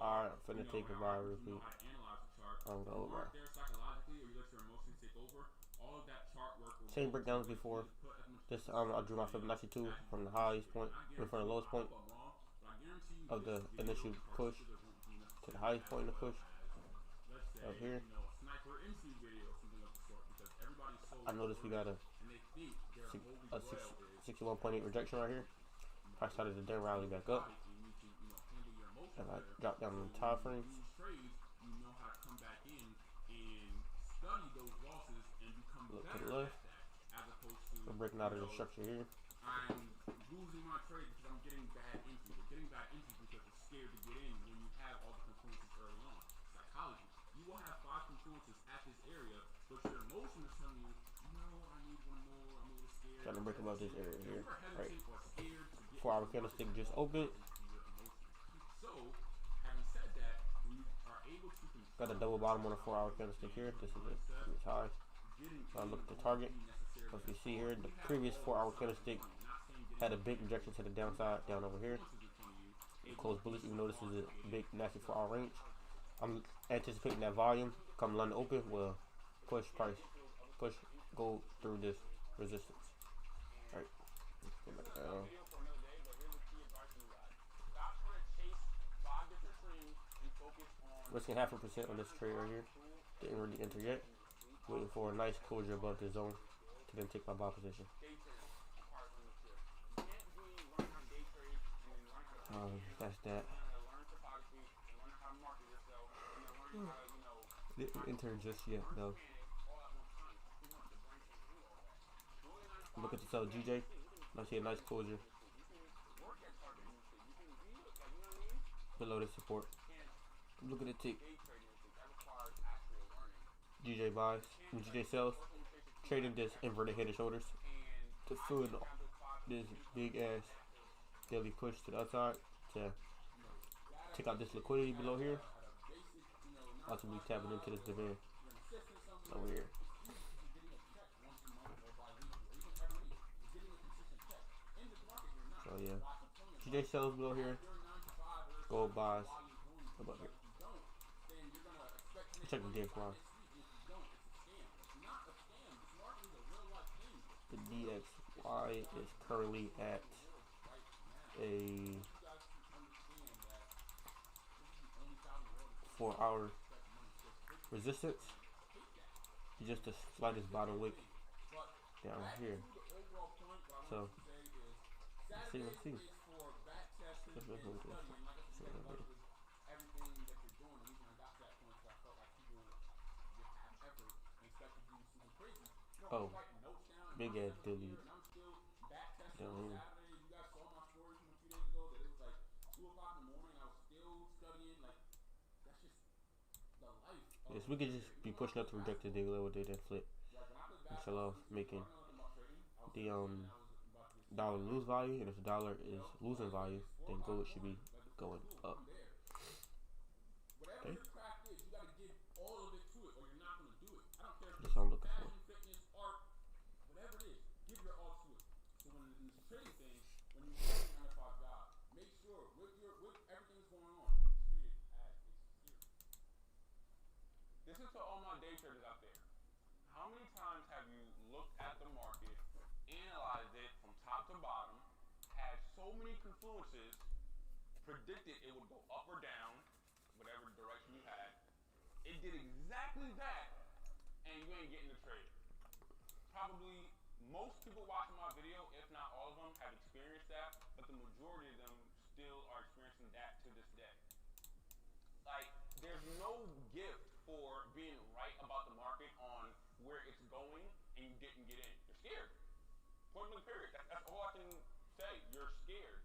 Alright, I'm finna take a buy repeat. I'm gonna over. Same breakdowns before. This I drew my Fibonacci 2 from the highest point, from the lowest point of the initial push to the highest point of the push up here. I noticed we got a 61.8 rejection right here. I started to then rally back up. And I dropped down in the time frames. Look to the left. We're breaking out of the structure here. I'm losing my trade because I'm getting bad entries. We're getting bad entries because we're scared to get in when you have all the confluences early on. Psychology. You will have 5 confluences at this area, but your emotion is telling you, no, I need one more, I'm a little scared. Trying to break above this area here. Right. 4-hour candlestick just opened. So, having said that, when you are able to got a double bottom on a 4-hour candlestick here. This is its high. So I look at the target. So if you see here, the previous 4-hour candlestick had a big rejection to the downside down over here. Closed bullish, even though this is a big nasty 4-hour range. I'm anticipating that volume come London open will push go through this resistance. Alright. Go back down. Risking 0.5% on this trade right here. Didn't really enter yet. Waiting for a nice closure above the zone to then take my buy position. That's that. Didn't enter just yet though. Look at the sell GJ. I see a nice closure below the support. Look at the tick. GJ buys, GJ sells, trading this inverted head and shoulders to fill this big ass daily push to the upside to take out this liquidity below here. Ultimately tapping into this demand over here. So yeah, GJ sells below here, gold buys above here. Check the DXY. The DXY is currently at a 4-hour resistance. Just the slightest bottom wick down here. So let's see. Oh, big ass delete down here. Yes, we could just be pushing up to rejected daily level day, then flip and sell off, making the dollar lose value, and if the dollar is losing value, then gold should be going up. Okay. That's what I'm looking for. This is to all my day traders out there. How many times have you looked at the market, analyzed it from top to bottom, had so many confluences, predicted it would go up or down, whatever direction you had. It did exactly that, and you ain't getting the trade. Probably most people watching my video, if not all of them, have experienced that, but the majority of them still are experiencing that to this day. Like, there's no gift for being right about the market on where it's going and you didn't get in. You're scared. Point blank period. That's all I can say. You're scared.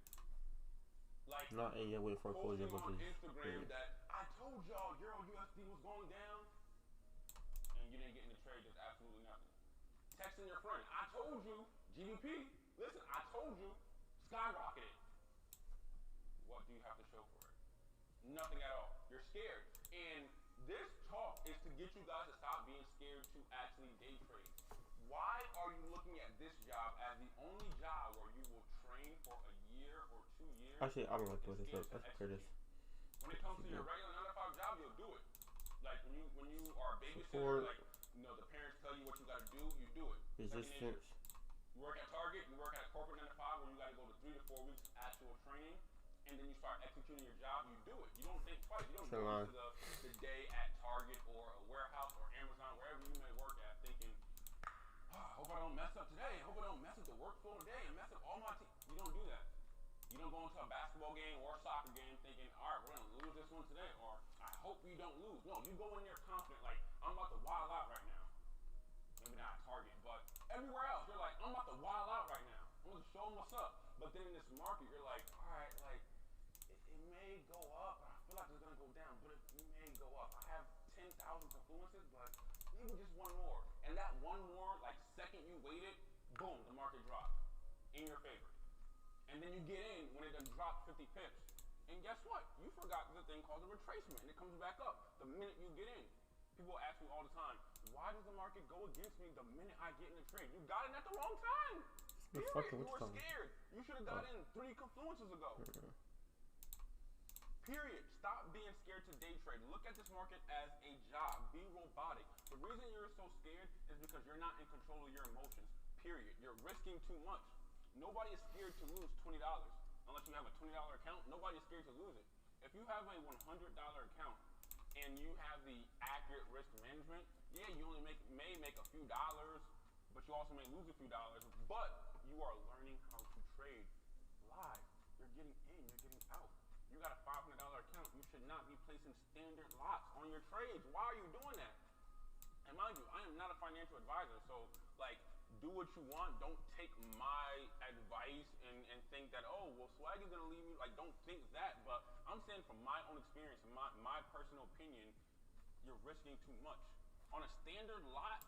Like, not a yet wait for a closure, but on Instagram that I told y'all Euro USD was going down and you didn't get in the trade. There's absolutely nothing. Texting your friend, I told you GBP. Listen, I told you skyrocketed. What do you have to show for it? Nothing at all. You're scared. And this talk is to get you guys to stop being scared to actually day trade. Why are you looking at this job as the only job where you will train for a year or 2 years? Actually, I don't like the way this looks. Let's clear this. When it comes to your regular 9 to 5 job, you'll do it. Like when you are a babysitter, like the parents tell you what you gotta do, you do it. Resistance. You work at Target, you work at a corporate 9 to 5 where you gotta go to 3 to 4 weeks actual training, and then you start executing your job, you do it. You don't think twice. You don't go into the day at Target or a warehouse or Amazon, wherever you may work at, thinking, oh, I hope I don't mess up today. I hope I don't mess up the workflow today and mess up all my team. You don't do that. You don't go into a basketball game or a soccer game thinking, all right, we're going to lose this one today, or I hope we don't lose. No, you go in there confident, like, I'm about to wild out right now. Maybe not at Target, but everywhere else, you're like, I'm about to wild out right now. I'm going to show them what's up. But then in this market, you're like, all right, like, it may go up, but I feel like it's going to go down, but it may go up. I have 10,000 confluences, but maybe just one more. And that one more, like, second you waited, boom, the market dropped in your favor. And then you get in when it done dropped 50 pips. And guess what? You forgot the thing called a retracement, and it comes back up the minute you get in. People ask me all the time, why does the market go against me the minute I get in the trade? You got in at the wrong time. You were scared. You should have got in 3 confluences ago. Period. Stop being scared to day trade. Look at this market as a job. Be robotic. The reason you're so scared is because you're not in control of your emotions. Period. You're risking too much. Nobody is scared to lose $20 unless you have a $20 account. Nobody is scared to lose it. If you have a $100 account and you have the accurate risk management, yeah, you only may make a few dollars, but you also may lose a few dollars. But you are learning how to trade live. You're getting in. You're getting out. You got a $500 account. You should not be placing standard lots on your trades. Why are you doing that? And mind you, I am not a financial advisor, so like, do what you want. Don't take my advice and think that, oh, well, Swag is going to leave me. Like, don't think that. But I'm saying from my own experience and my personal opinion, you're risking too much. On a standard lot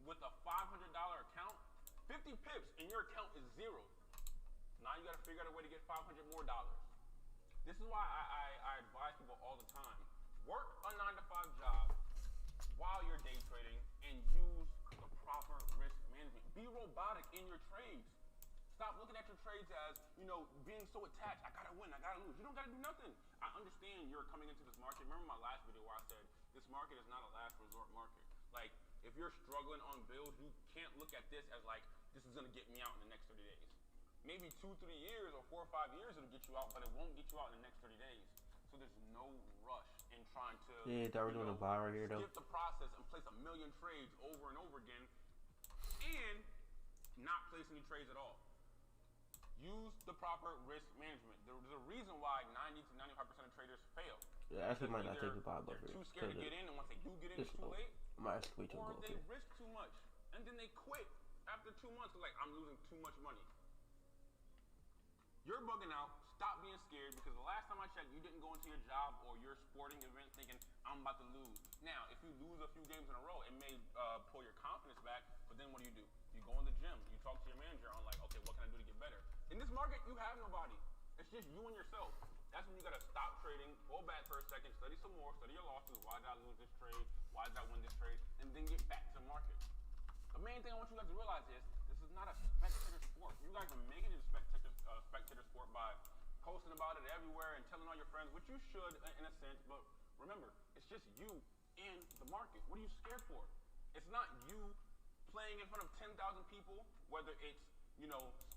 with a $500 account, 50 pips and your account is 0. Now you got to figure out a way to get $500 more. This is why I advise people all the time. Work a 9 to 5 job while you're day trading and use the proper risk management. Be robotic in your trades. Stop looking at your trades as, being so attached. I gotta win, I gotta lose. You don't gotta do nothing. I understand you're coming into this market. Remember my last video where I said this market is not a last resort market. Like, if you're struggling on bills, you can't look at this as like, this is gonna get me out in the next 30 days. Maybe 2-3 years or 4 or 5 years it'll get you out, but it won't get you out in the next 30 days. So there's no rush in trying to we're doing a buy right here, though. skip the process and place a million trades over and over again and not place any trades at all. Use the proper risk management. There's a reason why 90 to 95% of traders fail. Yeah, actually might not take the buy above here. They're too scared to get in, and once they do get in, it's too late. Might actually wait till or go they risk too much, and then they quit after 2 months. They're like, I'm losing too much money. You're bugging out. Stop being scared, because the last time I checked, you didn't go into your job or your sporting event thinking, I'm about to lose. Now, if you lose a few games in a row, it may pull your confidence back, but then what do? You go in the gym, you talk to your manager on like, okay, what can I do to get better? In this market, you have nobody. It's just you and yourself. That's when you gotta stop trading, pull back for a second, study some more, study your losses. Why did I lose this trade? Why did I win this trade? And then get back to the market. The main thing I want you guys to realize is, this is not a spectator sport. You guys are making it a spectator sport by posting about it everywhere and telling all your friends, which you should in a sense, but remember, it's just you and the market. What are you scared for? It's not you playing in front of 10,000 people, whether it's,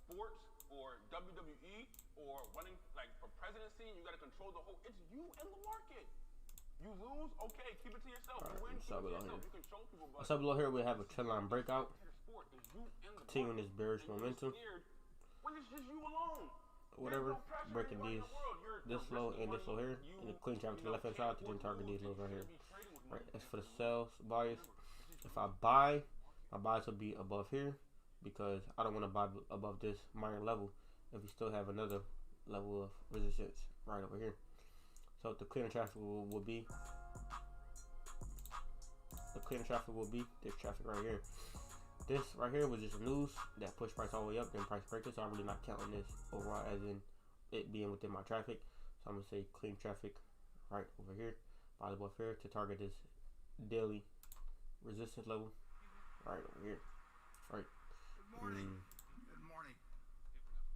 sports or WWE or running like for presidency, and you gotta control the whole, it's you and the market. You lose, okay, keep it to yourself. Right, you win, keep it to yourself. You can show people, but below here we have a trend line breakout. Continuing this bearish momentum. When it's just you alone. Whatever, breaking these this low and this low here, and the clean channel to the left hand side to then target these lows right here. Right, as for the sales bias, if I buy, my bias will be above here, because I don't want to buy above this minor level if we still have another level of resistance right over here. So the clearing traffic will be this traffic right here. This right here was just news that pushed price all the way up, then price break this, so I'm really not counting this overall as in it being within my traffic. So I'm gonna say clean traffic right over here, buy above here to target this daily resistance level right over here. Right. Good morning. Good morning.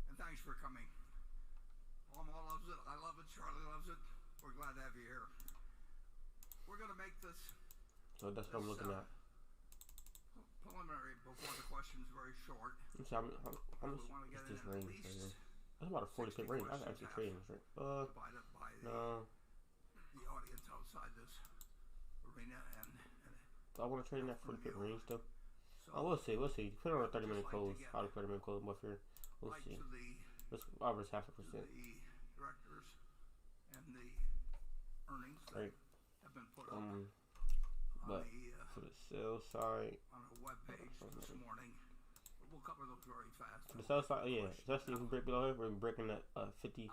And thanks for coming. Mama loves it. I love it. Charlie loves it. we're glad to have you here. We're going to make this. So that's what I'm looking at. Preliminary before the questions very short. How much is this range right here? That's about a 40 pip range. I can actually trade this right. Divided by no. The audience outside this arena and I want to trade in that 40 pip range though. So, we'll see. Put on a 30-minute close. How to 30-minute close up here. We'll see. Let's average 0.5%. The directors and the earnings that have been put up but for the sales side, on a web page this morning. We'll cover those very fast. The sales side, yeah, especially if we break below here, we're breaking that 50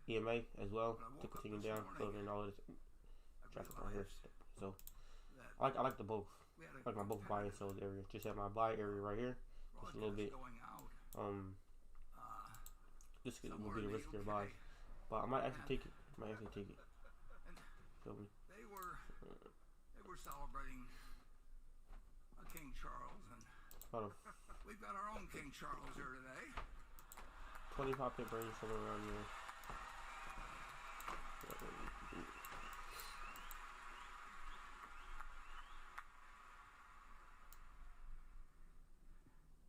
EMA as well to continue down, closing all of this traffic right here. So I like the both. I like my both buy and sell area. Just have my buy area right here, just a little bit. This will be the riskier buy, but I might actually take it. Feel me? They were celebrating King Charles, and we've got our own King Charles here today. 25 pip range somewhere around here.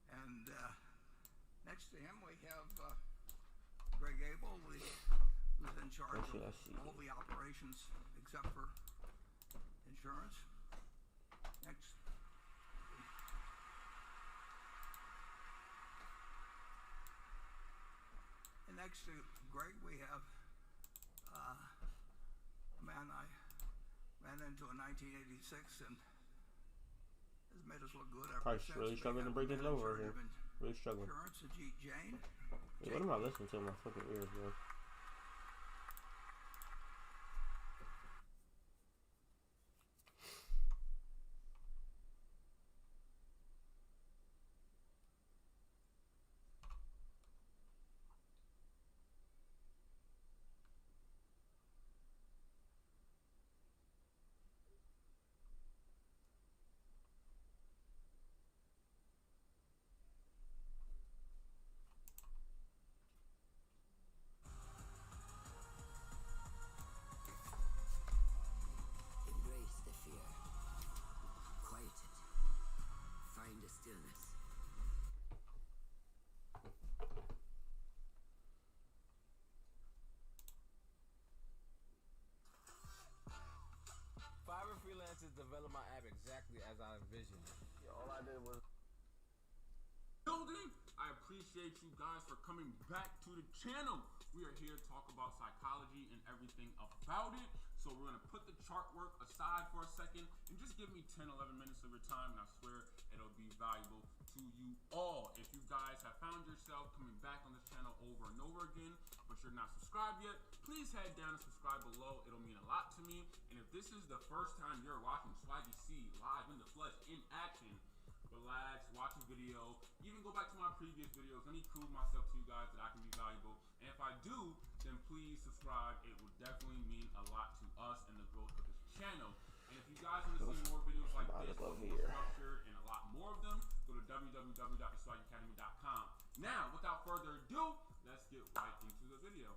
And next to him we have Greg Abel, who's in charge of all the operations except for insurance. Next to Greg, we have a man I ran into in 1986 and has made us look good ever since. Really struggling to break this low right here. Really struggling. Ajit Jain. Hey, what am I listening to in my fucking ears, bro? Develop my app exactly as I envisioned. Yeah, all I did was building. I appreciate you guys for coming back to the channel. We are here to talk about psychology and everything about it. So we're gonna put the chart work aside for a second and just give me 10-11 minutes of your time, and I swear it'll be valuable to you all. If you guys have found yourself coming back on this channel over and over again, but you're not subscribed yet, please head down and subscribe below. It'll mean a lot to me. And if this is the first time you're watching Swaggy C live in the flesh, in action, relax, watch a video, even go back to my previous videos. Let me prove myself to you guys that I can be valuable. And if I do, then please subscribe. It will definitely mean a lot to us and the growth of this channel. And if you guys want to see more videos like this, more structured and a lot more of them, go to www.theswaggyacademy.com. Now, without further ado, let's get right into the video.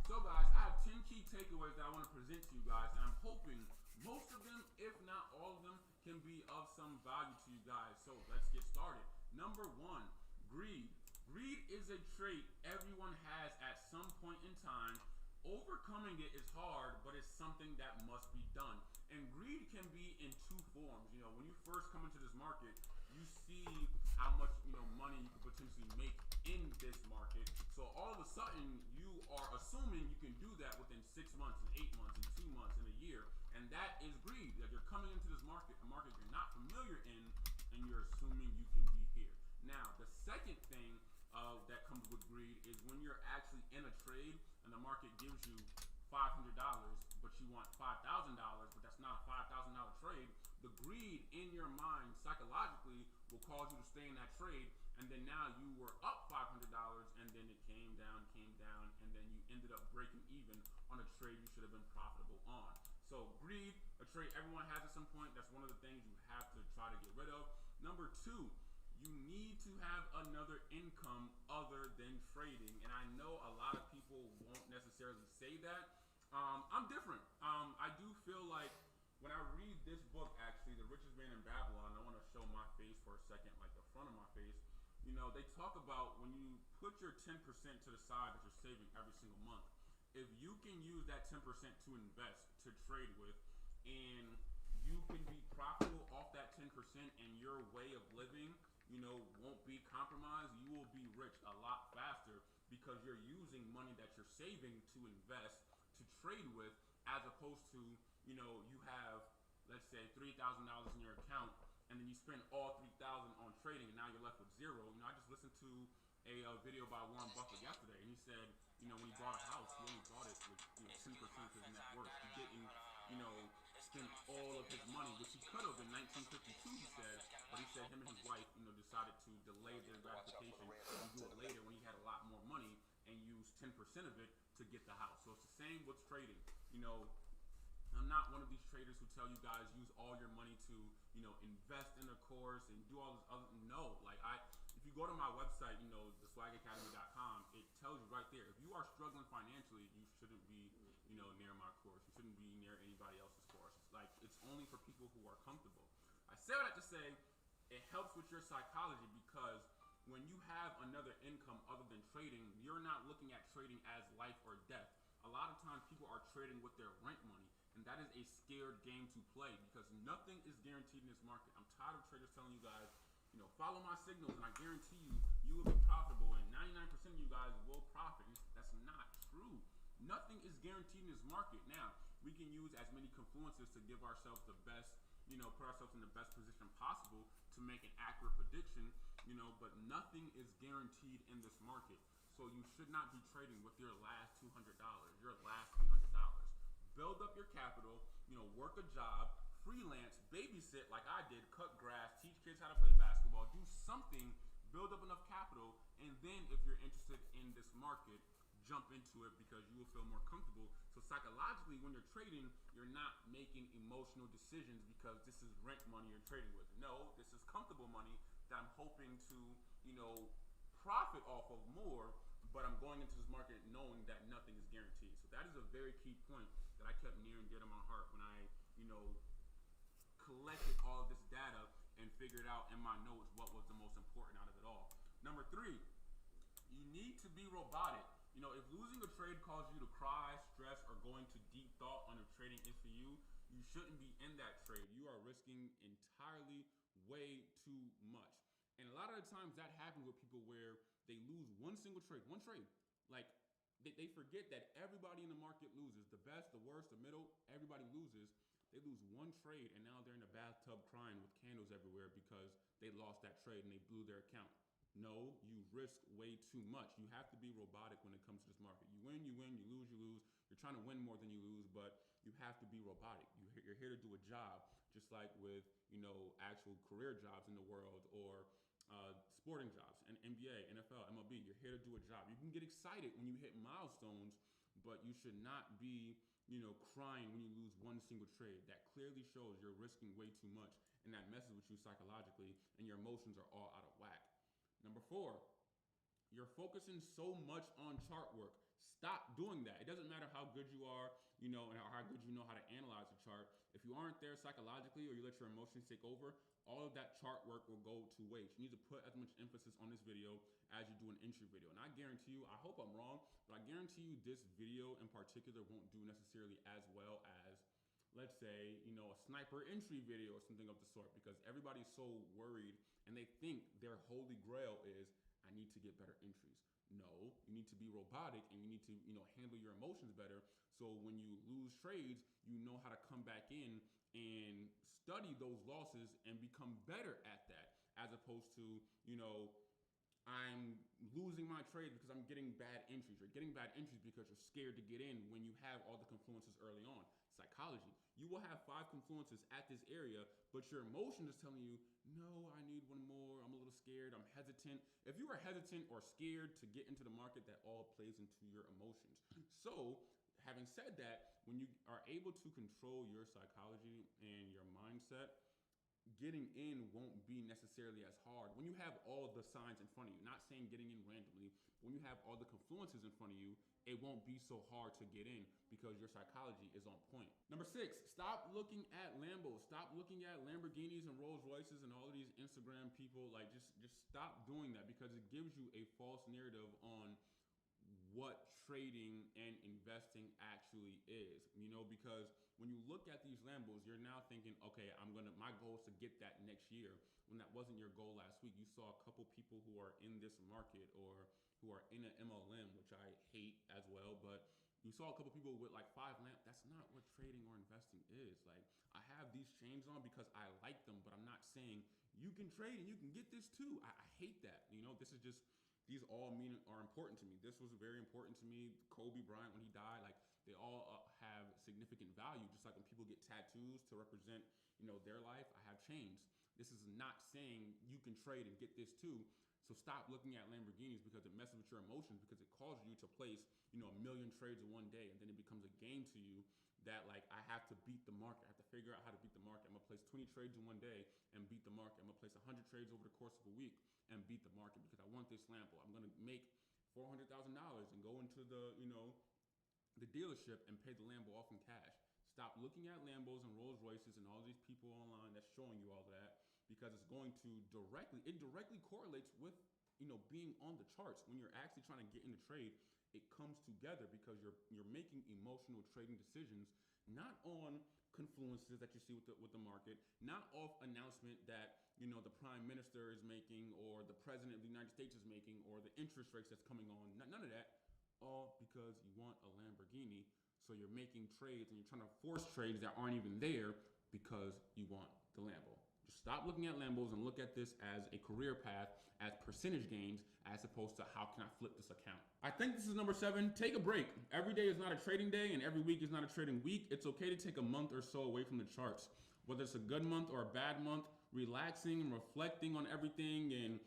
So guys, I have 10 key takeaways that I want to present to you guys, and I'm hoping most of them, if not all of them, can be of some value to you guys. So let's get started. Number 1, greed. Greed is a trait everyone has at some point in time. Overcoming it is hard, but it's something that must be done. And greed can be in two forms. You know, when you first come into this market, you see how much, money you could potentially make in this market. So all of a sudden, you are assuming you can do that within 6 months, and 8 months, and 2 months, and a year. And that is greed. That you're coming into this market, a market you're not familiar in, and you're assuming you can be here. Now, the second thing that comes with greed is when you're actually in a trade and the market gives you $500, but you want $5,000, but that's not a $5,000 trade. The greed in your mind psychologically will cause you to stay in that trade, and then now you were up $500, and then it came down, and then you ended up breaking even on a trade you should have been profitable on. So greed, a trait everyone has at some point. That's one of the things you have to try to get rid of. Number two, you need to have another income other than trading. And I know a lot of people won't necessarily say that. I'm different. I do feel like when I read this book, actually, The Richest Man in Babylon, I want to show my face for a second, like the front of my face. You know, they talk about when you put your 10% to the side that you're saving every single month, if you can use that 10% to invest, to trade with, and you can be profitable off that 10% and your way of living, you know, won't be compromised, you will be rich a lot faster because you're using money that you're saving to invest, to trade with, as opposed to, you know, you have, let's say, $3,000 in your account and then you spend all $3,000 on trading and now you're left with zero. You know, I just listened to a video by Warren Buffett yesterday, and he said, you know, when he bought a house, he only bought it with, you know, 10% of his net worth. He didn't, you know, spend all of his money, which he could have in 1952, he said, but he said him and his wife, you know, decided to delay their gratification and do it later when he had a lot more money and use 10% of it to get the house. So it's the same with trading. You know, I'm not one of these traders who tell you guys use all your money to, you know, invest in a course and do all this other. No, like if you go to my website, you know, theswagacademy.com, it tells you right there. If you are struggling financially, you shouldn't be, you know, near my course. You shouldn't be near anybody else's course. Like, it's only for people who are comfortable. I say what I have to say. It helps with your psychology because when you have another income other than trading, you're not looking at trading as life or death. A lot of times people are trading with their rent money, and that is a scared game to play because nothing is guaranteed in this market. I'm tired of traders telling you guys, you know, follow my signals and I guarantee you, you will be profitable and 99% of you guys will profit. That's not true. Nothing is guaranteed in this market. Now, we can use as many confluences to give ourselves the best, you know, put ourselves in the best position possible to make an accurate prediction, you know, but nothing is guaranteed in this market. So you should not be trading with your last $200, your last $300. Build up your capital, you know, work a job, freelance, babysit like I did, cut grass, teach kids how to play basketball, do something, build up enough capital, and then if you're interested in this market, jump into it because you will feel more comfortable. So psychologically, when you're trading, you're not making emotional decisions because this is rent money you're trading with. No, this is comfortable money that I'm hoping to, you know, profit off of more, but I'm going into this market knowing that nothing is guaranteed. So that is a very key point that I kept near and dear to my heart when I, you know, collected all of this data and figured out in my notes what was the most important out of it all. Number three, you need to be robotic. You know, if losing a trade causes you to cry, stress, or go into deep thought on if trading is for you, you shouldn't be in that trade. You are risking entirely way too much. And a lot of the times that happens with people where they lose one single trade, one trade. Like, they forget that everybody in the market loses. The best, the worst, the middle, everybody loses. They lose one trade and now they're in a bathtub crying with candles everywhere because they lost that trade and they blew their account. No, you risk way too much. You have to be robotic when it comes to this market. You win, you win, you lose, you lose. You're trying to win more than you lose, but you have to be robotic. You're here to do a job, just like with, you know, actual career jobs in the world or sporting jobs, and NBA, NFL, MLB. You're here to do a job. You can get excited when you hit milestones, but you should not be, you know, crying when you lose one single trade. That clearly shows you're risking way too much, and that messes with you psychologically, and your emotions are all out of whack. Number four, you're focusing so much on chart work. Stop doing that. It doesn't matter how good you are, you know, and how good you know how to analyze a chart. If you aren't there psychologically or you let your emotions take over, all of that chart work will go to waste. You need to put as much emphasis on this video as you do an entry video. And I guarantee you, I hope I'm wrong, but I guarantee you this video in particular won't do necessarily as well as, let's say, you know, a sniper entry video or something of the sort, because everybody's so worried and they think their holy grail is, I need to get better entries. No, you need to be robotic and you need to, you know, handle your emotions better. So when you lose trades, you know how to come back in and study those losses and become better at that, as opposed to, you know, I'm losing my trade because I'm getting bad entries. You're getting bad entries because you're scared to get in when you have all the confluences early on. Psychology. You will have 5 confluences at this area, but your emotion is telling you, no, I need one more. I'm a little scared. I'm hesitant. If you are hesitant or scared to get into the market, that all plays into your emotions. So, having said that, when you are able to control your psychology and your mindset, getting in won't be necessarily as hard when you have all the signs in front of you. Not saying getting in randomly, but when you have all the confluences in front of you, it won't be so hard to get in because your psychology is on point. Number 6, stop looking at Lambos. Stop looking at Lamborghinis and Rolls Royces and all of these Instagram people. Like, just stop doing that, because it gives you a false narrative on what trading and investing actually is, because when you look at these Lambos, you're now thinking, okay, my goal is to get that next year, when that wasn't your goal last week. You saw a couple people who are in this market or who are in an MLM, which I hate as well, but you saw a couple people with like 5 lamps. That's not what trading or investing is. Like, I have these chains on because I like them, but I'm not saying you can trade and you can get this too. I hate that. This is just, these all are important to me. This was very important to me. Kobe Bryant, when he died, like, they all have significant value. Just like when people get tattoos to represent, their life, I have chains. This is not saying you can trade and get this too. So stop looking at Lamborghinis, because it messes with your emotions, because it causes you to place, a million trades in one day, and then it becomes a game to you that, like, I have to beat the market. I have to figure out how to beat the market. I'm gonna place 20 trades in one day and beat the market. I'm gonna place 100 trades over the course of a week and beat the market because I want this Lambo. I'm gonna make $400,000 and go into the, the dealership and pay the Lambo off in cash. Stop looking at Lambos and Rolls Royces and all these people online that's showing you all that, because it's going to directly correlates with, being on the charts. When you're actually trying to get in the trade, it comes together because you're making emotional trading decisions, not on confluences that you see with the market, not off announcement that, the prime minister is making, or the president of the United States is making, or the interest rates that's coming on. None of that. All because you want a Lamborghini. So you're making trades and you're trying to force trades that aren't even there because you want the Lambo. Just stop looking at Lambos and look at this as a career path, as percentage gains, as opposed to how can I flip this account. I think this is number 7. Take a break. Every day is not a trading day, and every week is not a trading week. It's okay to take a month or so away from the charts. Whether it's a good month or a bad month, relaxing and reflecting on everything and,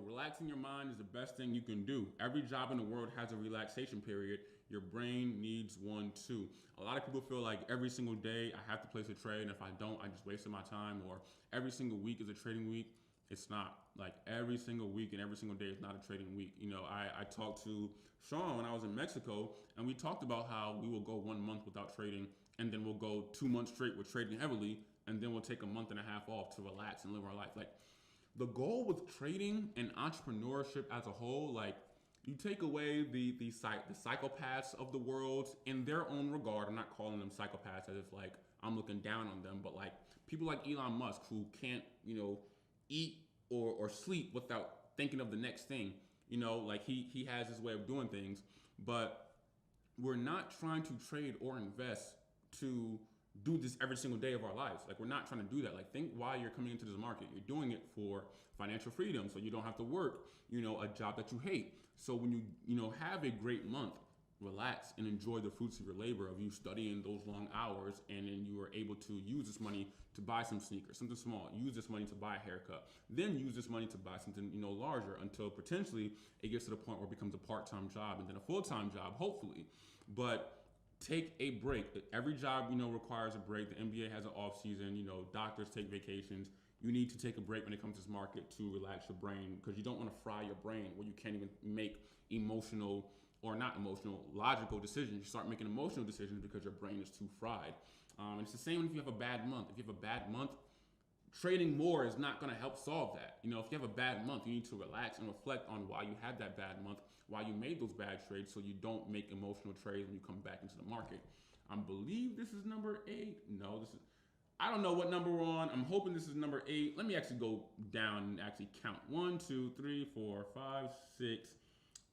relaxing your mind is the best thing you can do. Every job in the world has a relaxation period. Your brain needs one too. A lot of people feel like every single day I have to place a trade, and if I don't, I just wasted my time, or every single week is a trading week. It's not. Like, every single week and every single day is not a trading week. I talked to Sean when I was in Mexico, and we talked about how we will go 1 month without trading, and then we'll go 2 months straight with trading heavily, and then we'll take a month and a half off to relax and live our life. Like, the goal with trading and entrepreneurship as a whole, like, you take away the psychopaths of the world in their own regard. I'm not calling them psychopaths as if, like, I'm looking down on them, but, like, people like Elon Musk who can't, eat or sleep without thinking of the next thing. Like, he has his way of doing things, but we're not trying to trade or invest to do this every single day of our lives. Like, we're not trying to do that. Like, think why you're coming into this market. You're doing it for financial freedom, so you don't have to work, a job that you hate. So when you have a great month, relax and enjoy the fruits of your labor, of you studying those long hours, and then you are able to use this money to buy some sneakers, something small. Use this money to buy a haircut. Then use this money to buy something, larger, until potentially it gets to the point where it becomes a part-time job and then a full-time job, hopefully. But take a break. Every job, requires a break. The NBA has an off season. Doctors take vacations. You need to take a break when it comes to this market to relax your brain, because you don't want to fry your brain where you can't even make logical decisions. You start making emotional decisions because your brain is too fried. And it's the same if you have a bad month. If you have a bad month, trading more is not going to help solve that. If you have a bad month, you need to relax and reflect on why you had that bad month, why you made those bad trades, so you don't make emotional trades when you come back into the market. I believe this is number 8. No, I don't know what number we're on. I'm hoping this is number 8. Let me actually go down and actually count. 1, 2, 3, 4, 5, 6.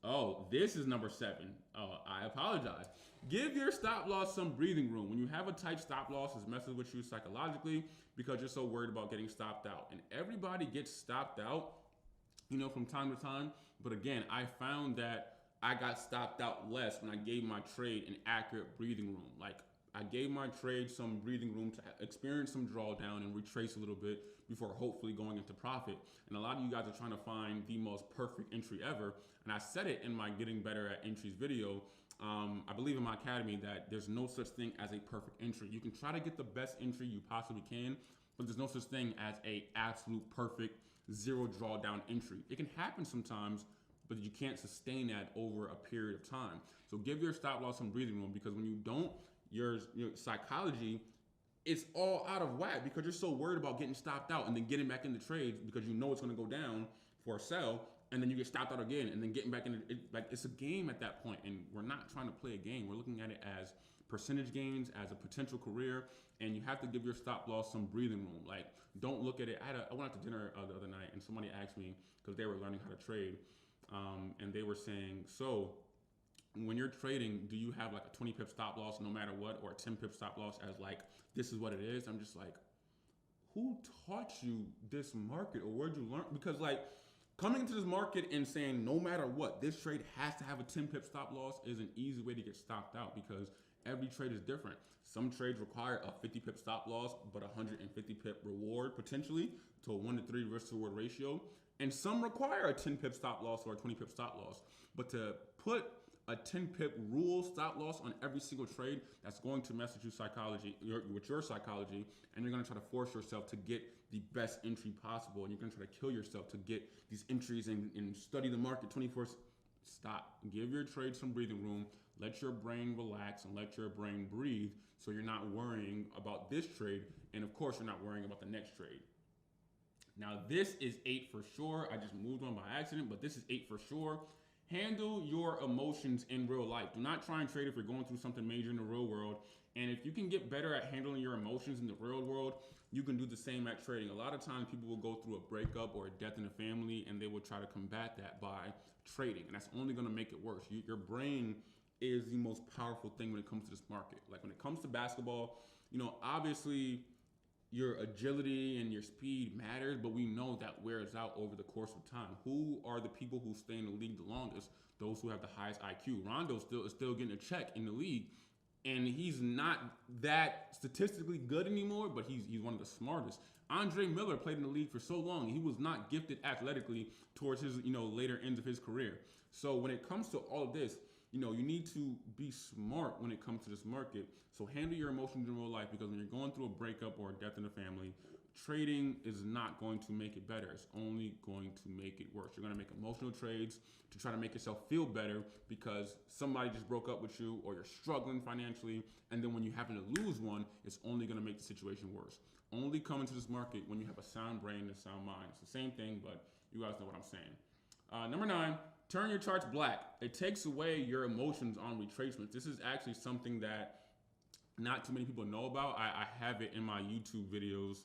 Oh, this is number 7. I apologize. Give your stop loss some breathing room. When you have a tight stop loss, it's messing with you psychologically because you're so worried about getting stopped out. And everybody gets stopped out, from time to time. But again, I found that I got stopped out less when I gave my trade an accurate breathing room. Like, I gave my trade some breathing room to experience some drawdown and retrace a little bit before hopefully going into profit. And a lot of you guys are trying to find the most perfect entry ever. And I said it in my Getting Better at Entries video. I believe in my academy that there's no such thing as a perfect entry. You can try to get the best entry you possibly can, but there's no such thing as a absolute perfect zero drawdown entry. It can happen sometimes, but you can't sustain that over a period of time. So give your stop loss some breathing room, because when you don't, your psychology, it's all out of whack because you're so worried about getting stopped out and then getting back into trades because you know it's going to go down for a sell, and then you get stopped out again and then getting back into it. Like, it's a game at that point, and we're not trying to play a game. We're looking at it as percentage gains, as a potential career, and you have to give your stop loss some breathing room. Like, don't look at it. I went out to dinner the other night, and somebody asked me, because they were learning how to trade, and they were saying, so when you're trading, do you have like a 20 pip stop loss no matter what, or a 10 pip stop loss as like, this is what it is? I'm just like, who taught you this market, or where'd you learn? Because like, coming into this market and saying no matter what, this trade has to have a 10 pip stop loss is an easy way to get stopped out, because every trade is different. Some trades require a 50 pip stop loss, but 150 pip reward potentially to a 1 to 3 risk to reward ratio. And some require a 10 pip stop loss or a 20 pip stop loss. But to put a 10 pip rule stop loss on every single trade, that's going to mess with your psychology, with your psychology, and you're going to try to force yourself to get the best entry possible, and you're going to try to kill yourself to get these entries and study the market 24. Stop. Give your trade some breathing room. Let your brain relax and let your brain breathe, so you're not worrying about this trade, and of course you're not worrying about the next trade. Now this is 8 for sure. I just moved on by accident, but this is 8 for sure. Handle your emotions in real life. Do not try and trade if you're going through something major in the real world. And if you can get better at handling your emotions in the real world, you can do the same at trading. A lot of times people will go through a breakup or a death in the family, and they will try to combat that by trading. And that's only going to make it worse. Your brain is the most powerful thing when it comes to this market. Like, when it comes to basketball, obviously your agility and your speed matters, but we know that wears out over the course of time. Who are the people who stay in the league the longest? Those who have the highest IQ. Rondo is still getting a check in the league, and he's not that statistically good anymore, but he's one of the smartest. Andre Miller played in the league for so long. He was not gifted athletically towards his later ends of his career. So when it comes to all of this, you need to be smart when it comes to this market. So handle your emotions in real life, because when you're going through a breakup or a death in the family, trading is not going to make it better. It's only going to make it worse. You're going to make emotional trades to try to make yourself feel better because somebody just broke up with you, or you're struggling financially. And then when you happen to lose one, it's only going to make the situation worse. Only come into this market when you have a sound brain and a sound mind. It's the same thing, but you guys know what I'm saying. Number 9. Turn your charts black. It takes away your emotions on retracements. This is actually something that not too many people know about. I have it in my YouTube videos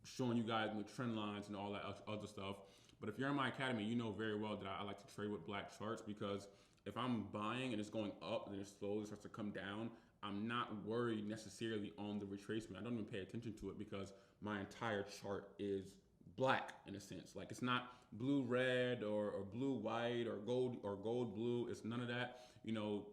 showing you guys the trend lines and all that other stuff. But if you're in my academy, you know very well that I like to trade with black charts, because if I'm buying and it's going up and then it slowly starts to come down, I'm not worried necessarily on the retracement. I don't even pay attention to it because my entire chart is black in a sense. Like, it's not blue red or blue white or gold blue. It's none of that.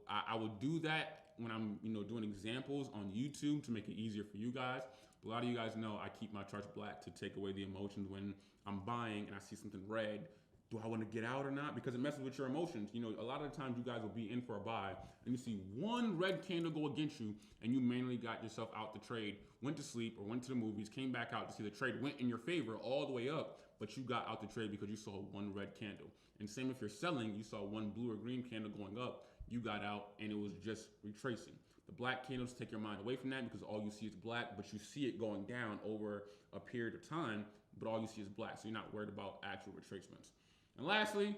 I will do that when I'm doing examples on YouTube to make it easier for you guys. But a lot of you guys know I keep my charts black to take away the emotions when I'm buying and I see something red. Do I want to get out or not? Because it messes with your emotions. A lot of the times you guys will be in for a buy and you see one red candle go against you, and you manually got yourself out the trade, went to sleep or went to the movies, came back out to see the trade went in your favor all the way up, but you got out the trade because you saw one red candle. And same if you're selling, you saw one blue or green candle going up, you got out and it was just retracing. The black candles take your mind away from that because all you see is black, but you see it going down over a period of time, but all you see is black, so you're not worried about actual retracements. And lastly,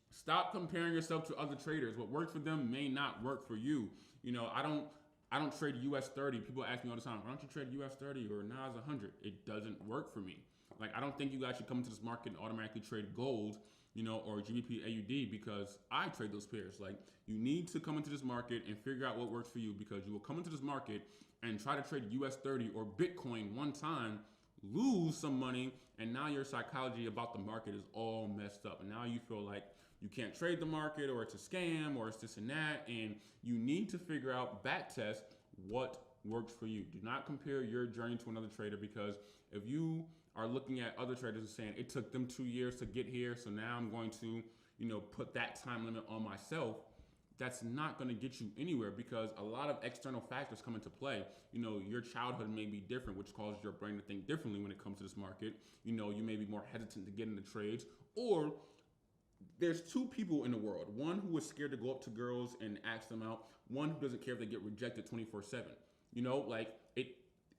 stop comparing yourself to other traders. What works for them may not work for you. I don't trade US 30. People ask me all the time, why don't you trade US 30 or Nas 100? It doesn't work for me. Like, I don't think you guys should come into this market and automatically trade gold, or GBP AUD, because I trade those pairs. Like, you need to come into this market and figure out what works for you, because you will come into this market and try to trade US 30 or Bitcoin one time, lose some money, and now your psychology about the market is all messed up. And now you feel like you can't trade the market, or it's a scam, or it's this and that. And you need to figure out, back test what works for you. Do not compare your journey to another trader, because if you are looking at other traders and saying it took them 2 years to get here, so now I'm going to, put that time limit on myself, that's not going to get you anywhere because a lot of external factors come into play. Your childhood may be different, which causes your brain to think differently when it comes to this market. You may be more hesitant to get into trades, or there's two people in the world. One who is scared to go up to girls and ask them out. One who doesn't care if they get rejected 24/7.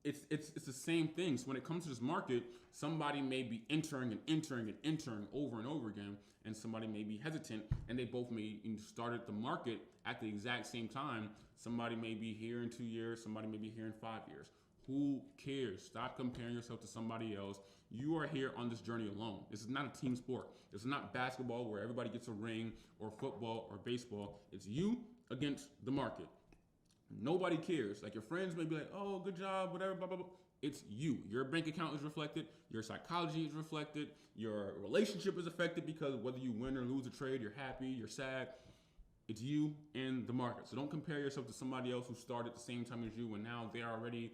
It's the same thing. So when it comes to this market, somebody may be entering over and over again, and somebody may be hesitant, and they both may started the market at the exact same time. Somebody may be here in 2 years, somebody may be here in 5 years. Who cares? Stop comparing yourself to somebody else. You are here on this journey alone. This is not a team sport. This is not basketball where everybody gets a ring, or football or baseball. It's you against the market. Nobody cares. Like, your friends may be like, oh, good job, whatever, blah, blah, blah. It's you. Your bank account is reflected. Your psychology is reflected. Your relationship is affected because whether you win or lose a trade, you're happy, you're sad. It's you and the market. So don't compare yourself to somebody else who started at the same time as you and now they already,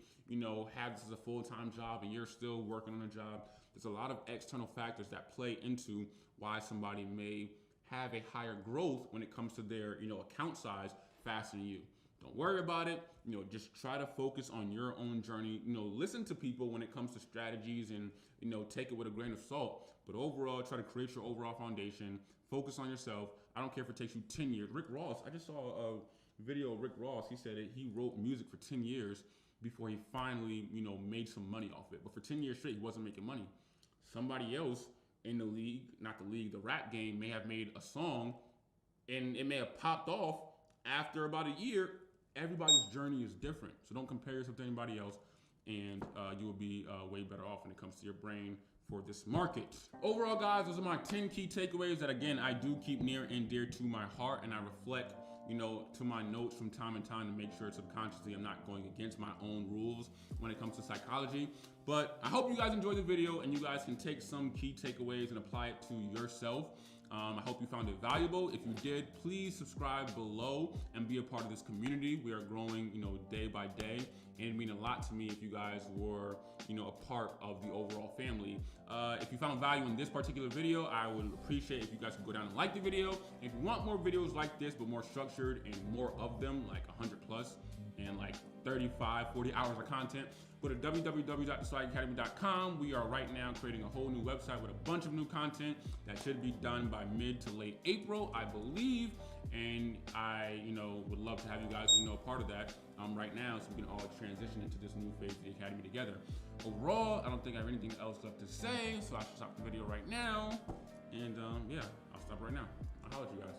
have this as a full-time job and you're still working on a job. There's a lot of external factors that play into why somebody may have a higher growth when it comes to their, account size faster than you. Don't worry about it. Just try to focus on your own journey. Listen to people when it comes to strategies and, take it with a grain of salt. But overall, try to create your overall foundation. Focus on yourself. I don't care if it takes you 10 years. Rick Ross, I just saw a video of Rick Ross. He said that he wrote music for 10 years before he finally, made some money off it. But for 10 years straight, he wasn't making money. Somebody else in the league, the rap game, may have made a song and it may have popped off after about a year. Everybody's journey is different. So don't compare yourself to anybody else, and you will be way better off when it comes to your brain for this market. Overall, guys, those are my 10 key takeaways that, again, I do keep near and dear to my heart, and I reflect, to my notes from time to time to make sure subconsciously I'm not going against my own rules when it comes to psychology. But I hope you guys enjoyed the video and you guys can take some key takeaways and apply it to yourself. I hope you found it valuable. If you did, please subscribe below and be a part of this community. We are growing, day by day, and it'd mean a lot to me if you guys were, a part of the overall family. If you found value in this particular video, I would appreciate if you guys could go down and like the video. If you want more videos like this, but more structured and more of them, like 100 plus and like 35, 40 hours of content, go to www.theswagacademy.com. We are right now creating a whole new website with a bunch of new content that should be done by mid to late April, I believe. And I, would love to have you guys, a part of that right now, so we can all transition into this new phase of the Academy together. Overall, I don't think I have anything else left to say, so I should stop the video right now. And yeah, I'll stop right now. I'll holler at you guys.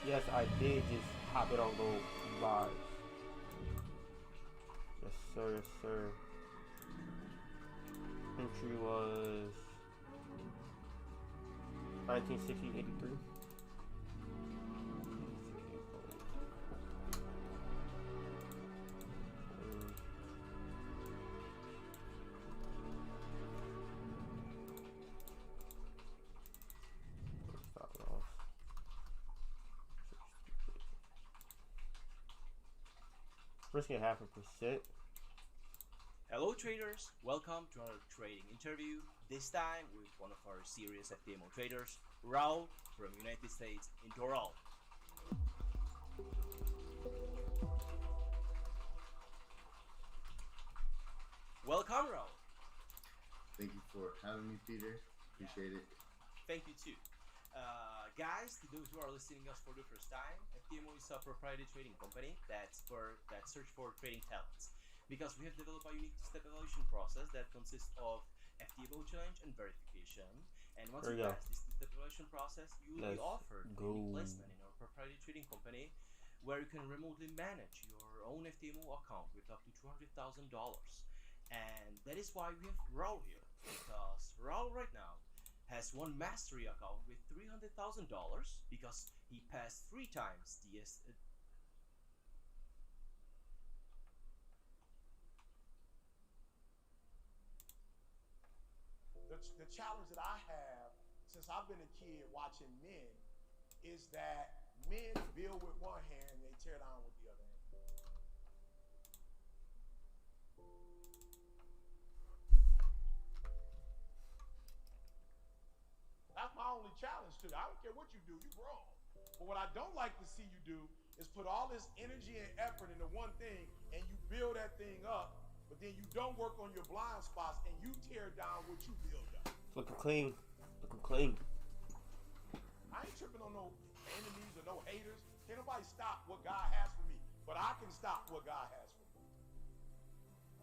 Yes, I did just hop it on Go Live. Yes, sir, yes, sir. Entry was 1983. Risk at 0.5%. Hello traders, welcome to another trading interview, this time with one of our serious FTMO traders, Raul from United States in Toronto. Welcome, Raul. Thank you for having me, Peter. Appreciate it. Thank you too. Guys, to those who are listening to us for the first time, FTMO is a proprietary trading company that search for trading talents. Because we have developed a unique two-step evaluation process that consists of FTMO challenge and verification. And once you pass this two-step evaluation process, you will be offered a unique placement in our proprietary trading company where you can remotely manage your own FTMO account with up to $200,000. And that is why we have Raul here, because Raul right now has one mastery account with $300,000 because he passed 3 times the The challenge that I have since I've been a kid watching men is that men build with one hand and they tear down with the other hand. That's my only challenge to you. I don't care what you do, you grown. But what I don't like to see you do is put all this energy and effort into one thing and you build that thing up, but then you don't work on your blind spots and you tear down what you build up. It's looking clean. Looking clean. I ain't tripping on no enemies or no haters. Can't nobody stop what God has for me, but I can stop what God has for me.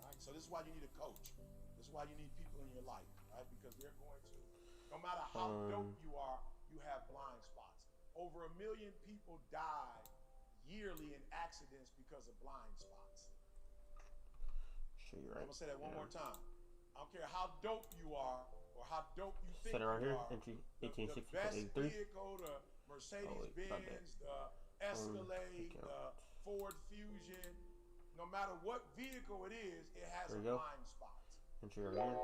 All right, so this is why you need a coach. This is why you need people in your life, right? Because they're going to, no matter how dope you are, you have blind spots. Over 1 million people die yearly in accidents because of blind spots. Sure, you're right. I'm gonna say that one more time. I don't care how dope you are or how dope you think Set it right you here, are. entry The 1860 best 83. vehicle, the Mercedes-Benz, the Escalade, the Ford Fusion, no matter what vehicle it is, it has a blind spot. Entry right here.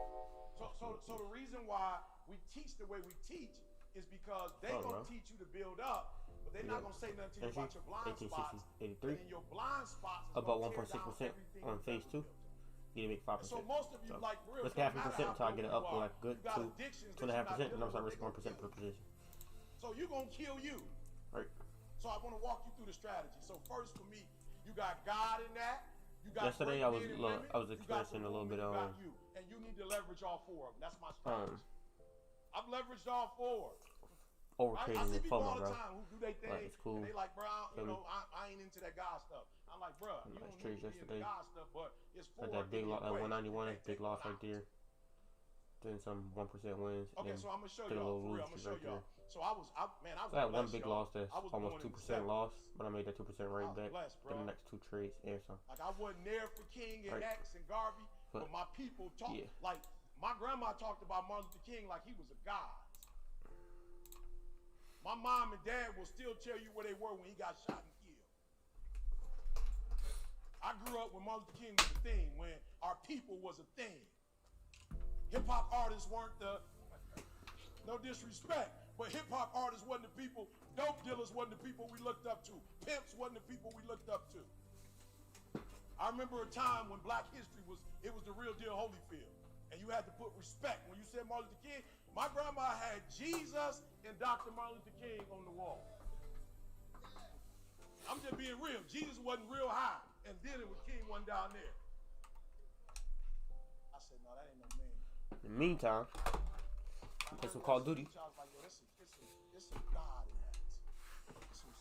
So the reason why we teach the way we teach is because they gonna teach you to build up, but they're not gonna say nothing to you about your blind spots. 83. And your blind spots is About gonna tear 1.6% down on phase 2. You need to make 5%. so most of you like real. Let's get 0.5% until I get it up to like good 2.5%, and I'm start risking 1% per position. So you're gonna kill you. Right. So I want to walk you through the strategy. So first for me, you got God in that. You got yesterday I was experiencing a little bit of you, and you need to leverage all 4 of them. That's my strategy. I've leveraged all 4. Overtrading I see the people all FOMO, the bro. time who do they thing, Like, it's cool. and they like, bro, I ain't into that God stuff. I'm like, bro, you don't need to be into God stuff, but it's 4. That big loss at 191, big loss right there. Then some 1% wins. Okay, so I'm gonna show y'all. For real, I'm gonna show y'all. So I was I had one big loss that's almost 2% loss, but I made that 2% right back in the next 2 trades and some. Like I wasn't there for King and X and Garvey, but my people talk like my grandma talked about Martin Luther King like he was a god. My mom and dad will still tell you where they were when he got shot and killed. I grew up when Martin Luther King was a thing, when our people was a thing. Hip-hop artists weren't no disrespect, but hip-hop artists wasn't the people, dope dealers wasn't the people we looked up to, pimps wasn't the people we looked up to. I remember a time when Black history was the real deal Holyfield, and you had to put respect. When you said Martin Luther King, my grandma had Jesus and Dr. Martin Luther King on the wall. I'm just being real. Jesus wasn't real high, and then it was King one down there. I said, no, that ain't no man. In the meantime, play some Call of Duty. I was like, yo, there's some God in that.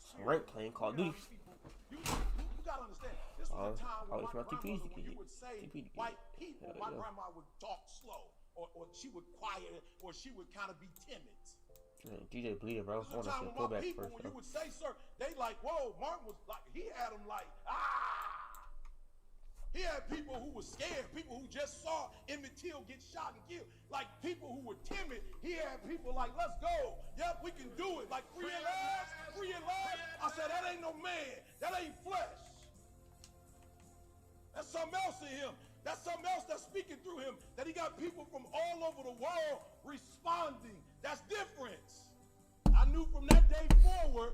Some rank playing Call of Duty. You gotta understand. This was a time when my grandmother, when you would say white people, my grandma would talk slow, or she would quiet, or she would kind of be timid. DJ Bleeder, bro. This was a time when my people, when you would say, sir, they like, whoa, Martin was like, he had them like, He had people who were scared, people who just saw Emmett Till get shot and killed. Like people who were timid. He had people like, let's go. Yep, we can do it. Like free at last, free at last. I said, that ain't no man. That ain't flesh. That's something else in him. That's something else that's speaking through him. That he got people from all over the world responding. That's different. I knew from that day forward,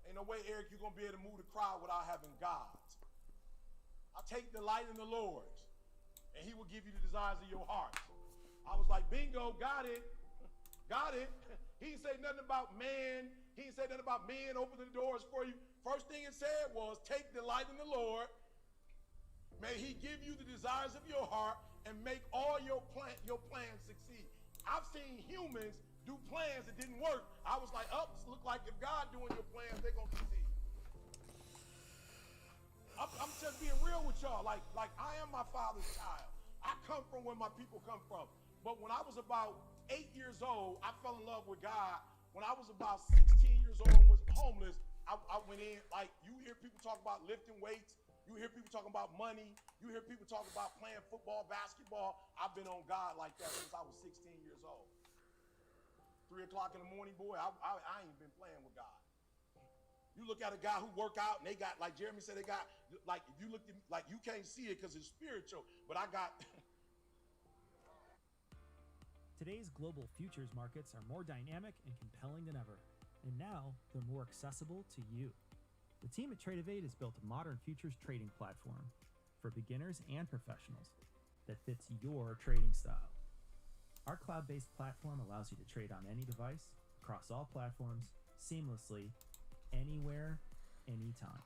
ain't no way, Eric, you're going to be able to move the crowd without having God. I take delight in the Lord, and he will give you the desires of your heart. I was like, bingo, got it. Got it. He didn't say nothing about man. He didn't say nothing about men opening the doors for you. First thing it said was, take delight in the Lord. May he give you the desires of your heart and make all your plans succeed. I've seen humans do plans that didn't work. I was like, look like if God doing your plans, they're going to succeed. I'm just being real with y'all. Like I am my father's child. I come from where my people come from. But when I was about 8 years old, I fell in love with God. When I was about 16 years old and was homeless, I went in, like you hear people talk about lifting weights. You hear people talking about money. You hear people talk about playing football, basketball. I've been on God like that since I was 16 years old. 3 o'clock in the morning, boy, I ain't been playing with God. You look at a guy who work out and they got, like Jeremy said, they got, like if you look at, like you can't see it because it's spiritual, but I got. Today's global futures markets are more dynamic and compelling than ever, and now they're more accessible to you. The team at Tradaholics has built a modern futures trading platform for beginners and professionals that fits your trading style. Our cloud-based platform allows you to trade on any device, across all platforms, seamlessly, anywhere, anytime.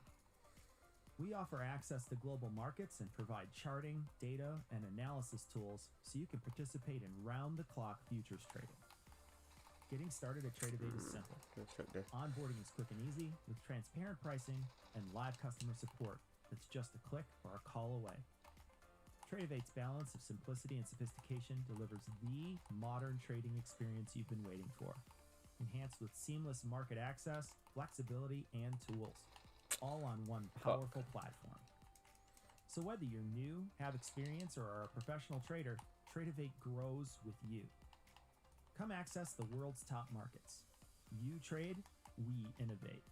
We offer access to global markets and provide charting, data, and analysis tools so you can participate in round-the-clock futures trading. Getting started at Tradaholics is simple. Onboarding is quick and easy with transparent pricing and live customer support that's just a click or a call away. Tradaholics' balance of simplicity and sophistication delivers the modern trading experience you've been waiting for, enhanced with seamless market access, flexibility, and tools, all on one powerful platform. So whether you're new, have experience, or are a professional trader, Tradaholics grows with you. Come access the world's top markets. You trade, we innovate.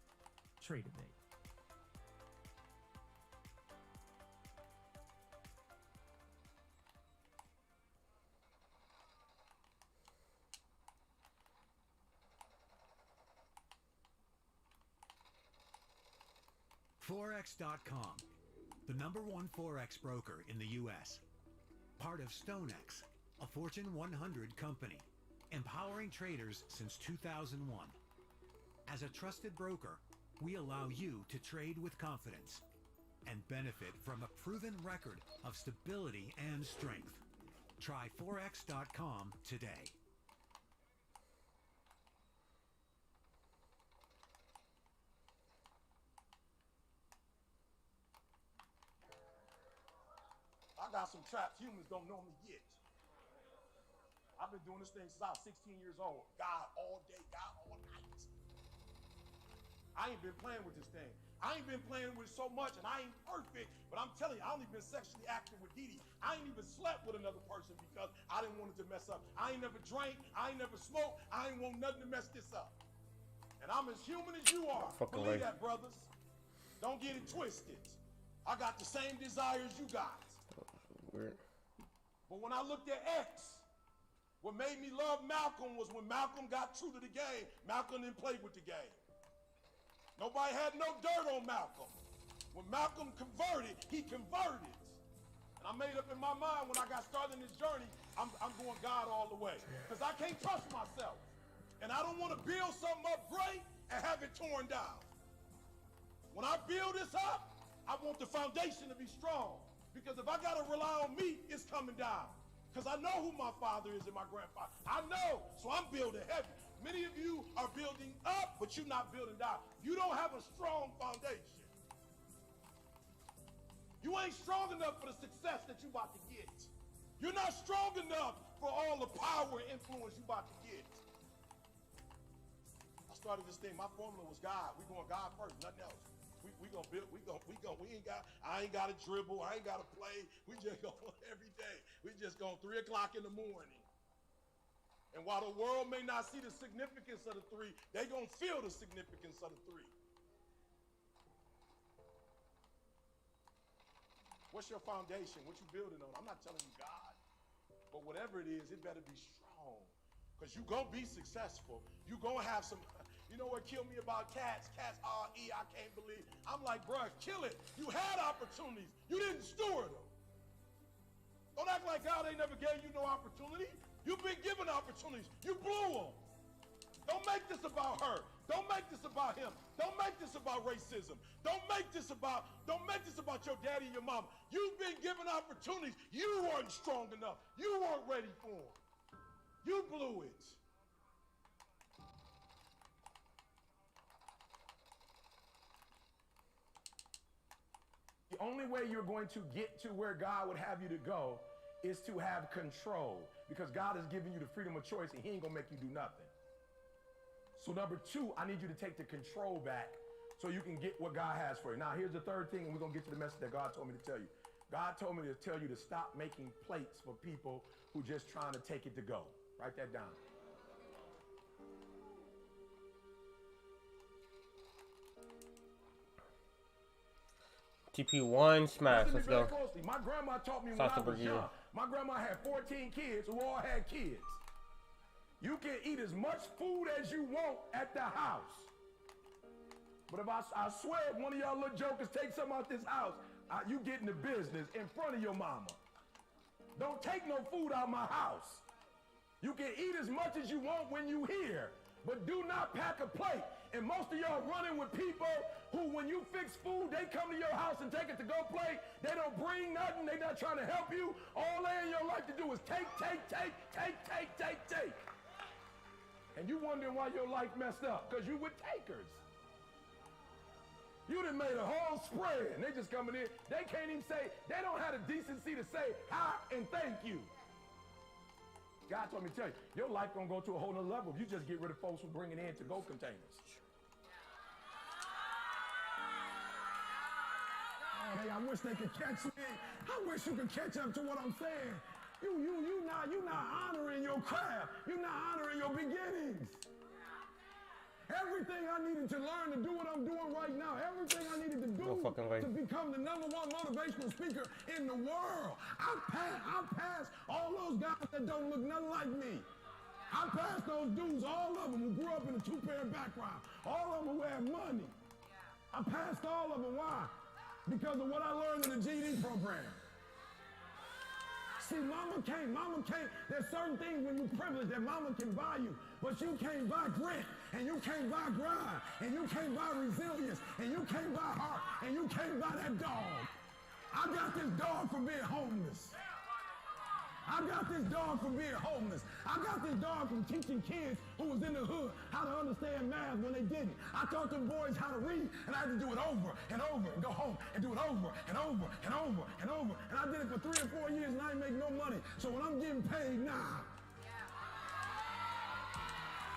Tradaholics. Forex.com, the #1 Forex broker in the U.S. Part of StoneX, a Fortune 100 company, empowering traders since 2001. As a trusted broker, we allow you to trade with confidence and benefit from a proven record of stability and strength. Try Forex.com today. I got some traps humans don't normally get. I've been doing this thing since I was 16 years old. God all day, God all night. I ain't been playing with this thing. I ain't been playing with it so much, and I ain't perfect, but I'm telling you, I only been sexually active with Dee Dee. I ain't even slept with another person because I didn't want it to mess up. I ain't never drank, I ain't never smoked, I ain't want nothing to mess this up. And I'm as human as you are. Believe that, brothers. Don't get it twisted. I got the same desires you got. Weird. But when I looked at X, what made me love Malcolm was when Malcolm got true to the game. Malcolm didn't play with the game. Nobody had no dirt on Malcolm. When Malcolm converted, he converted. And I made up in my mind when I got started in this journey, I'm going God all the way. Because I can't trust myself. And I don't want to build something up great and have it torn down. When I build this up, I want the foundation to be strong. Because if I got to rely on me, it's coming down. Because I know who my father is and my grandfather. I know, so I'm building heavy. Many of you are building up, but you're not building down. You don't have a strong foundation. You ain't strong enough for the success that you're about to get. You're not strong enough for all the power and influence you're about to get. I started this thing, my formula was God. We going God first, nothing else. We gonna build, I ain't gotta dribble, I ain't gotta play. We just go every day. We just go 3 o'clock in the morning. And while the world may not see the significance of the 3, they gonna feel the significance of the 3. What's your foundation? What you building on? I'm not telling you God. But whatever it is, it better be strong. Because you gonna be successful. You gonna have some. You know what killed me about cats? Cats, I can't believe. I'm like, bruh, kill it. You had opportunities. You didn't steward them. Don't act like God ain't never gave you no opportunity. You've been given opportunities. You blew them. Don't make this about her. Don't make this about him. Don't make this about racism. Don't make this about your daddy and your mama. You've been given opportunities. You weren't strong enough. You weren't ready for them. You blew it. The only way you're going to get to where God would have you to go is to have control, because God has given you the freedom of choice and he ain't gonna make you do nothing. So number 2, I need you to take the control back so you can get what God has for you. Now here's the 3rd thing, and we're gonna get to the message that God told me to tell you. God told me to tell you to stop making plates for people who just trying to take it to go. Write that down. TP1 smash. Let's go. Closely. My grandma taught me when I was young. My grandma had 14 kids who all had kids. You can eat as much food as you want at the house. But if I swear if one of y'all little jokers take something out this house, you get in the business in front of your mama. Don't take no food out of my house. You can eat as much as you want when you here, but do not pack a plate. And most of y'all running with people who, when you fix food, they come to your house and take it to go plate. They don't bring nothing. They not trying to help you. All they in your life to do is take. And you wondering why your life messed up, because you with takers. You done made a whole spread, and they just coming in. They can't even say, they don't have the decency to say hi and thank you. God told me to tell you, your life gonna go to a whole nother level if you just get rid of folks who bring it in to-go containers. Oh, hey, I wish they could catch me. I wish you could catch up to what I'm saying. You not honoring your craft. You're not honoring your beginnings. Everything I needed to learn to do what I'm doing right now, everything I needed to do to become the #1 motivational speaker in the world. I passed all those guys that don't look nothing like me. I passed those dudes, all of them who grew up in a two-parent background, all of them who had money. I passed all of them. Why? Because of what I learned in the GED program. See, mama can't. There's certain things when you're privileged that mama can buy you, but you can't buy grit, and you can't buy grind, and you can't buy resilience, and you can't buy heart, and you can't buy that dog. I got this dog from being homeless. I got this dog from being homeless. I got this dog from teaching kids who was in the hood how to understand math when they didn't. I taught them boys how to read, and I had to do it over and over and go home and do it over and over and over and over. And I did it for 3 or 4 years, and I didn't make no money. So when I'm getting paid now,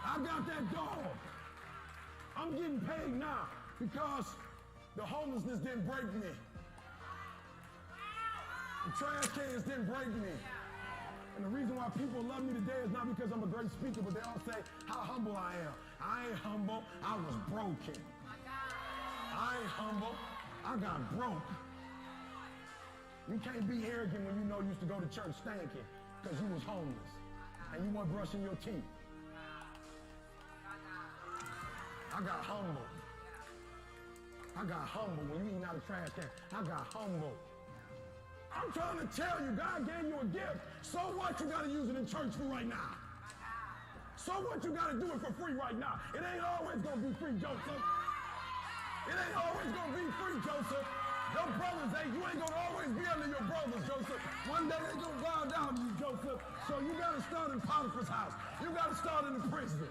I got that dog. I'm getting paid now because the homelessness didn't break me. The trash cans didn't break me. And the reason why people love me today is not because I'm a great speaker, but they all say how humble I am. I ain't humble, I was broken. I ain't humble, I got broke. You can't be arrogant when you know you used to go to church stinking because you was homeless and you weren't brushing your teeth. I got humble. I got humble when you eating out of trash can. I got humble. I'm trying to tell you, God gave you a gift. So what? You got to use it in church for right now. So what? You got to do it for free right now. It ain't always going to be free, Joseph. It ain't always going to be free, Joseph. Your brothers, you ain't going to always be under your brothers, Joseph. One day they going to bow down to you, Joseph. So you got to start in Potiphar's house. You got to start in the prison.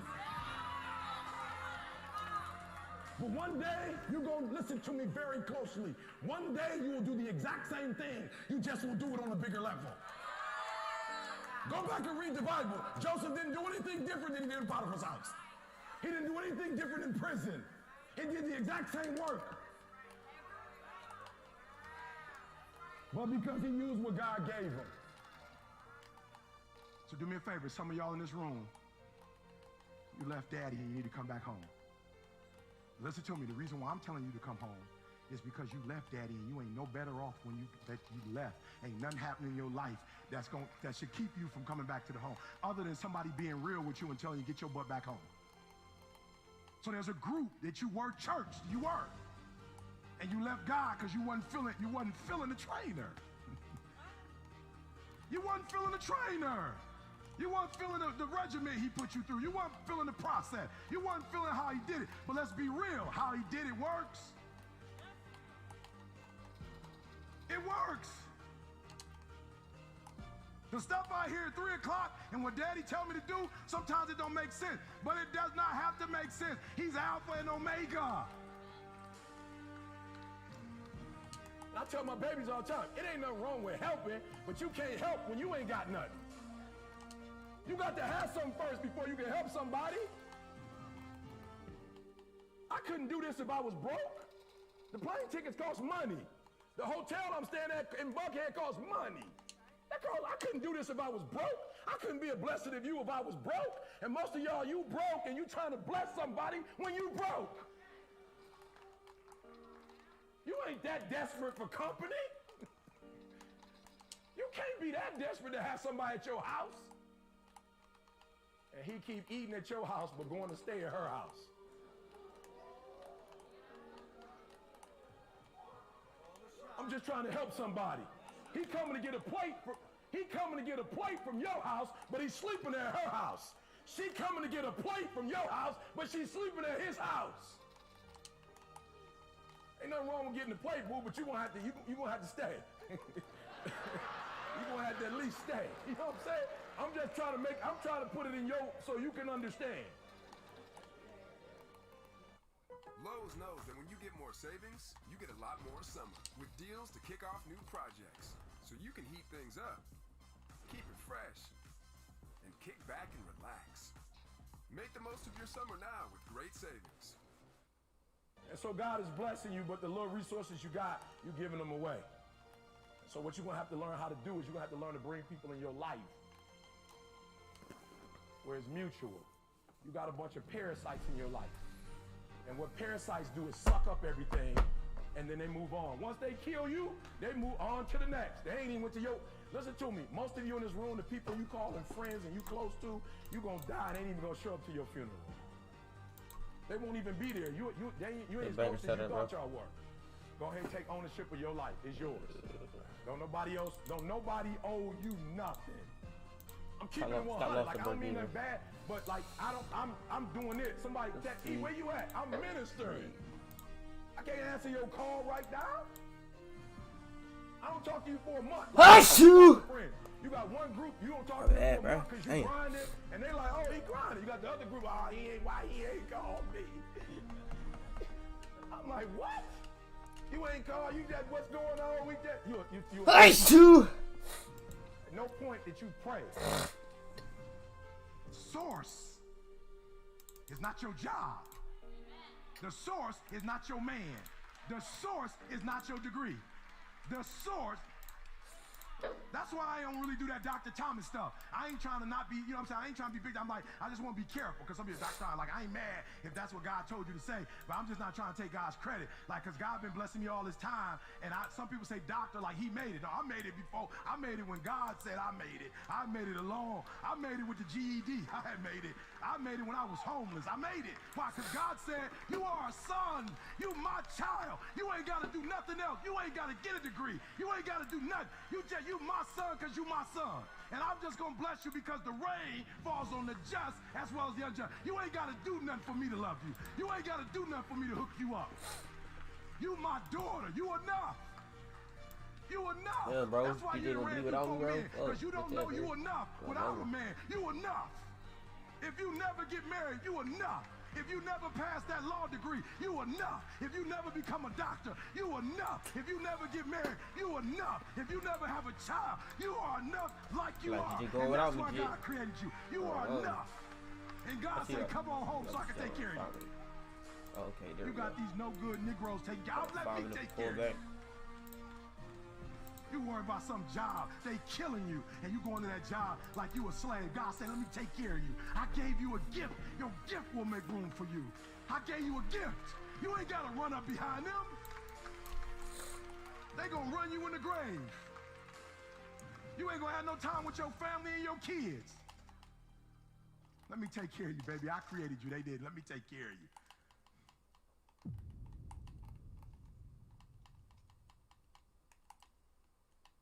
But one day, you're going to listen to me very closely. One day, you will do the exact same thing. You just will do it on a bigger level. Go back and read the Bible. Joseph didn't do anything different than he did in Potiphar's house. He didn't do anything different in prison. He did the exact same work. But because he used what God gave him. So do me a favor, some of y'all in this room, you left daddy and you need to come back home. Listen to me, the reason why I'm telling you to come home is because you left daddy and you ain't no better off when you left. Ain't nothing happening in your life that should keep you from coming back to the home, other than somebody being real with you and telling you get your butt back home. So there's a group that you were church, you were. And you left God because you wasn't feeling the trainer. You wasn't feeling the trainer. You weren't feeling the regimen he put you through. You weren't feeling the process. You weren't feeling how he did it. But let's be real. How he did it works. It works. The stuff I hear at 3 o'clock and what daddy tell me to do, sometimes it don't make sense. But it does not have to make sense. He's Alpha and Omega. I tell my babies all the time, it ain't nothing wrong with helping, but you can't help when you ain't got nothing. You got to have something first before you can help somebody. I couldn't do this if I was broke. The plane tickets cost money. The hotel I'm staying at in Buckhead costs money. I couldn't do this if I was broke. I couldn't be a blessed of you if I was broke. And most of y'all, you broke and you trying to bless somebody when you broke. You ain't that desperate for company. You can't be that desperate to have somebody at your house. And he keep eating at your house but going to stay at her house. I'm just trying to help somebody. He coming to get a plate. He coming to get a plate from your house, but he's sleeping at her house. She coming to get a plate from your house, but she's sleeping at his house. Ain't nothing wrong with getting a plate, boo, but you gonna have to stay. You gonna have to at least stay. You know what I'm saying? I'm trying to put it in so you can understand. Lowe's knows that when you get more savings, you get a lot more summer with deals to kick off new projects. So you can heat things up, keep it fresh, and kick back and relax. Make the most of your summer now with great savings. And so God is blessing you, but the little resources you got, you're giving them away. So what you're gonna have to learn how to do is you're gonna have to learn to bring people in your life where it's mutual. You got a bunch of parasites in your life. And what parasites do is suck up everything, and then they move on. Once they kill you, they move on to the next. They ain't even went to your, listen to me, most of you in this room, the people you calling friends and you close to, you gonna die and ain't even gonna show up to your funeral. They won't even be there. You ain't as close as you thought y'all were. Go ahead and take ownership of your life. It's yours. Don't nobody owe you nothing. I'm keeping it 100. Like, I don't mean that bad, but like, I'm doing it. Somebody, E, where you at? I'm ministering. I can't answer your call right now. I don't talk to you for a month. You got one group, you don't talk to them for a month because you grinding, and they like, oh, he grinding. You got the other group, oh, why he ain't called me? I'm like, what? You ain't called, you just, what's going on? We just, you at no point did you pray. Source is not your job. The source is not your man. The source is not your degree. The source. That's why I don't really do that Dr. Thomas stuff. I ain't trying to not be, you know what I'm saying? I ain't trying to be big. I'm like, I just want to be careful because some of you Dr. Like, I ain't mad if that's what God told you to say, but I'm just not trying to take God's credit. Like, because God been blessing me all this time, and some people say doctor like he made it. No, I made it before. I made it when God said I made it. I made it alone. I made it with the GED. I had made it. I made it when I was homeless. I made it. Why? Because God said, you are a son. You my child. You ain't got to do nothing else. You ain't got to get a degree. You ain't got to do nothing. You my son because you my son. And I'm just going to bless you because the rain falls on the just as well as the unjust. You ain't got to do nothing for me to love you. You ain't got to do nothing for me to hook you up. You my daughter. You enough. You enough. Yeah, bro. That's why you ran through 4 men. Because you don't know you enough without a man. You enough. If you never get married, you enough. If you never pass that law degree, you enough. If you never become a doctor, you enough. If you never get married, you enough. If you never have a child, you are enough like you are. And that's why God created you. You are enough. And God said, come on home so I can take care of you. Okay, there you got these no good Negroes taking care of you. Let me take care of you. You worry about some job, they killing you, and you going to that job like you a slave. God said, let me take care of you. I gave you a gift. Your gift will make room for you. I gave you a gift. You ain't got to run up behind them. They gonna run you in the grave. You ain't gonna have no time with your family and your kids. Let me take care of you, baby. I created you. They did. Let me take care of you.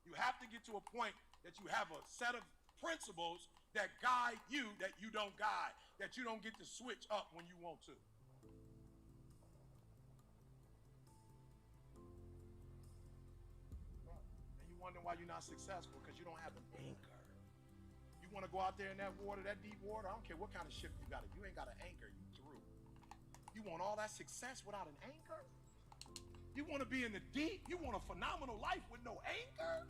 You have to get to a point that you have a set of principles that guide you, that you don't guide, that you don't get to switch up when you want to. And you wonder why you're not successful, because you don't have an anchor. You want to go out there in that water, that deep water, I don't care what kind of ship you got. If you ain't got an anchor, you through. You want all that success without an anchor? You want to be in the deep? You want a phenomenal life with no anchor?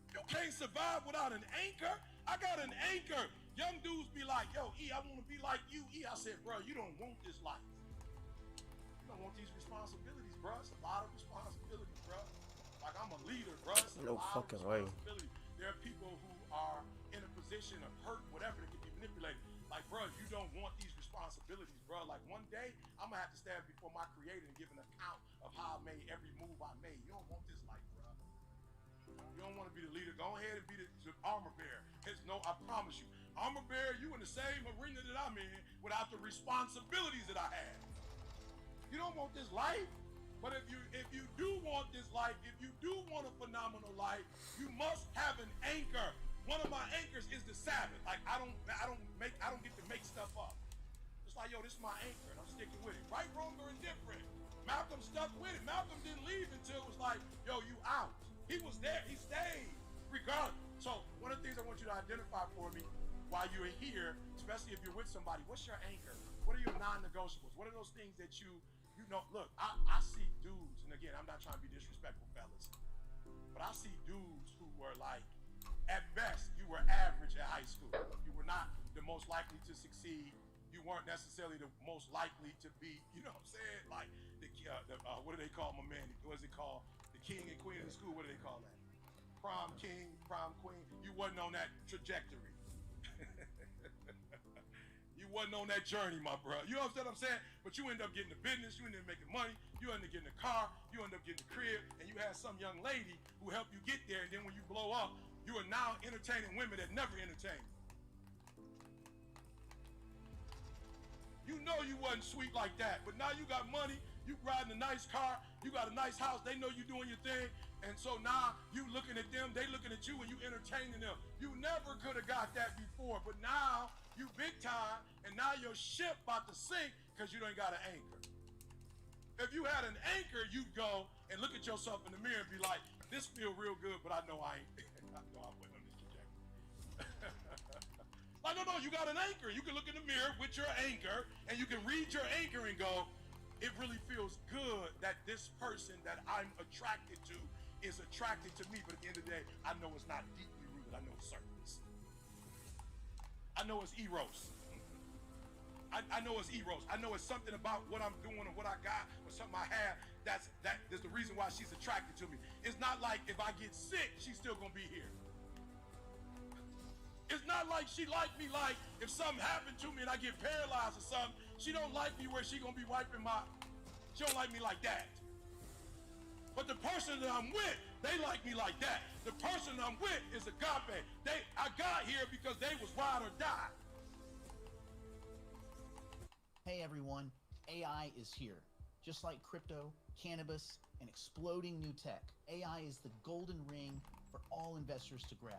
You can't survive without an anchor. I got an anchor. Young dudes be like, yo, E, I want to be like you. E, I said, bro, you don't want this life. You don't want these responsibilities, bro. It's a lot of responsibilities, bro. Like, I'm a leader, bro. It's no fucking way. There are people who are in a position of hurt, whatever, that can be manipulated. Like, bro, you don't want these responsibilities, bro. Like, one day, I'm going to have to stand before my creator and give an account of how I made every move I made. You don't want this life, bro. You don't want to be the leader. Go ahead and be the armor bearer. I promise you. Armor bearer, you in the same arena that I'm in without the responsibilities that I have. You don't want this life. But if you do want this life, if you do want a phenomenal life, you must have an anchor. one of my anchors is the Sabbath. Like I don't get to make stuff up. It's like, yo, this is my anchor, and I'm sticking with it. Right, wrong, or indifferent. Malcolm stuck with it. Malcolm didn't leave until it was like, yo, you out. He was there. He stayed, regardless. So one of the things I want you to identify for me while you're here, especially if you're with somebody, what's your anchor? What are your non-negotiables? What are those things that you know? Look, I see dudes, and again, I'm not trying to be disrespectful, fellas, but I see dudes who were like, at best, you were average at high school. You were not the most likely to succeed. You weren't necessarily the most likely to be, you know what I'm saying? Like, what do they call my man? What is it called? The king and queen of the school, what do they call that? Prom king, prom queen. You wasn't on that trajectory. You wasn't on that journey, my bro. You understand what I'm saying? But you end up getting the business, you end up making money, you end up getting a car, you end up getting a crib, and you had some young lady who helped you get there, and then when you blow up, you are now entertaining women that never entertained. You know you wasn't sweet like that, but now you got money, you riding a nice car, you got a nice house, they know you doing your thing, and so now you looking at them, they looking at you, and you entertaining them. You never could have got that before, but now you big time, and now your ship about to sink because you ain't got an anchor. If you had an anchor, you'd go and look at yourself in the mirror and be like, this feel real good, but I know I ain't. I know I wasn't on this trajectory. Like, no, you got an anchor. You can look in the mirror with your anchor, and you can read your anchor and go, it really feels good that this person that I'm attracted to is attracted to me, but at the end of the day, I know it's not deeply rooted. I know it's surface. I know it's eros. I know it's eros. I know it's something about what I'm doing or what I got or something I have that's the reason why she's attracted to me. It's not like if I get sick, she's still gonna be here. It's not like she like me like if something happened to me and I get paralyzed or something, she don't like me where she gonna be wiping she don't like me like that. But the person that I'm with, they like me like that. The person I'm with is agape. I got here because they was ride or die. Hey everyone, AI is here. Just like crypto, cannabis, and exploding new tech, AI is the golden ring for all investors to grab.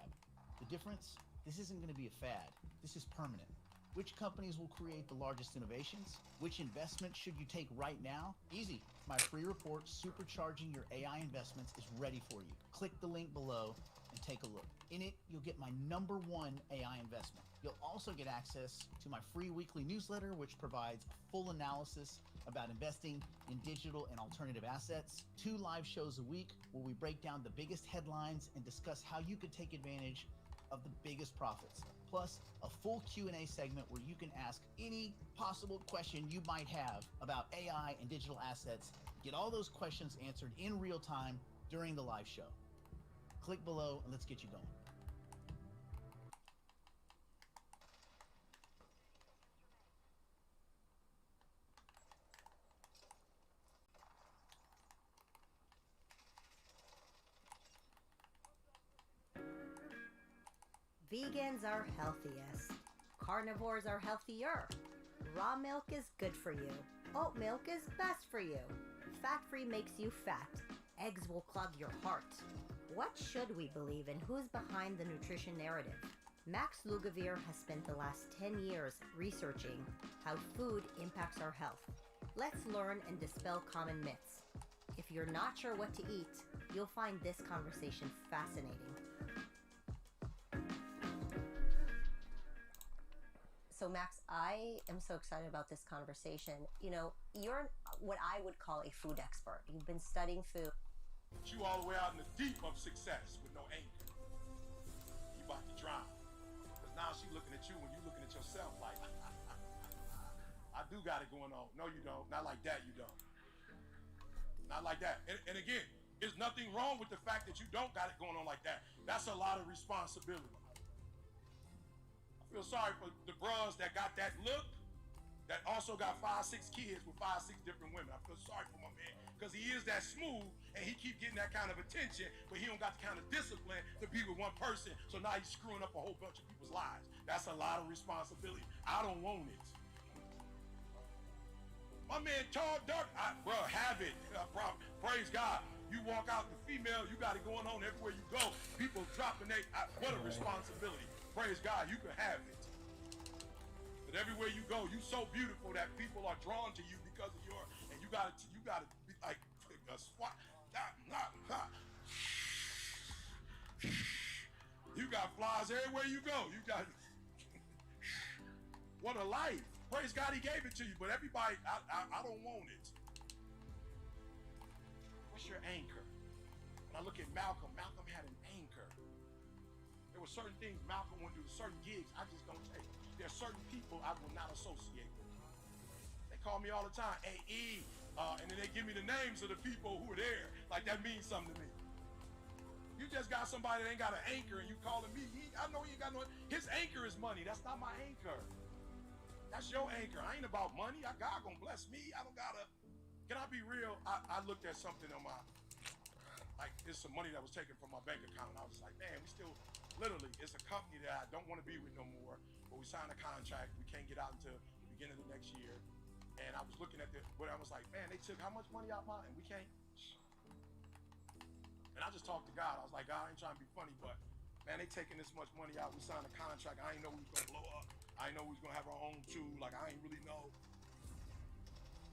The difference? This isn't going to be a fad. This is permanent. Which companies will create the largest innovations? Which investment should you take right now? Easy. My free report, Supercharging Your AI Investments, is ready for you. Click the link below and take a look. In it, you'll get my #1 AI investment. You'll also get access to my free weekly newsletter, which provides a full analysis about investing in digital and alternative assets, 2 live shows a week where we break down the biggest headlines and discuss how you could take advantage of the biggest profits, plus a full Q&A segment where you can ask any possible question you might have about AI and digital assets. Get all those questions answered in real time during the live show. Click below and let's get you going. Vegans are healthiest. Carnivores are healthier. Raw milk is good for you. Oat milk is best for you. Fat-free makes you fat. Eggs will clog your heart. What should we believe and who's behind the nutrition narrative? Max Lugavere has spent the last 10 years researching how food impacts our health. Let's learn and dispel common myths. If you're not sure what to eat, you'll find this conversation fascinating. So Max, I am so excited about this conversation. You know, you're what I would call a food expert. You've been studying food. You all the way out in the deep of success with no anchor. You about to drown. Because now she looking at you when you looking at yourself like, I do got it going on. No, you don't. Not like that, you don't. Not like that. And again, there's nothing wrong with the fact that you don't got it going on like that. That's a lot of responsibility. I feel sorry for the bros that got that look, that also got 5, 6 kids with 5, 6 different women. I feel sorry for my man, because he is that smooth, and he keep getting that kind of attention, but he don't got the kind of discipline to be with one person, so now he's screwing up a whole bunch of people's lives. That's a lot of responsibility. I don't want it. My man, tall, dark, bro, have it. Praise God. You walk out the female, you got it going on everywhere you go. People dropping what a responsibility. Praise God, you can have it. But everywhere you go, you so beautiful that people are drawn to you because of your, and you gotta be like a swat. You got flies everywhere you go. You got what a life. Praise God, he gave it to you, but everybody, I don't want it. What's your anchor? When I look at Malcolm had an anchor. There were certain things Malcolm went to, certain gigs I just don't take. There are certain people I will not associate with. They call me all the time, AE, and then they give me the names of the people who are there. Like that means something to me. You just got somebody that ain't got an anchor and you calling me, I know he ain't got no, his anchor is money. That's not my anchor. That's your anchor. I ain't about money. God gonna bless me. I don't gotta. Can I be real? I looked at something on my, like there's some money that was taken from my bank account. I was like, man, we still, literally, it's a company that I don't want to be with no more. But we signed a contract. We can't get out until the beginning of the next year. And I was looking at but I was like, man, they took how much money out mine, and we can't. And I just talked to God. I was like, God, I ain't trying to be funny, but man, they taking this much money out. We signed a contract. I ain't know we was gonna blow up. I ain't know we was gonna have our own too. Like I ain't really know.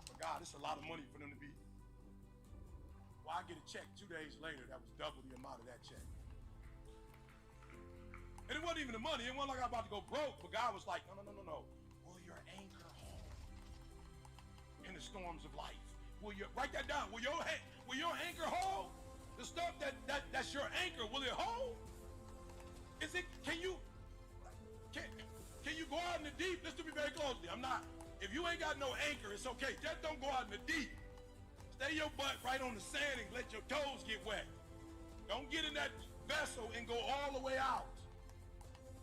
But God, it's a lot of money for them to be. Well, I get a check 2 days later that was double the amount of that check. And it wasn't even the money. It wasn't like I was about to go broke. But God was like, no. Will your anchor hold in the storms of life? Will you write that down? Will your anchor hold? The stuff that's your anchor, will it hold? Is it? Can you go out in the deep? Listen to me very closely. If you ain't got no anchor, it's okay. Just don't go out in the deep. Stay your butt right on the sand and let your toes get wet. Don't get in that vessel and go all the way out.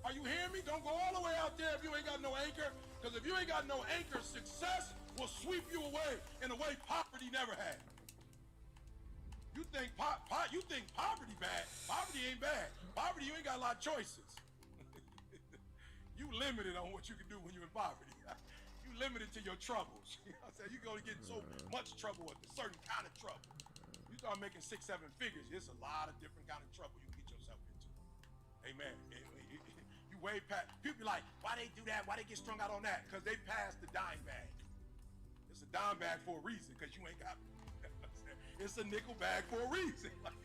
Are you hearing me? Don't go all the way out there if you ain't got no anchor. Because if you ain't got no anchor, success will sweep you away in a way poverty never had. You think poverty bad. Poverty ain't bad. Poverty, you ain't got a lot of choices. You limited on what you can do when you're in poverty. You limited to your troubles. You know what I'm saying? You're going to get so much trouble with a certain kind of trouble. You start making 6, 7 figures, there's a lot of different kind of trouble you can get yourself into. Amen. You way past, people be like, why they do that? Why they get strung out on that? Because they passed the dime bag. It's a dime bag for a reason, because you ain't got, it's a nickel bag for a reason. Like,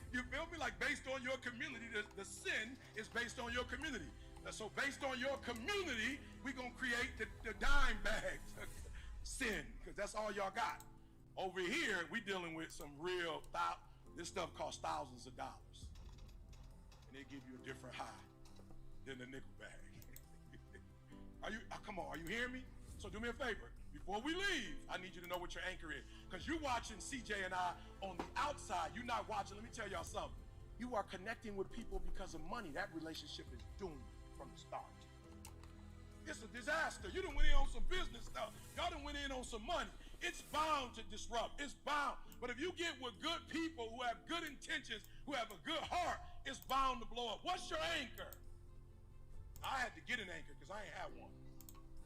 you feel me? Like based on your community, the sin is based on your community. So based on your community, we're going to create the dime bag sin, because that's all y'all got. Over here, we dealing with some real, this stuff costs thousands of dollars. And they give you a different high than the nickel bag. Come on, are you hearing me? So do me a favor. Before we leave, I need you to know what your anchor is. Because you're watching CJ and I on the outside. You're not watching. Let me tell y'all something. You are connecting with people because of money. That relationship is doomed from the start. It's a disaster. You done went in on some business stuff. Y'all done went in on some money. It's bound to disrupt. It's bound. But if you get with good people who have good intentions, who have a good heart, it's bound to blow up. What's your anchor? I had to get an anchor because I ain't had one.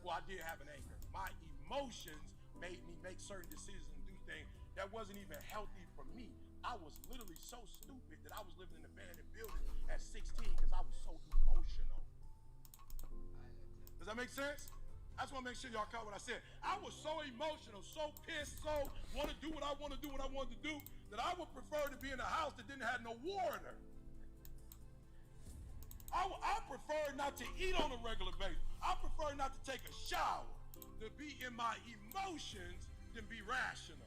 Well, I did have an anchor. My emotions made me make certain decisions and do things that wasn't even healthy for me. I was literally so stupid that I was living in an abandoned building at 16 because I was so emotional. Does that make sense? I just want to make sure y'all caught what I said. I was so emotional, so pissed, so want to do what I want to do, what I wanted to do, that I would prefer to be in a house that didn't have no water. I prefer not to eat on a regular basis. I prefer not to take a shower, to be in my emotions than be rational.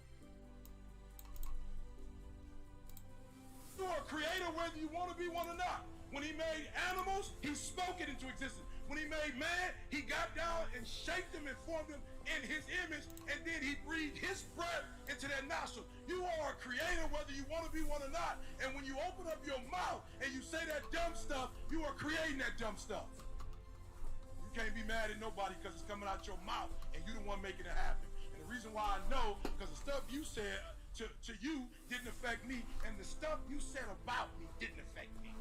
You are a creator whether you want to be one or not. When he made animals, he spoke it into existence. When he made man, he got down and shaped them and formed them in his image, and then he breathed his breath into their nostrils. You are a creator whether you want to be one or not. And when you open up your mouth and you say that dumb stuff, you are creating that dumb stuff. You can't be mad at nobody because it's coming out your mouth and you the one making it happen. And the reason why I know, because the stuff you said to you didn't affect me, and the stuff you said about me didn't affect me.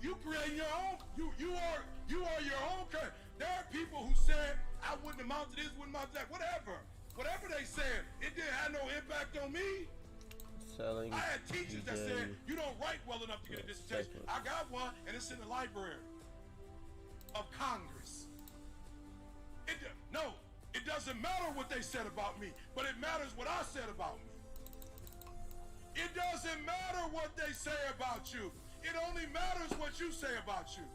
You create your own. You are your own character. There are people who said I wouldn't amount to this, wouldn't amount to that, whatever. Whatever they said, it didn't have no impact on me. Selling. I had teachers that said, you don't write well enough to get a dissertation. I got one, and it's in the Library of Congress. No, it doesn't matter what they said about me, but it matters what I said about me. It doesn't matter what they say about you. It only matters what you say about you.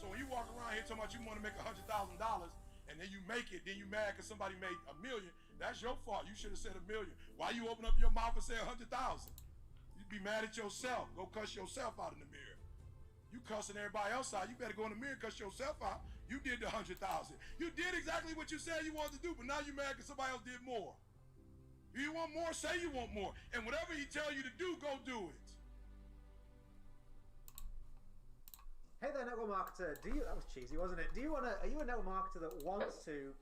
So when you walk around here talking about you want to make $100,000, and then you make it, then you mad because somebody made $1 million, that's your fault. You should have said $1 million. Why you open up your mouth and say 100,000? You'd be mad at yourself. Go cuss yourself out in the mirror. You cussing everybody else out. You better go in the mirror and cuss yourself out. You did the 100,000. You did exactly what you said you wanted to do, but now you mad because somebody else did more. If you want more, say you want more. And whatever he tell you to do, go do it. Hey there, network marketer. That was cheesy, wasn't it? Are you a network marketer that wants to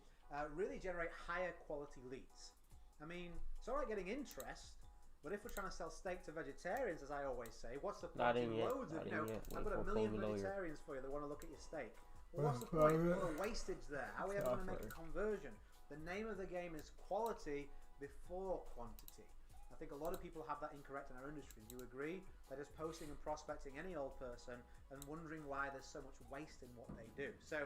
really generate higher quality leads? I mean, it's all right getting interest, but if we're trying to sell steak to vegetarians, as I always say, what's the point in loads of, I've got 1 million vegetarians for you that want to look at your steak. Well, what's the point? What a wastage there. How are we ever going to make a conversion? The name of the game is quality before quantity. I think a lot of people have that incorrect in our industry. Do you agree? They're just posting and prospecting any old person and wondering why there's so much waste in what they do. So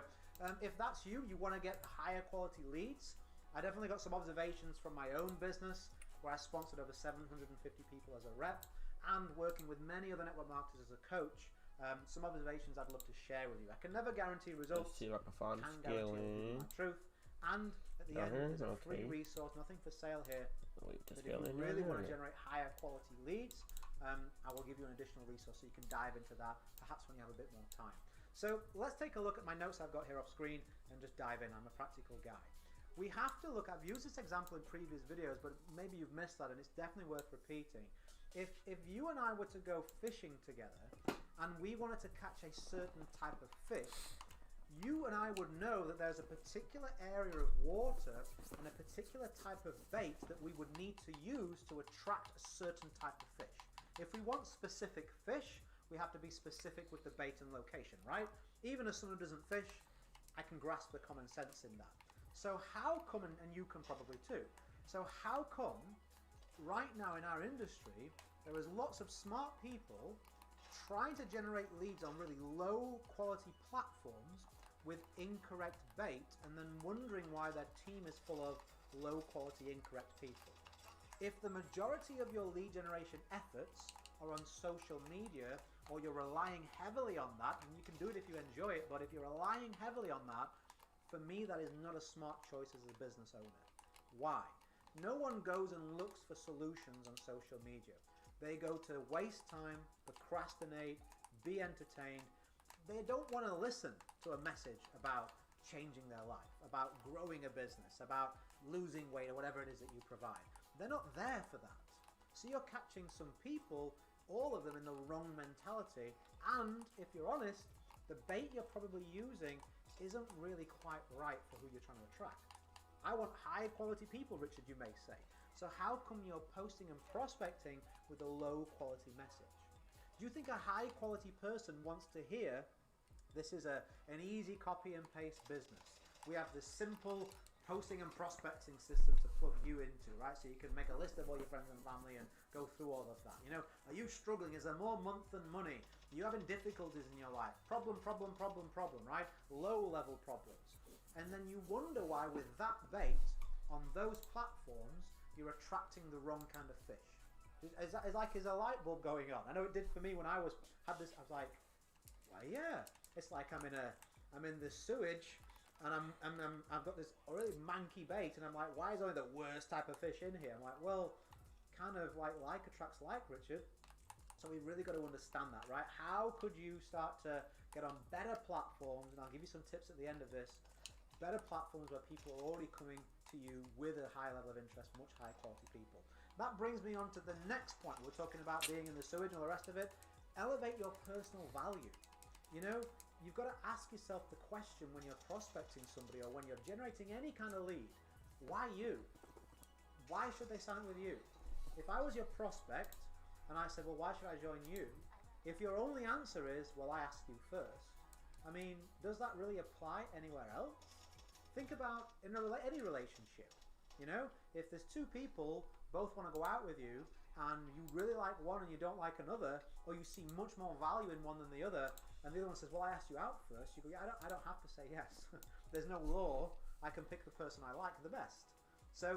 if that's you want to get higher quality leads, I definitely got some observations from my own business where I sponsored over 750 people as a rep and working with many other network marketers as a coach. Some observations I'd love to share with you. I can never guarantee results. Let's see if I can find scaling. My truth. And at the end, there's a free resource, nothing for sale here. But if you really want to generate higher quality leads, I will give you an additional resource so you can dive into that, perhaps when you have a bit more time. So let's take a look at my notes I've got here off screen and just dive in. I'm a practical guy. We have to look, I've used this example in previous videos, but maybe you've missed that and it's definitely worth repeating. If you and I were to go fishing together and we wanted to catch a certain type of fish, you and I would know that there's a particular area of water and a particular type of bait that we would need to use to attract a certain type of fish. If we want specific fish, we have to be specific with the bait and location, right? Even as someone who doesn't fish, I can grasp the common sense in that. So how come, and you can probably too, so how come right now in our industry, there is lots of smart people trying to generate leads on really low quality platforms with incorrect bait and then wondering why their team is full of low quality incorrect people? If the majority of your lead generation efforts are on social media, or you're relying heavily on that, and you can do it if you enjoy it, but if you're relying heavily on that, for me that is not a smart choice as a business owner. Why? No one goes and looks for solutions on social media. They go to waste time, procrastinate, be entertained. They don't want to listen to a message about changing their life, about growing a business, about losing weight, or whatever it is that you provide. They're not there for that. So you're catching some people, all of them in the wrong mentality, and if you're honest, the bait you're probably using isn't really quite right for who you're trying to attract. I want high quality people, Richard, you may say. So how come you're posting and prospecting with a low quality message? Do you think a high quality person wants to hear this is an easy copy and paste business? We have this simple posting and prospecting system to plug you into, right? So you can make a list of all your friends and family and go through all of that. You know, are you struggling? Is there more month than money? Are you having difficulties in your life? Problem, right? Low level problems. And then you wonder why with that bait on those platforms, you're attracting the wrong kind of fish. Is a light bulb going on? I know it did for me when I was like, well, yeah, it's like I'm in the sewage, and I've got this really manky bait, and I'm like, why is only the worst type of fish in here? I'm like, well, kind of like attracts like, Richard. So we've really got to understand that, right? How could you start to get on better platforms, and I'll give you some tips at the end of this, better platforms where people are already coming to you with a high level of interest, much higher quality people. That brings me on to the next point. We're talking about being in the sewage and all the rest of it. Elevate your personal value. You know, you've got to ask yourself the question when you're prospecting somebody or when you're generating any kind of lead, why you? Why should they sign up with you? If I was your prospect and I said, well, why should I join you? If your only answer is, well, I asked you first, I mean, does that really apply anywhere else? Think about in any relationship. You know, if there's two people both want to go out with you, and you really like one and you don't like another, or you see much more value in one than the other, and the other one says, well, I asked you out first, you go, yeah, I don't have to say yes. There's no law. I can pick the person I like the best. So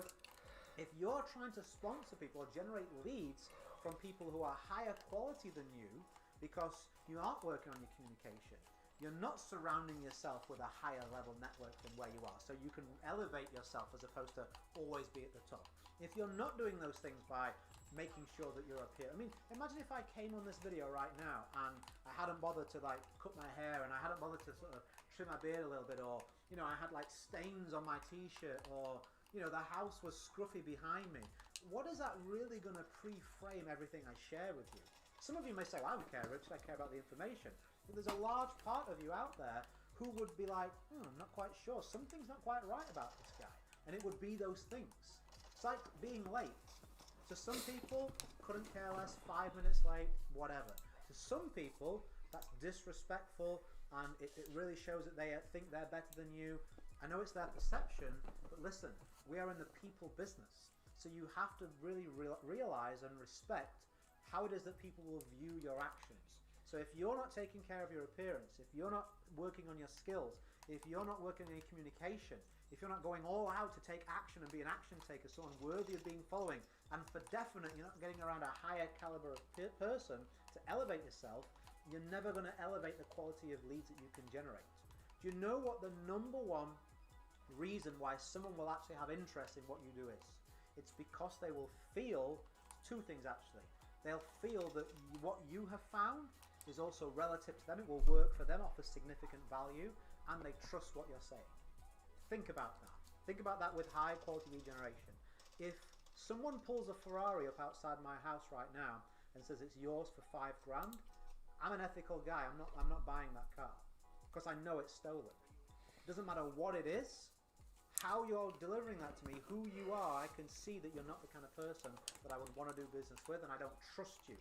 if you're trying to sponsor people or generate leads from people who are higher quality than you because you aren't working on your communication, you're not surrounding yourself with a higher level network than where you are, so you can elevate yourself as opposed to always be at the top. If you're not doing those things by making sure that you're up here, I mean, imagine if I came on this video right now and I hadn't bothered to like cut my hair and I hadn't bothered to sort of trim my beard a little bit, or you know, I had like stains on my t-shirt, or you know, the house was scruffy behind me. What is that really going to pre-frame everything I share with you? Some of you may say, well, I don't care, Rich, I care about the information. But there's a large part of you out there who would be like, I'm not quite sure, something's not quite right about this guy. And it would be those things. It's like being late. To some people, couldn't care less, 5 minutes late, whatever. To some people, that's disrespectful, and it really shows that they think they're better than you. I know it's their perception, but listen, we are in the people business. So you have to really realize and respect how it is that people will view your actions. So if you're not taking care of your appearance, if you're not working on your skills, if you're not working on your communication, if you're not going all out to take action and be an action taker, someone worthy of being following, and for definite you're not getting around a higher caliber of person to elevate yourself, you're never going to elevate the quality of leads that you can generate. Do you know what the number one reason why someone will actually have interest in what you do is? It's because they will feel two things actually. They'll feel that what you have found is also relative to them, it will work for them, offers significant value, and they trust what you're saying. Think about that. Think about that with high quality lead generation. If someone pulls a Ferrari up outside my house right now and says it's yours for $5 grand, I'm an ethical guy, I'm not buying that car because I know it's stolen. It doesn't matter what it is, how you're delivering that to me, who you are, I can see that you're not the kind of person that I would want to do business with, and I don't trust you.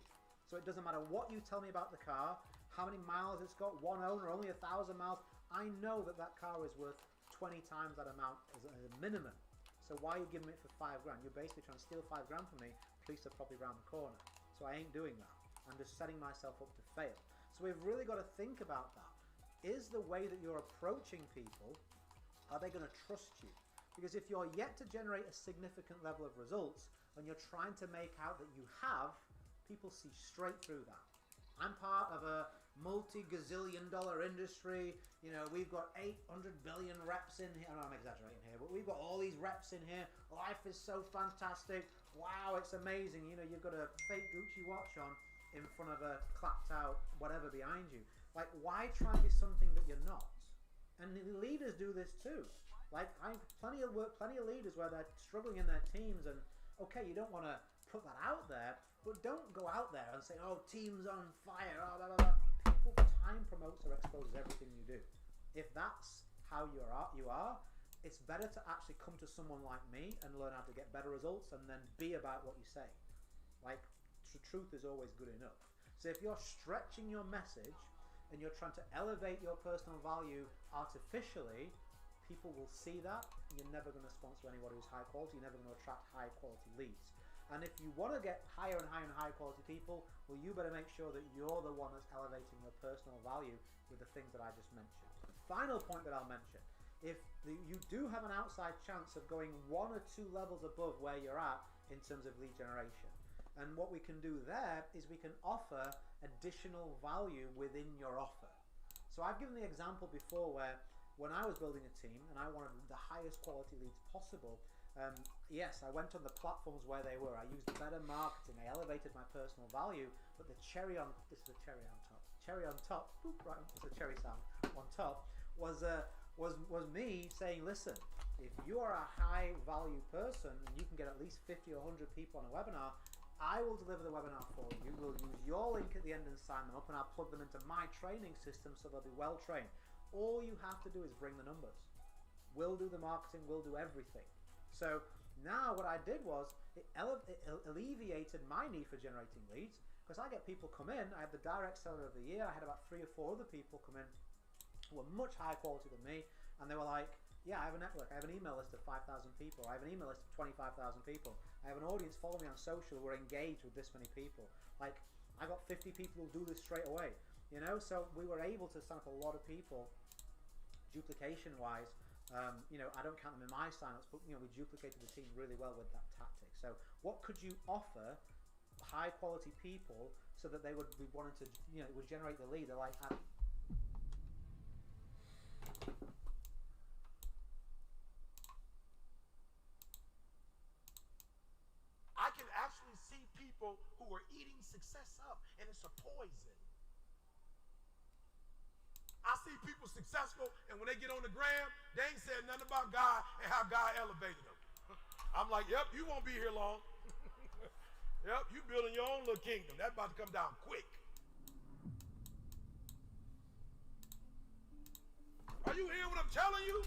So it doesn't matter what you tell me about the car, how many miles it's got, one owner, only 1,000 miles, I know that that car is worth 20 times that amount as a minimum. So why are you giving me it for $5 grand? You're basically trying to steal $5 grand from me. Police are probably around the corner. So I ain't doing that. I'm just setting myself up to fail. So we've really got to think about that. Is the way that you're approaching people, are they going to trust you? Because if you're yet to generate a significant level of results and you're trying to make out that you have, people see straight through that. I'm part of a multi-gazillion-dollar industry. You know, we've got 800 billion reps in here. I'm exaggerating here, but we've got all these reps in here. Life is so fantastic. Wow, it's amazing. You know, you've got a fake Gucci watch on in front of a clapped-out whatever behind you. Like, why try to be something that you're not? And the leaders do this too. Like, I've plenty of leaders where they're struggling in their teams, and okay, you don't want to put that out there, but don't go out there and say, oh, team's on fire, blah, blah, blah. People, time promotes or exposes everything you do. If that's how you are, it's better to actually come to someone like me and learn how to get better results and then be about what you say. Like, truth is always good enough. So if you're stretching your message and you're trying to elevate your personal value artificially, people will see that. You're never going to sponsor anybody who's high quality. You're never going to attract high quality leads. And if you want to get higher and higher and higher quality people, well, you better make sure that you're the one that's elevating your personal value with the things that I just mentioned. The final point that I'll mention, if you do have an outside chance of going 1 or 2 levels above where you're at in terms of lead generation, and what we can do there is we can offer additional value within your offer. So I've given the example before where when I was building a team and I wanted the highest quality leads possible, yes, I went on the platforms where they were. I used better marketing. I elevated my personal value, but the cherry on, this is a cherry on top. Cherry on top, boop, right, it's a cherry sound on top, was me saying, listen, if you are a high value person and you can get at least 50 or 100 people on a webinar, I will deliver the webinar for you. You will use your link at the end and sign them up, and I'll plug them into my training system so they'll be well trained. All you have to do is bring the numbers. We'll do the marketing, we'll do everything. So now what I did was, it alleviated my need for generating leads, because I get people come in. I had the direct seller of the year. I had about 3 or 4 other people come in who were much higher quality than me, and they were like, Yeah, I have a network. I have an email list of 5,000 people. I have an email list of 25,000 people. I have an audience following me on social who are engaged with this many people. Like, I got 50 people who do this straight away. You know, so we were able to sign up a lot of people, duplication-wise. You know, I don't count them in my signups, but, you know, we duplicated the team really well with that tactic. So what could you offer high-quality people so that they would be wanting to, you know, would generate the lead? They're like, I can actually see people who are eating success up, and it's a poison. I see people successful, and when they get on the gram, they ain't said nothing about God and how God elevated them. I'm like, yep, you won't be here long. Yep, you building your own little kingdom. That's about to come down quick. Are you hearing what I'm telling you?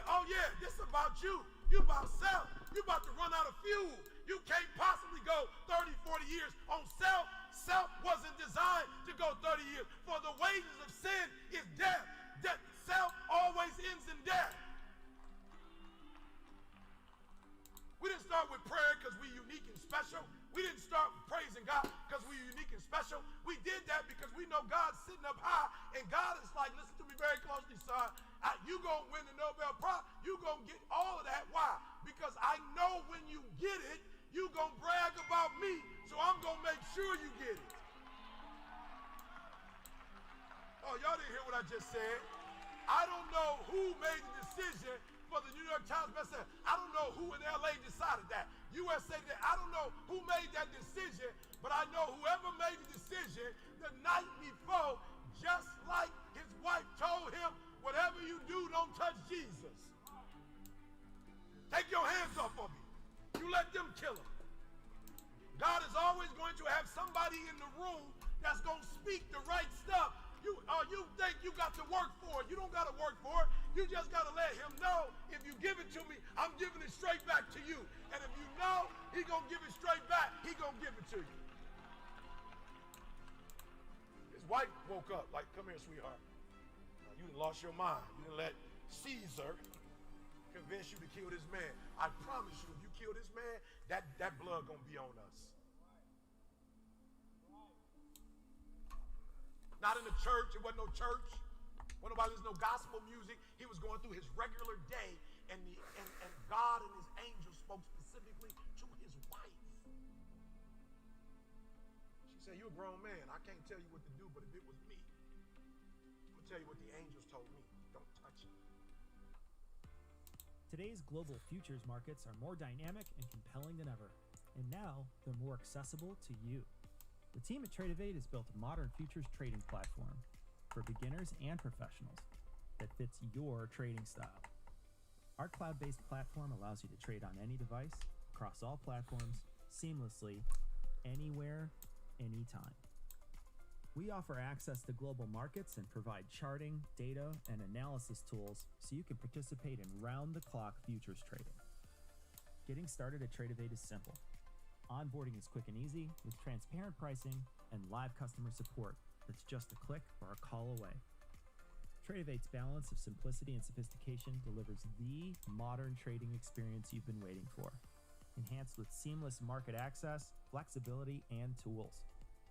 Oh yeah, this is about you. You about self. You about to run out of fuel. You can't possibly go 30, 40 years on self. Self wasn't designed to go 30 years. For the wages of sin is death. Self always ends in death. We didn't start with prayer because we're unique and special. We didn't start praising God because we're unique and special. We did that because we know God's sitting up high, and God is like, listen to me very closely, son. You gonna win the Nobel Prize. You gonna get all of that. Why? Because I know when you get it, you gonna brag about me, so I'm gonna make sure you get it. Oh, y'all didn't hear what I just said. I don't know who made the decision for the New York Times bestseller. I don't know who in LA decided that. USA did. I don't know who made that decision, but I know whoever made the decision the night before, just like his wife told him, whatever you do, don't touch Jesus. Take your hands off of me. You let them kill him. God is always going to have somebody in the room that's going to speak the right stuff. You think you got to work for it. You don't got to work for it. You just got to let him know, if you give it to me, I'm giving it straight back to you. And if you know he going to give it straight back, he going to give it to you. His wife woke up like, come here, sweetheart. You done lost your mind. You done let Caesar convince you to kill this man. I promise you, if you kill this man, that blood going to be on us. Not in the church. It wasn't no church. Wasn't nobody listening to no gospel music. He was going through his regular day, and God and his angels spoke specifically to his wife. She said, "You're a grown man. I can't tell you what to do, but if it was me, I'm gonna tell you what the angels told me. Don't touch it." Today's global futures markets are more dynamic and compelling than ever, and now they're more accessible to you. The team at Tradaholics has built a modern futures trading platform for beginners and professionals that fits your trading style. Our cloud-based platform allows you to trade on any device, across all platforms, seamlessly, anywhere, anytime. We offer access to global markets and provide charting, data, and analysis tools so you can participate in round-the-clock futures trading. Getting started at Tradaholics is simple. Onboarding is quick and easy with transparent pricing and live customer support that's just a click or a call away. Tradaholics' balance of simplicity and sophistication delivers the modern trading experience you've been waiting for, enhanced with seamless market access, flexibility, and tools,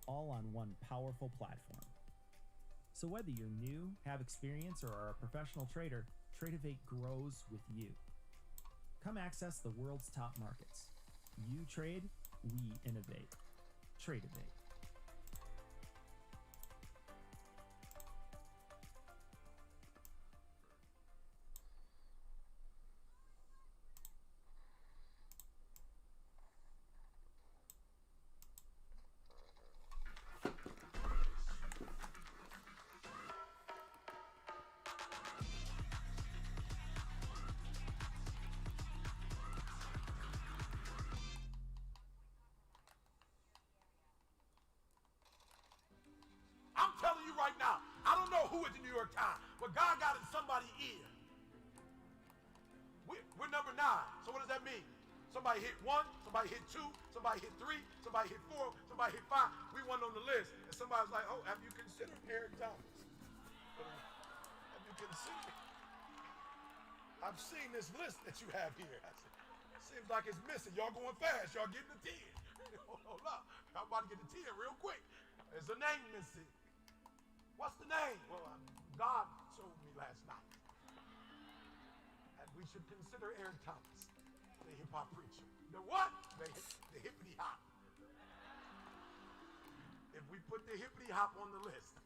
all on one powerful platform. So whether you're new, have experience, or are a professional trader, Tradaholics grows with you. Come access the world's top markets. You trade, we innovate. Tradaholics. Right now, I don't know who at the New York Times, but God got in somebody's ear. We're number 9. So what does that mean? Somebody hit 1, somebody hit 2, somebody hit 3, somebody hit 4, somebody hit 5. We went on the list, and somebody's like, "Oh, have you considered Eric Thomas? Have you considered?" I've seen this list that you have here. Seems like it's missing. Y'all going fast. Y'all getting the 10. Hold up. I'm about to get the 10 real quick. There's a name missing. What's the name? Well, God told me last night that we should consider Eric Thomas, the hip-hop preacher. The what? The hippity-hop. If we put the hippity-hop on the list,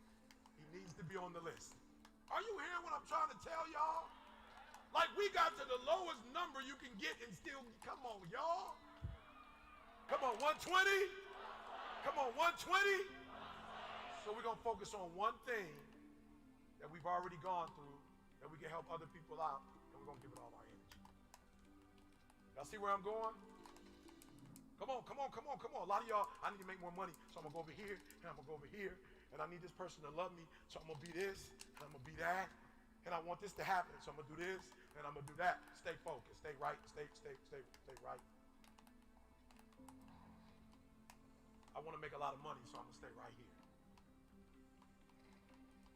he needs to be on the list. Are you hearing what I'm trying to tell y'all? Like, we got to the lowest number you can get and still, come on, y'all. Come on, 120? Come on, 120? So we're going to focus on one thing that we've already gone through, that we can help other people out, and we're going to give it all our energy. Y'all see where I'm going? Come on, come on, come on, come on. A lot of y'all, I need to make more money, so I'm going to go over here, and I'm going to go over here, and I need this person to love me, so I'm going to be this, and I'm going to be that, and I want this to happen, so I'm going to do this, and I'm going to do that. Stay focused, stay right, stay right. I want to make a lot of money, so I'm going to stay right here.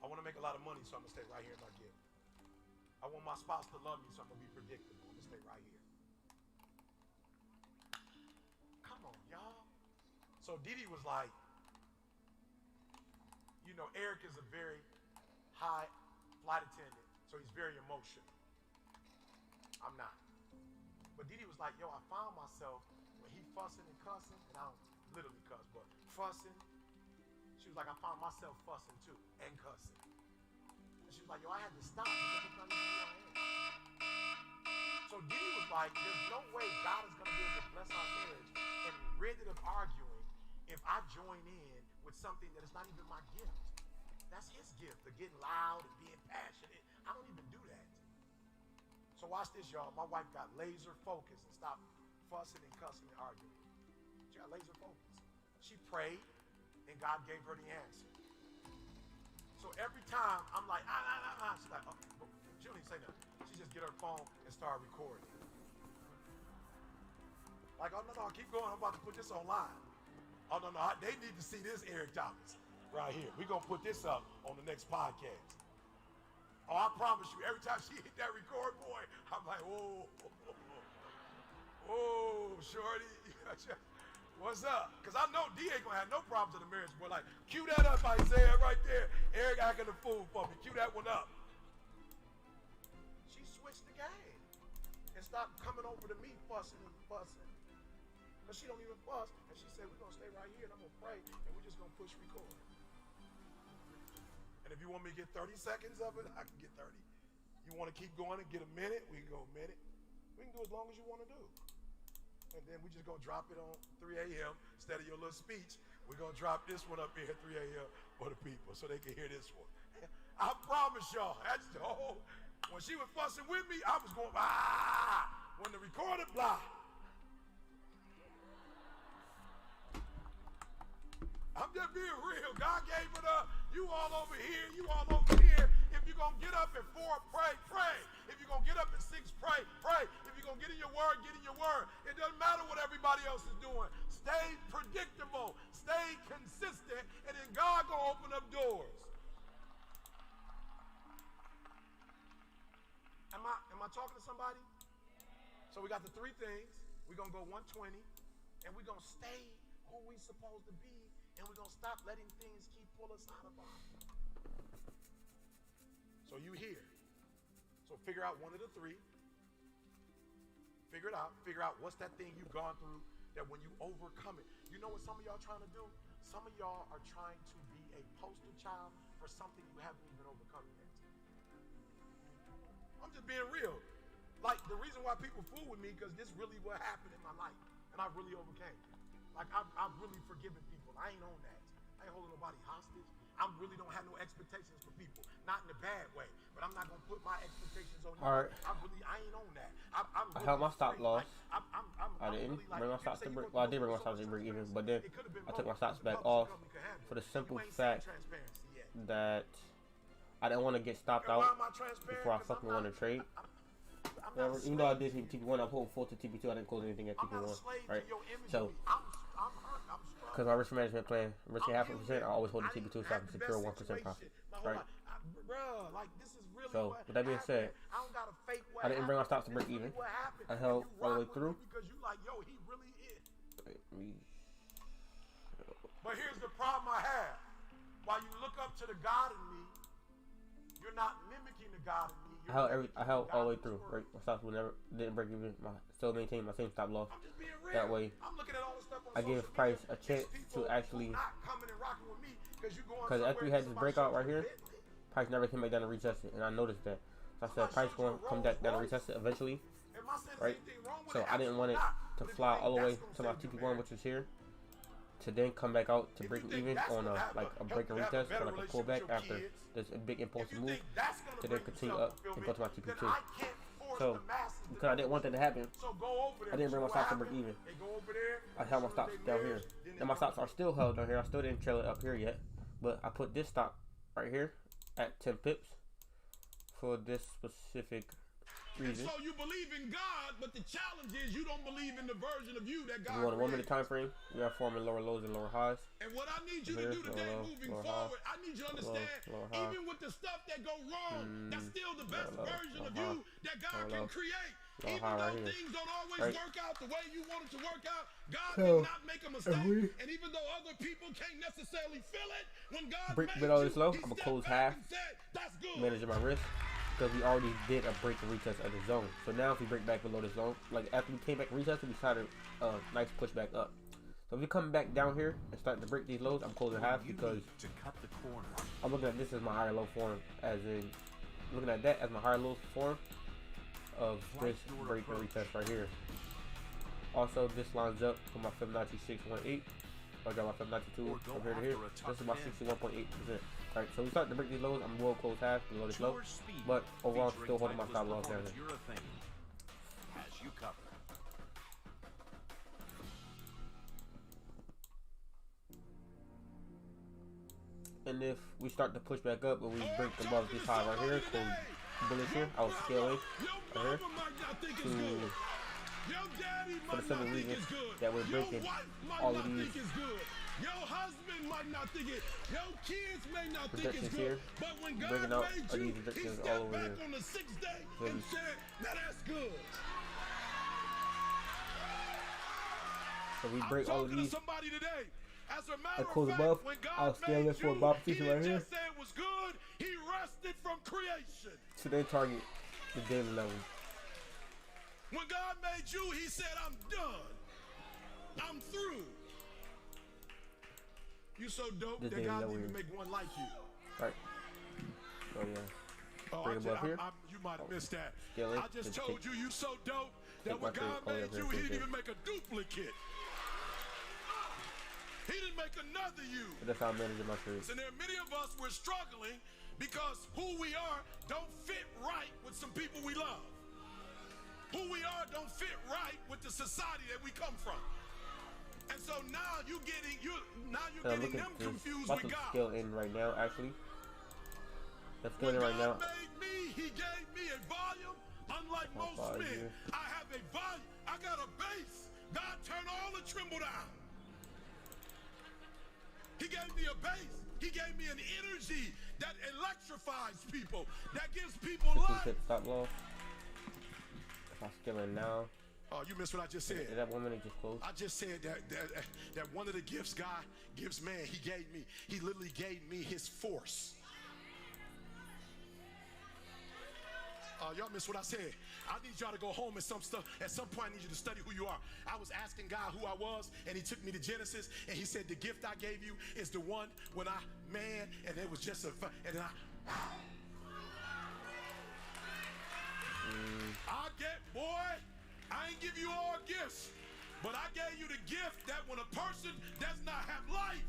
I want to make a lot of money, so I'm going to stay right here in my gift. I want my spouse to love me, so I'm going to be predictable. I'm going to stay right here. Come on, y'all. So Didi was like, you know, Eric is a very high flight attendant, so he's very emotional. I'm not. But Didi was like, yo, I found myself when he fussing and cussing, and I don't literally cuss, but fussing. She was like, I found myself fussing too, and cussing. And she was like, yo, I had to stop because it's not even who I am. So Didi was like, there's no way God is going to be able to bless our marriage and rid it of arguing if I join in with something that is not even my gift. That's his gift, of getting loud and being passionate. I don't even do that. So watch this, y'all. My wife got laser focused and stopped fussing and cussing and arguing. She got laser focused. She prayed, and God gave her the answer. So every time I'm like, she's like, oh, she don't even say nothing. She just get her phone and start recording. Like, oh, no, keep going. I'm about to put this online. Oh, no, they need to see this Eric Thomas right here. We're going to put this up on the next podcast. Oh, I promise you, every time she hit that record, boy, I'm like, whoa, shorty. What's up? Because I know D ain't going to have no problems in the marriage, boy. Like, cue that up, Isaiah, right there. Eric acting a fool for me. Cue that one up. She switched the game and stopped coming over to me fussing and fussing. Because she don't even fuss. And she said, we're going to stay right here, and I'm going to pray, and we're just going to push record. And if you want me to get 30 seconds of it, I can get 30. You want to keep going and get a minute, we can go a minute. We can do as long as you want to do. And then we just going to drop it on 3 a.m. Instead of your little speech, we're going to drop this one up here at 3 a.m. for the people so they can hear this one. I promise y'all, that's the whole, when she was fussing with me, I was going, when the recorder blocked. I'm just being real. God gave it up. You all over here. You all over here. If you're going to get up at 4, pray, pray. If you're going to get up at 6, pray, pray. If you're going to get in your word, get in your word. It doesn't matter what everybody else is doing. Stay predictable. Stay consistent. And then God going to open up doors. Am I talking to somebody? So we got the 3 things. We're going to go 120. And we're going to stay who we supposed to be. And we're going to stop letting things keep pulling us out of our. So you here. So figure out one of the 3. Figure it out. Figure out what's that thing you've gone through that when you overcome it. You know what some of y'all trying to do? Some of y'all are trying to be a poster child for something you haven't even overcome yet. I'm just being real. Like, the reason why people fool with me, because this really what happened in my life. And I really overcame it. Like, I've really forgiven people. I ain't on that. I ain't holding nobody hostage. I really don't have no expectations for people. Not in a bad way. But I'm not going to put my expectations on you. All right. I ain't on that. I held my stop loss. Like, I didn't bring my stops to break. Well, I did bring my stops to break even, but then I took my stops back off for the simple fact that I didn't want to get stopped out before I fucking won a trade. Even though I did TP1, I'm holding 4 to TP2. I didn't close anything at TP1, right? So, because my risk management plan, risking 0.5%, I always hold the TP2 so I can secure 1% profit, right? bruh, like this is really So what with that being said, I don't gotta fake what I didn't bring my stops to This break really even. what happened. I held You all the way rock with through. me because you like, yo, he really is. Wait, But here's the problem I have. While you look up to the God in me, you're not mimicking the God in me. I held all the way through. Right, my stops didn't break even. Still maintained my same stop loss. That way, I gave Price a chance to actually. Because after we had this breakout right here, Price never came back down and retested, and I noticed that. So I said, Price going to come back down and retest it eventually, right? So I didn't want it to fly all the way to my TP1, which is here, to then come back out to break even on a break and retest or like a pullback after this big impulsive move, to then continue up and go to my TP2. So because I didn't want that to happen, I didn't bring my stops to break even. I held my stops down here, and my stops are still held down here. I still didn't trail it up here yet, but I put this stop right here at 10 pips for this specific reason. So you believe in God, but the challenge is you don't believe in the version of you that God We want a 1 minute created. time frame. We are forming lower lows and lower highs. And what I need you to do today, moving forward, I need you to understand, even with the stuff that go wrong, that's still the best version of you that God can create. Even though things don't always work out the way you want it to work out, God did not make a mistake. And even though other people can't necessarily feel it, when God made you, below this low, he I'm gonna stepped close back half, and said, that's good. managing my risk, because we already did a break and retest of the zone. So now if we break back below the zone, like after we came back and retested, we started a nice push back up. So if we come back down here and start to break these lows, I'm closing half because I'm looking at this as my higher low form, as in looking at that as my higher low form of this break and retest right here. Also, this lines up with my Fibonacci 618. I got my Fibonacci 2 from here to here. This is my 61.8%. Alright, so we start to break these lows. I'm going to close half below this low, but overall, I'm still holding my stop loss down here. And if we start to push back up, and we break above this high right here, close bullish here, I will scale in right here for the simple reason that we're breaking all of these projections here, bringing out these projections all over here. So we break all of these and close above. I'll scale this for a Bob position right here. So they target the daily level. When God made you, he said, I'm done. I'm through. You so dope that God didn't even make one like you. Right. Oh yeah. Oh, Bring above here. You might have missed that. Scale I just told you, you so dope that when God made you, he didn't even make a duplicate. He didn't make another you. But that's how I'm managing my trades. And there are many of us, we're struggling because who we are don't fit right with some people we love. Who we are don't fit right with the society that we come from. And so now you're getting them confused with God. Scale in right now, actually. Let's scale in right now. God made me, he gave me a volume unlike most men. I have a volume. I got a bass. God turned all the tremble down. He gave me a bass. He gave me an energy that electrifies people, that gives people life. Stop loss. If I scale in now. Oh, you missed what I just said. Is that 1 minute just closed? I just said that one of the gifts God gives man, he gave me. He literally gave me his force. Y'all missed what I said. I need y'all to go home and some stuff. At some point, I need you to study who you are. I was asking God who I was, and he took me to Genesis, and he said, the gift I gave you is the one when and it was just a, and then I ain't give you all gifts, but I gave you the gift that when a person does not have life,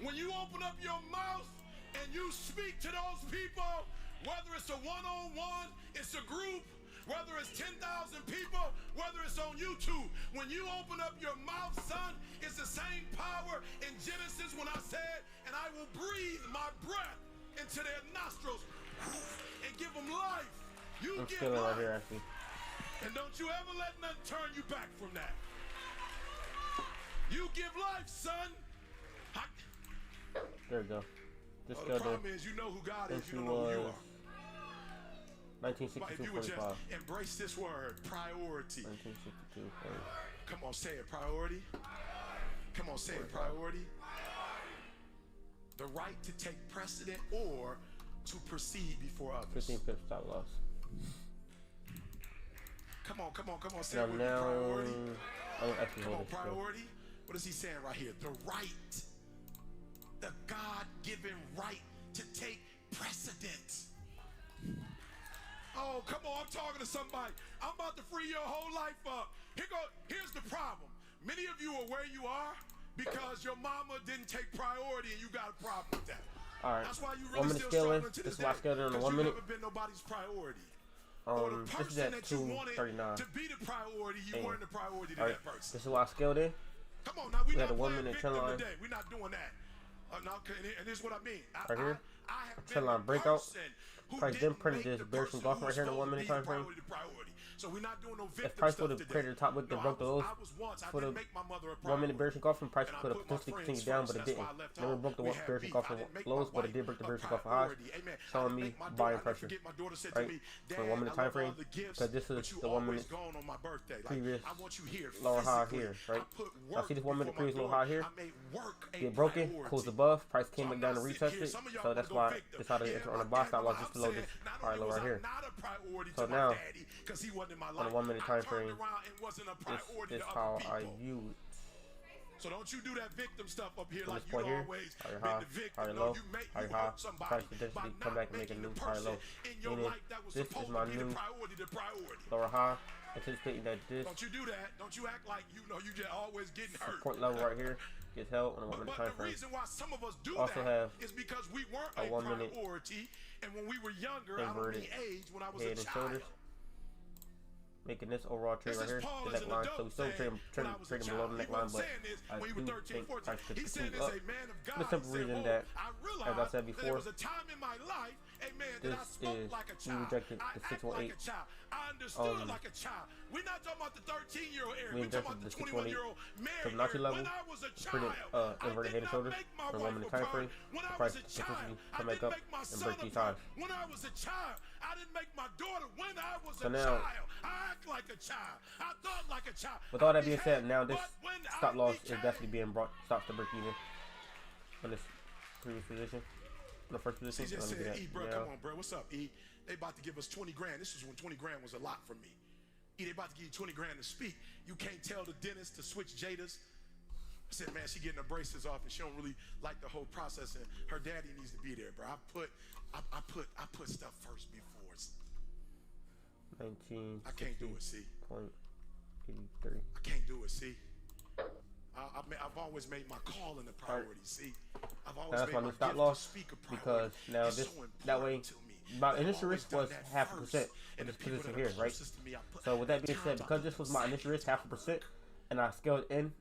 when you open up your mouth and you speak to those people, whether it's a one-on-one, it's a group, whether it's 10,000 people, whether it's on YouTube, when you open up your mouth, son, it's the same power in Genesis when I said, and I will breathe my breath into their nostrils and give them life. You give life. Right here, actually. And don't you ever let nothing turn you back from that. You give life, son. There we go. This The scaled problem in. is you know who God is, She you don't know who you was are. If you would just 1962.45. embrace this word, priority. 1962. Come on, say it, priority. Come on, say it, priority. The right to take precedent or to proceed before others. 15 pips stop loss. Come on, say Now, it with me, priority. I'm actually Come on, hold this. priority. What is he saying right here? The right, the God-given right to take precedence. Oh, come on, I'm talking to somebody. I'm about to free your whole life up. Here's the problem. Many of you are where you are because your mama didn't take priority and you got a problem with that. All right. That's why you 1 really minute still scaling. struggling to This this is why I day. scaled it in 1 Because minute. you never been nobody's priority. This is at 2:39. To be the priority, you weren't the priority to that person. This is why I scaled in. Come on, now we had not a 1 playing minute victim trend line. today. We're not doing that. No, and this is what I mean. Right here. I have Trend been line the breakout. person who Price didn't then printed make this the bearish person engulfing who's right here in the 1 minute supposed time to be frame. the priority. So we're not doing no victim If price stuff would have today. created the top wick that broke the lows for the 1 minute bearish engulfing, price could have potentially continued down, but it didn't. Never broke the bearish engulfing lows, but it did break the bearish engulfing highs, showing me buying pressure. Right? For the 1 minute time frame, because this is the 1 minute previous lower high here, right? So I see this 1 minute previous lower high here. Get broken, closed above, price came back down to retest it. So that's why I decided to enter on the box. I was just below this high low right here. So now, on the 1 minute time frame, this is how I view it. So don't you do that victim stuff up here From like this you point here, always higher been high, the victim. higher No, low, you higher high, hurt somebody price potentially come back and make a new higher low. Meaning, this is my new lower high, anticipating that this Don't you do that. Don't you act like you know you just always getting hurt. support level right here gets held on a 1 minute time But the frame. reason why some of us do Also that have is because we weren't a a 1 minute priority, and when we were younger, I don't inverted mean age, when I was head a and child. shoulders, making this overall trade right here, the neckline. So we still trading below the neckline, but I do think price could continue up. For the simple reason that, as I said before, this is, we rejected the 618. We're not talking about the 13-year-old Eric. We We're talking rejected about the the 618 21-year-old Fibonacci level, When I was a printed child, inverted head and shoulders on the 1 minute time frame. The price potentially come back up and break these highs. When I was a child, I didn't make my daughter when I was So a now, child. I act like a child. I thought like a child. with all that being said, now this stop loss is definitely being brought, stops to break even on this previous position, on the first position. He just Let me said, do E, that bro, now. come on, bro. What's up, E? They about to give us 20 grand. This is when 20 grand was a lot for me. E, they about to give you 20 grand to speak. You can't tell the dentist to switch Jada's. I said, man, she getting her braces off and she don't really like the whole process, and her daddy needs to be there, bro. I put stuff first before. 19. I can't do it, see. 0.83. I can't do it, see. I've always made my calling a priority, see. I've always That's made my new my stop gift loss to speak a priority. because now It's this so that way important to me. my I've initial risk was always done that 0.5% first, in and this the people position that are here, right? closest to me, I put So with that being said, time because on this was them. my initial risk 0.5%, and I scaled in,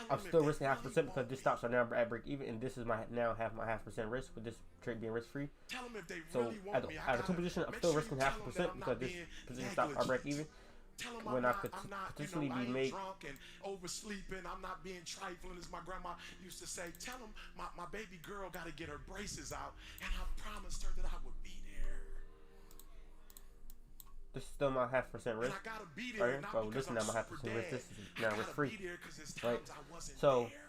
I'm still risking 0.5% because this stops are now at break even, and this is my now half my 0.5% risk with this trade being risk free. Tell them if they So really want me. at the two position, I'm still risking 0.5% because this position stops are break even. Tell them When I'm I could not, potentially I be ain't made drunk and oversleeping. I'm not being trifling, as my grandma used to say. Tell them my baby girl got to get her braces out, and I promised her that I would be there. This is still my 0.5% risk. And I gotta be there, Right? not So because this is now I'm my 0.5% super risk. dad. This is now I risk gotta free. be there 'cause there's Right? times I wasn't So there.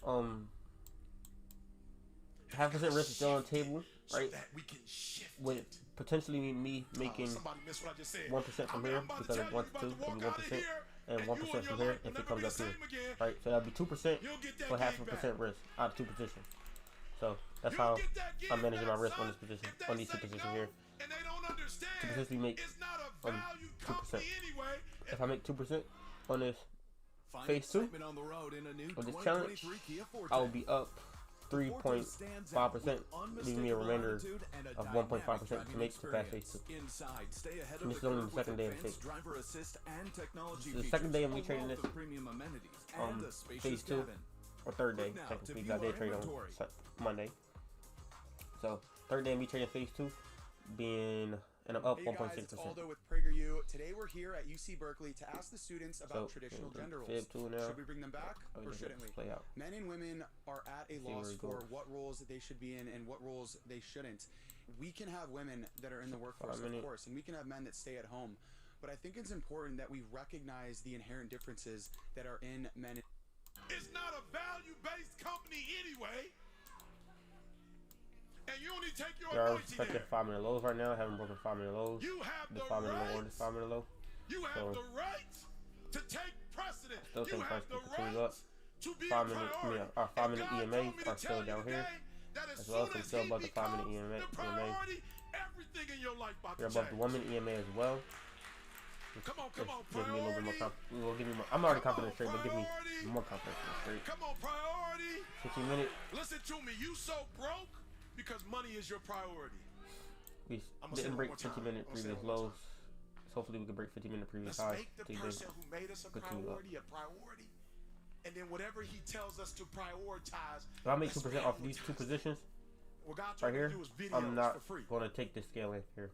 0.5% risk is still on the table, right? So that we can shift With potentially me making somebody missed what I just said. 1% from here because it's 1 to 2, it'll be 1%, and 1% from here if it comes up here, right? So that'll be 2% for 0.5% risk out of two positions. So that's how I'm managing my risk on this position, on these two positions here. To potentially make 2%. If I make 2% on this phase 2 of this challenge, I will be up 3.5%, leaving me a remainder of 1.5% to make to pass phase 2. And this is only the second day of the phase. This is the second day of me trading this phase 2, or third day, technically, because I did trade on Monday. So, third day of me trading phase 2, being And I'm up Hey 1.6%. guys, it's Aldo with PragerU. Today we're here at UC Berkeley to ask the students about traditional gender roles. Should we bring them back or shouldn't we? Men and women are at a loss for what roles they should be in and what roles they shouldn't. We can have women that are in the workforce, of course, and we can have men that stay at home. But I think it's important that we recognize the inherent differences that are in men. It's not a value-based company anyway. And you only take your We're expecting 5-minute lows right now. I haven't broken 5-minute lows. You have the 5-minute low or the 5-minute low. You have the right to take precedent. Still think price can continue up. 5-minute, our 5-minute EMAs are still down here. As well as I'm still above the 5-minute EMA. Everything in your life about We're above the 1-minute EMA as well. Come on, give me a little bit more confidence. Will give me more. I'm already confident straight, but give me more confidence in the straight. Come on, priority. 15-minute. Listen to me. You so broke because money is your priority. We didn't break 50-minute previous lows. So hopefully we can break 50-minute previous highs. Let's make the person who made us a priority a priority. And then whatever he tells us to prioritize. If I make 2% off these two positions right here, I'm not going to take this scale in here.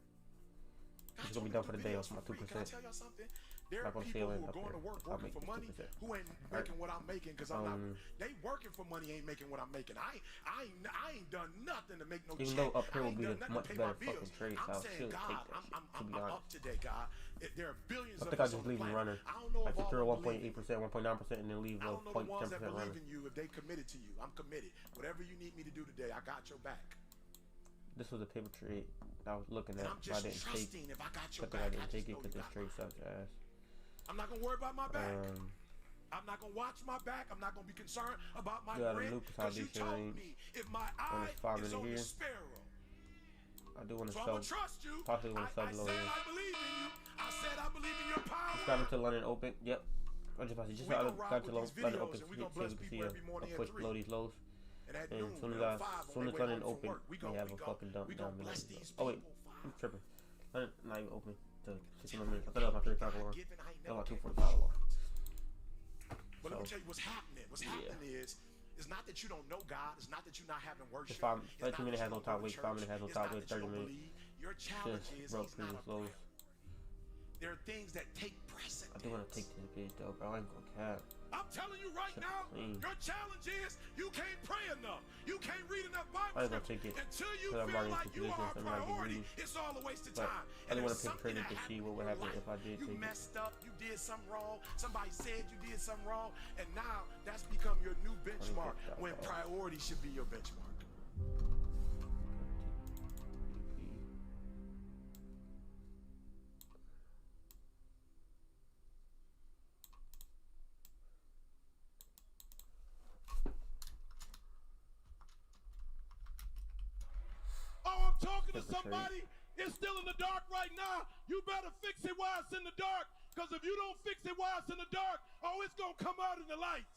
It's going to be done for the day off my 2%. Can I tell y'all something? There are people who are going to work working for money who ain't making what I'm making because I'm not. They working for money ain't making what I'm making. I ain't done nothing to make no change. Even though up here will be a much better fucking trade, so I should take that shit, to be honest. Up today, God. There are billions I think I just leave them running. I can throw 1.8%, 1.9%, and then leave a 0.10% running. I don't know the ones that believe in you if they committed to you. I'm committed. Whatever you need me to do today, I got your back. This was a paper trade I was looking at. I didn't take. I didn't take it because this trade sucks ass. I'm not gonna worry about my back. I'm not gonna watch my back. I'm not gonna be concerned about my rent because you told me if my eye is on the sparrow. I do want to so sell. Possibly want to sell below here. I believe in you. I said I believe in your power. Subscribe to London Open. Yep. I'm just got to London Open so you can see a push below these lows. And as soon as London Open, we have a fucking dump down below. Oh wait, I'm tripping. London not even open to 60 more minutes. I thought that was my 35 alarm. That was my 245 alarm. But let me tell you what's happening. What's happening is it's not that you don't know God. It's not that you're not having worship. 15 minutes has no top weight. 5 minutes has no top weight. 30 minutes. Your challenge is broke previous lows. There are things that take precedence. I do want to take this bitch though, bro. I ain't gonna cap. I'm telling you right now, your challenge is you can't pray enough. You can't read enough Bible scripture until you feel like you are a priority. It's all a waste of time. I didn't want to pick trade to see what would happen if I did take it. You messed up. You did something wrong. Somebody said you did something wrong, and now that's become your new benchmark when priority should be your benchmark. Talking to somebody is still in the dark right now. You better fix it while it's in the dark, because if you don't fix it while it's in the dark, oh, it's gonna come out in the lights.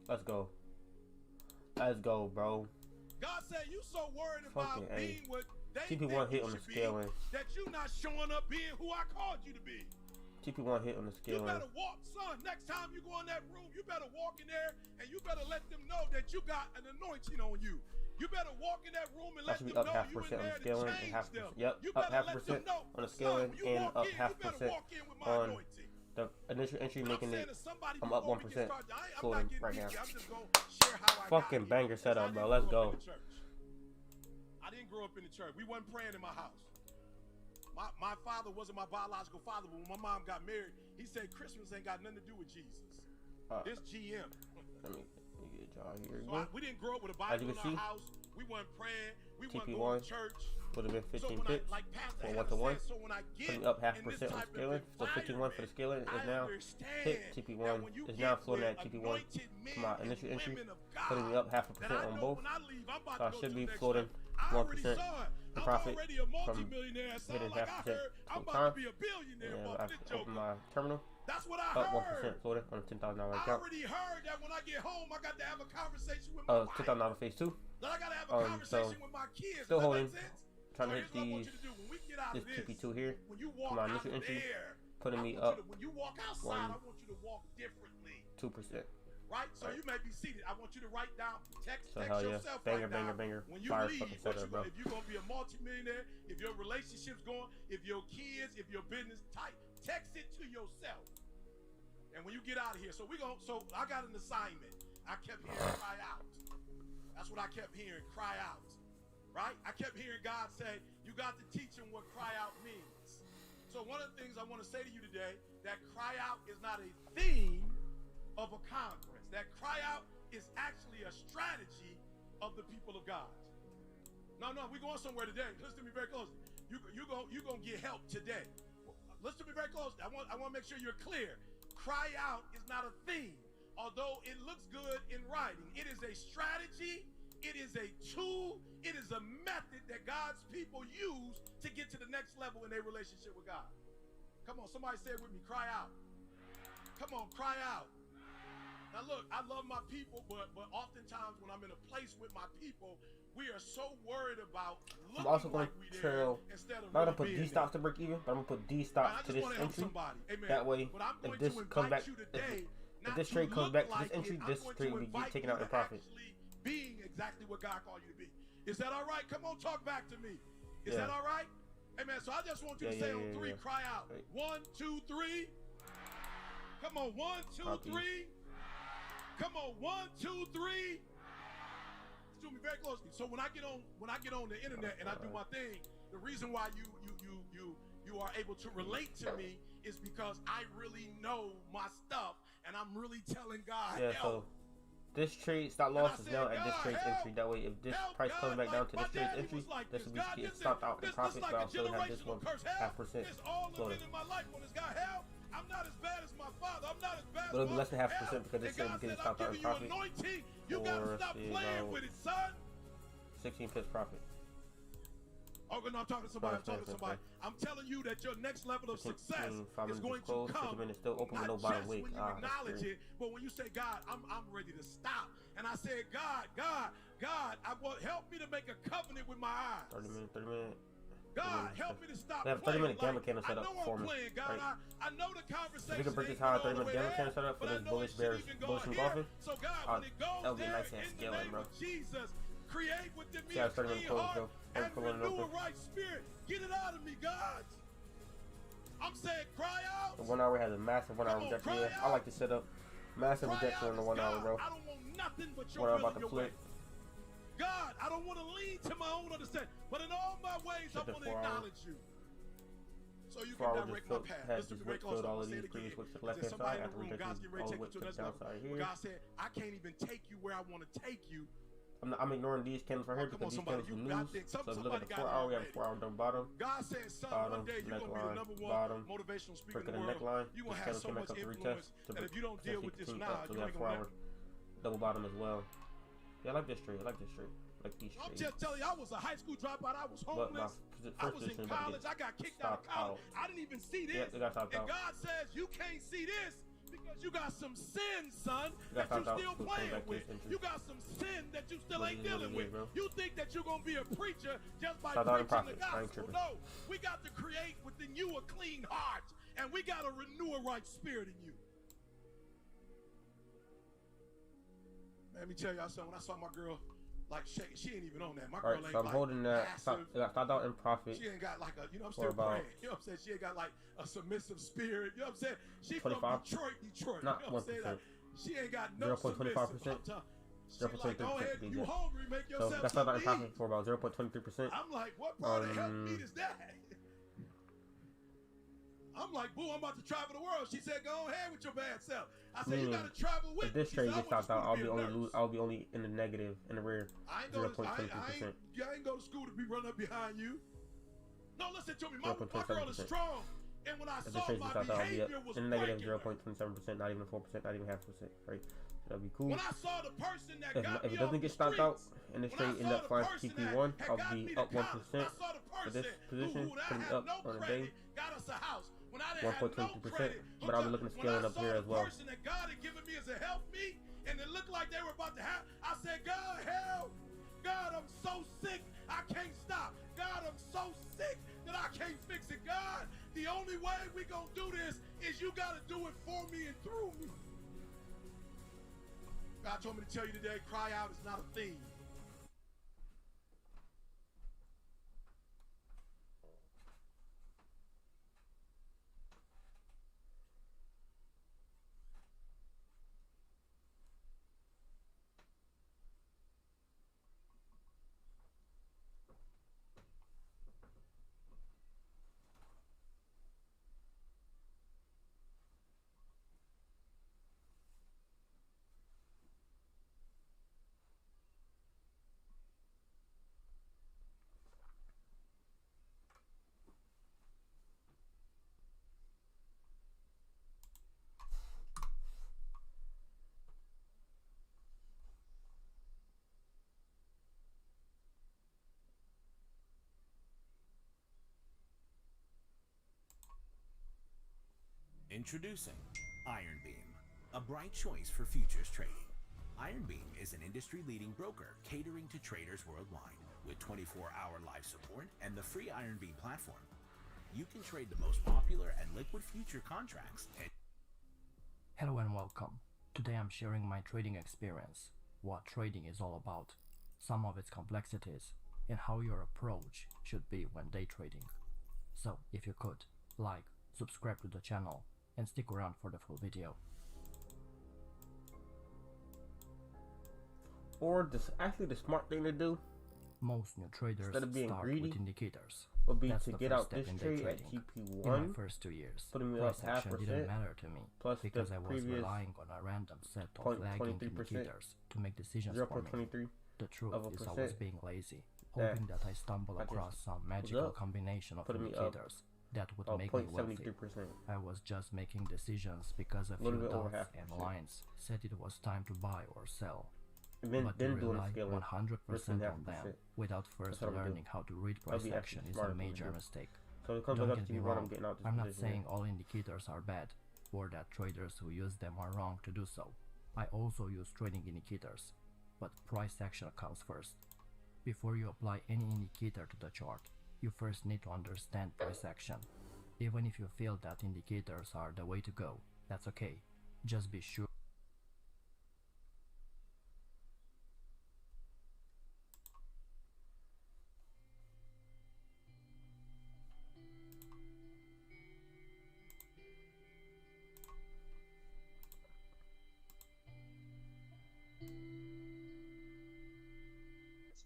Let's go. Let's go, bro. God said you so worried about being what they TP1 hit on the scaling. That you not showing up being who I called you to be. TP1 hit on the scaling. You better walk, son. Next time you go in that room, you better walk in there and you better let them know that you got an anointing on you. You better walk in that room and let them know you in there to change them. Yep, up 0.5% on the scaling and up 0.5% on the initial entry, making it. I'm up 1%. Floating right now. Fucking banger setup, bro. Let's go. I didn't grow up in the church. We wasn't praying in my house. My father wasn't my biological father, but when my mom got married, he said Christmas ain't got nothing to do with Jesus. It's GM. Let me get y'all here. So we didn't grow up with a Bible in our house. We weren't praying. We weren't going to church. Would have been 15 pips for 1-to-1. Putting up 0.5% on scaling. So 51 for the scaling is now hit. TP1 is now floating at TP1 to my initial entry. Putting me up 0.5% on both. So I should be floating 1% in profit from hitting 0.5% full time. And I've opened my terminal. That's what I up heard. 1% floating on a $10,000 account. I already heard that when I get home, I got to have a conversation with my $10,000 phase 2. That I got to have a conversation with my kids. Still holding. Trying to hit this TP2 here. For my initial entry. Putting me up. When you walk outside, I want you to walk differently. 2%. right? So you may be seated. I want you to write down, text yourself banger, right banger, now. When you fire leave, fucking setup, bro. if you're going to be a multimillionaire, if your relationship's going, if your kids, if your business tight, text it to yourself. And when you get out of here, so I got an assignment. I kept hearing cry out. That's what I kept hearing, cry out. Right? I kept hearing God say, you got to teach them what cry out means. So one of the things I want to say to you today, that cry out is not a theme of a conference. That cry out is actually a strategy of the people of God. No, we're going somewhere today. Listen to me very closely. You're going to get help today. Listen to me very closely. I want to make sure you're clear. Cry out is not a theme. Although it looks good in writing, it is a strategy, it is a tool, it is a method that God's people use to get to the next level in their relationship with God. Come on, somebody say it with me, cry out. Come on, cry out. Now look, I love my people, but oftentimes when I'm in a place with my people, we are so worried about looking I'm also going like we to there instead of I'm going to really put D being stops there. to break even, but I'm going to put D stops to this entry. That way, if this comes back, if this trade comes back to this entry, this trade will be taken out in profit. Being exactly what God called you to be. Is that all right? Come on, talk back to me. Is that all right? Amen. So I just want you to say on three, cry out. 1, 2, 3. Come on, 1, 2, 3. Come on, 1, 2, 3. Do me very closely. So when I get on the internet and I do my thing, the reason why you are able to relate to me is because I really know my stuff and I'm really telling God. Yeah. So this trade stop loss is now at this trade's entry. That way, if this price comes back down to this trade's entry, this will be getting stopped out in profit, but I'll still have this one 0.5% floating. I'm not as bad as my father. I'm not as bad as but it'll be less than 0.5% because this trade will get stopped out in profit. You gotta stop playing with it, son. 16 pips profit. Oh, no, I'm talking to somebody. I'm telling you that your next level of success is going to come. 50 minutes still open with no not bottom just weight. when you acknowledge it, but when you say, God, I'm ready to stop. And I said, God, I want help me to make a covenant with my eyes. 30 minutes. God, help me to stop they have 30-minute gamma candle set up for me. Playing, God. Right? I know the conversation. If we can break this high 30-minute gamma candle set up for this bullish bearish engulfing, so God, when it goes that'll be a nice there, ass in scaling, the name bro. of Jesus, create within me See a how it's 30 clean minute heart close, and renew a open. right spirit. Get it out of me, God. I'm saying cry out. The 1 hour has a massive 1 hour rejection. Yeah, I like to set up massive rejection in the 1 hour, bro. I don't want nothing but your What I'm will about and to your way. flip. God, I don't want to lean to my own understanding, but in all my ways, I want to acknowledge you. So you can direct my path. Listen to me very close. I'm going to say it again. There's somebody in the room, God's getting ready to take you to the next level. God said, I can't even take you where I want to take you. I'm ignoring these candles right here because these candles will lose. So if you look at the 4 hour, we have a 4 hour down bottom. God said, son, one day you're going to be the number one motivational speaker in the world. You're going to have so much influence that if you don't deal with this now, you ain't going to double bottom as well. Yeah, I like this trade. I like these trades. I'm just telling you, I was a high school dropout. I was homeless. I was in college. I got kicked out of college. I didn't even see this. And God says, you can't see this because you got some sin, son, that you still playing with. You got some sin that you still ain't dealing with. You think that you're going to be a preacher just by preaching the gospel. No, we got to create within you a clean heart, and we got to renew a right spirit in you. Man, let me tell y'all something. When I saw my girl, like, she ain't even on that. My girl ain't so I'm like holding that. I got stopped out in profit. She ain't got like a, you know, I'm still praying. You know what I'm saying? She ain't got like a submissive spirit. You know what I'm saying? She 25? From Detroit. Not you know what I'm saying? Like, she ain't got no 0.25%. 0.23%. Go ahead, you hungry, make yourself so that's not in profit for about 0.23%. I'm like, what part of help meat is that? I'm like, boo, I'm about to travel the world. She said, go ahead with your bad self. I said, you gotta travel with me. If this trade gets stopped out, I'll be only in the negative, in the rear. 0.23%. I ain't go to school to be running up behind you. No, listen to me. My girl is strong. And when I saw my behavior was in the negative 0.27%, not even 4%, not even 0.5%, right? That'll be cool. When I saw the person that got if it doesn't get stopped out and this trade end up flying to TP1, I'll be up 1% for this position, putting up on the day. Got us a house. 1.22%, but I'll be looking to scale it up here as well. When I saw the person that God had given me as a help me, and it looked like they were about to have, I said, God, help. God, I'm so sick, I can't stop. God, I'm so sick that I can't fix it. God, the only way we gonna do this is you gotta do it for me and through me. God told me to tell you today, cry out is not a thing. Introducing Iron Beam, a bright choice for futures trading. Iron Beam is an industry-leading broker catering to traders worldwide. With 24-hour live support and the free Iron Beam platform, you can trade the most popular and liquid future contracts. Hello and welcome. Today I'm sharing my trading experience, what trading is all about, some of its complexities, and how your approach should be when day trading. So if you could, like, subscribe to the channel, and stick around for the full video. Or actually the smart thing to do, most new traders instead of being start greedy, with indicators. would be That's to the get first out step this in day trade at trading. GP1, In my first 2 years, putting me price up action 0.5%, didn't matter to me plus because the I was previous relying on a random set of lagging indicators to make decisions for me. The truth is I was being lazy, hoping that I stumble across some magical combination of indicators that would make me wealthy. I was just making decisions because a few dots and lines said it was time to buy or sell. But to rely 100% on them without first learning how to read price action is a major mistake. Don't get me wrong, I'm not saying all indicators are bad, or that traders who use them are wrong to do so. I also use trading indicators, but price action comes first. Before you apply any indicator to the chart, you first need to understand price action. Even if you feel that indicators are the way to go, that's okay. Just be sure.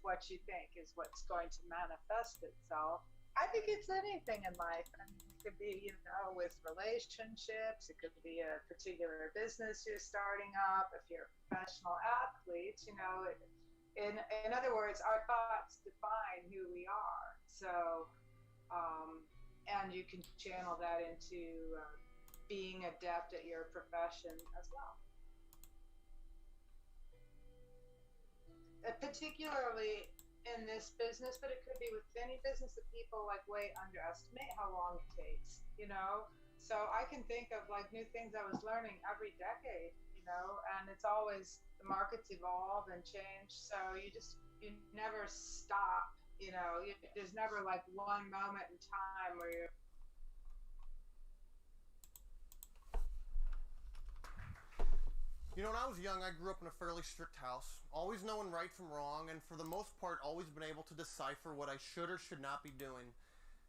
What you think is what's going to manifest itself. I think it's anything in life. I mean, it could be, with relationships. It could be a particular business you're starting up. If you're a professional athlete, in other words, our thoughts define who we are. So, and you can channel that into being adept at your profession as well. Particularly in this business, but it could be with any business that people way underestimate how long it takes, So I can think of new things I was learning every decade, and it's always, the markets evolve and change. So you never stop, there's never one moment in time where you're. When I was young, I grew up in a fairly strict house, always knowing right from wrong, and for the most part, always been able to decipher what I should or should not be doing.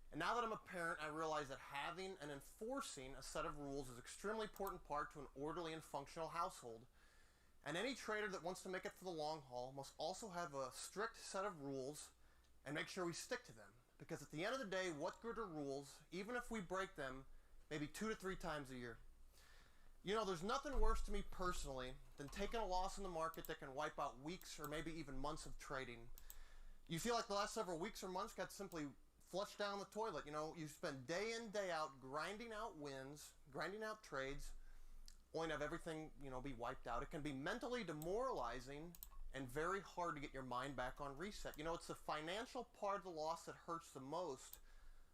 And now that I'm a parent, I realize that having and enforcing a set of rules is an extremely important part to an orderly and functional household. And any trader that wants to make it for the long haul must also have a strict set of rules and make sure we stick to them. Because at the end of the day, what good are rules, even if we break them maybe 2 to 3 times a year? There's nothing worse to me personally than taking a loss in the market that can wipe out weeks or maybe even months of trading. You feel like the last several weeks or months got simply flushed down the toilet. You spend day in, day out grinding out wins, grinding out trades, only to have everything, be wiped out. It can be mentally demoralizing and very hard to get your mind back on reset. It's the financial part of the loss that hurts the most,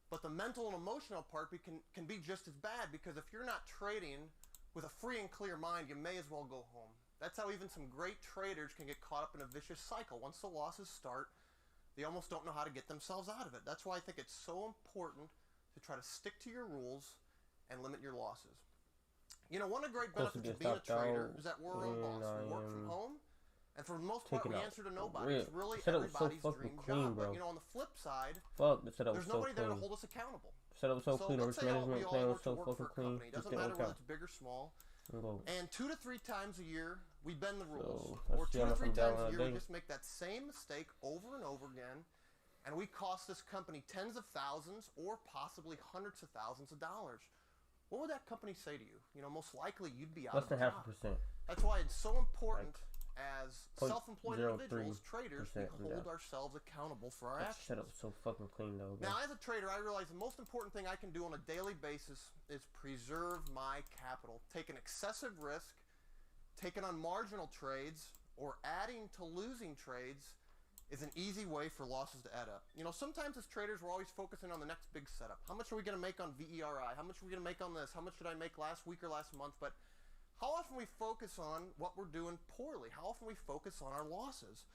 but the mental and emotional part can be just as bad, because if you're not trading with a free and clear mind, you may as well go home. That's how even some great traders can get caught up in a vicious cycle. Once the losses start, they almost don't know how to get themselves out of it. That's why I think it's so important to try to stick to your rules and limit your losses. You know, one of the great benefits of being a trader is that we're our own boss. We work from home, and for the most part, we answer to nobody. It's really everybody's dream job. But, you know, on the flip side, there's nobody there to hold us accountable. Setup was so clean. The risk management plan was so fucking clean. Doesn't matter whether it's big or small. And 2 to 3 times a year, we bend the rules. So, or 2 to 3 times a year, we just make that same mistake over and over again. And we cost this company tens of thousands or possibly hundreds of thousands of dollars. What would that company say to you? You know, most likely you'd be out of a job. Less than 0.5%. That's why it's so important as self-employed individuals, traders, we hold ourselves accountable for our actions. Setup so fucking clean though. Now, as a trader, I realize the most important thing I can do on a daily basis is preserve my capital. Taking excessive risk, taking on marginal trades, or adding to losing trades is an easy way for losses to add up. You know, sometimes as traders, we're always focusing on the next big setup. How much are we going to make on VERI? How much are we going to make on this? How much did I make last week or last month? But how often we focus on what we're doing poorly? How often we focus on our losses?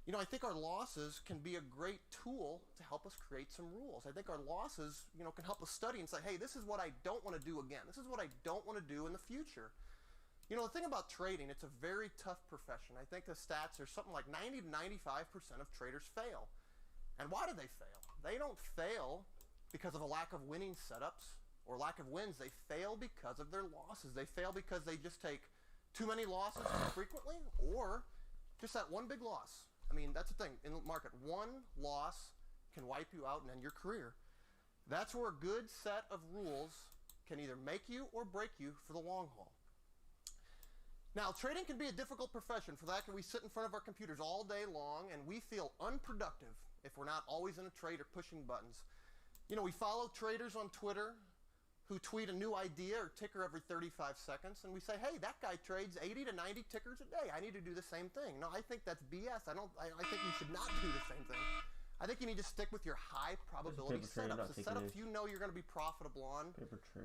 You know, I think our losses can be a great tool to help us create some rules. I think our losses, you know, can help us study and say, hey, this is what I don't want to do again. This is what I don't want to do in the future. You know, the thing about trading, it's a very tough profession. I think the stats are something like 90 to 95% of traders fail. And why do they fail? They don't fail because of a lack of winning setups or lack of wins. They fail because of their losses. They fail because they just take too many losses too frequently, or just that one big loss. I mean, that's the thing in the market. One loss can wipe you out and end your career. That's where a good set of rules can either make you or break you for the long haul. Now, trading can be a difficult profession. For that, we sit in front of our computers all day long, and we feel unproductive if we're not always in a trade or pushing buttons. You know, we follow traders on Twitter who tweet a new idea or ticker every 35 seconds, and we say, hey, that guy trades 80 to 90 tickers a day. I need to do the same thing. No, I think that's BS. I think you should not do the same thing. I think you need to stick with your high probability setups. The setups you know you're going to be profitable on,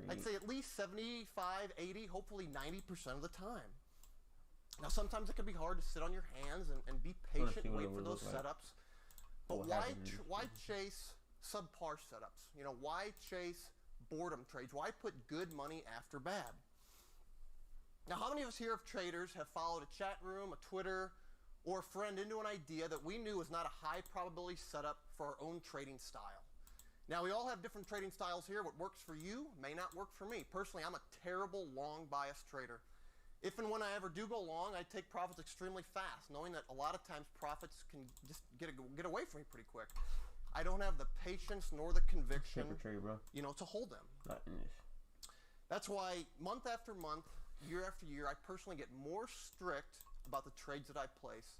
I'd say at least 75, 80, hopefully 90% of the time. Now, sometimes it can be hard to sit on your hands and be patient and wait for those setups. But why chase subpar setups? You know, why chase boredom trades? Why put good money after bad? Now, how many of us here of traders have followed a chat room, a Twitter, or a friend into an idea that we knew was not a high probability setup for our own trading style? Now, we all have different trading styles here. What works for you may not work for me. Personally, I'm a terrible long bias trader. If and when I ever do go long, I take profits extremely fast, knowing that a lot of times profits can just get away from me pretty quick. I don't have the patience nor the conviction, you know, to hold them. Not in this. That's why month after month, year after year, I personally get more strict about the trades that I place.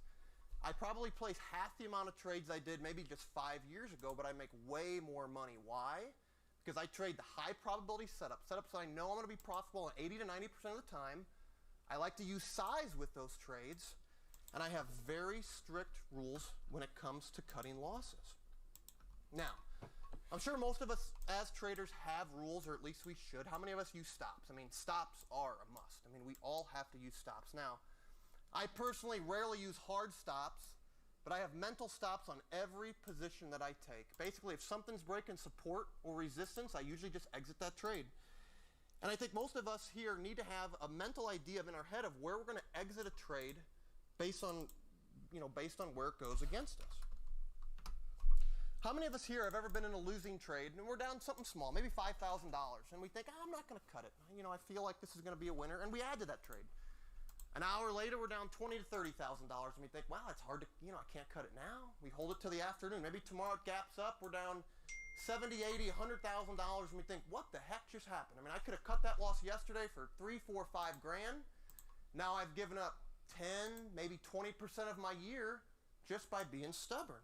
I probably place half the amount of trades I did maybe just 5 years ago, but I make way more money. Why? Because I trade the high probability setups that I know I'm going to be profitable 80 to 90% of the time. I like to use size with those trades, and I have very strict rules when it comes to cutting losses. Now, I'm sure most of us as traders have rules, or at least we should. How many of us use stops? I mean, stops are a must. I mean, we all have to use stops. Now, I personally rarely use hard stops, but I have mental stops on every position that I take. Basically, if something's breaking support or resistance, I usually just exit that trade. And I think most of us here need to have a mental idea in our head of where we're going to exit a trade based on where it goes against us. How many of us here have ever been in a losing trade and we're down something small, maybe $5,000, and we think, I'm not going to cut it. You know, I feel like this is going to be a winner, and we add to that trade. An hour later, we're down $20,000 to $30,000, and we think, wow, it's hard to, I can't cut it now. We hold it till the afternoon. Maybe tomorrow it gaps up. We're down $70,000, $80,000, $100,000, and we think, what the heck just happened? I mean, I could have cut that loss yesterday for $3, $4, $5 grand. Now I've given up 10, maybe 20% of my year just by being stubborn.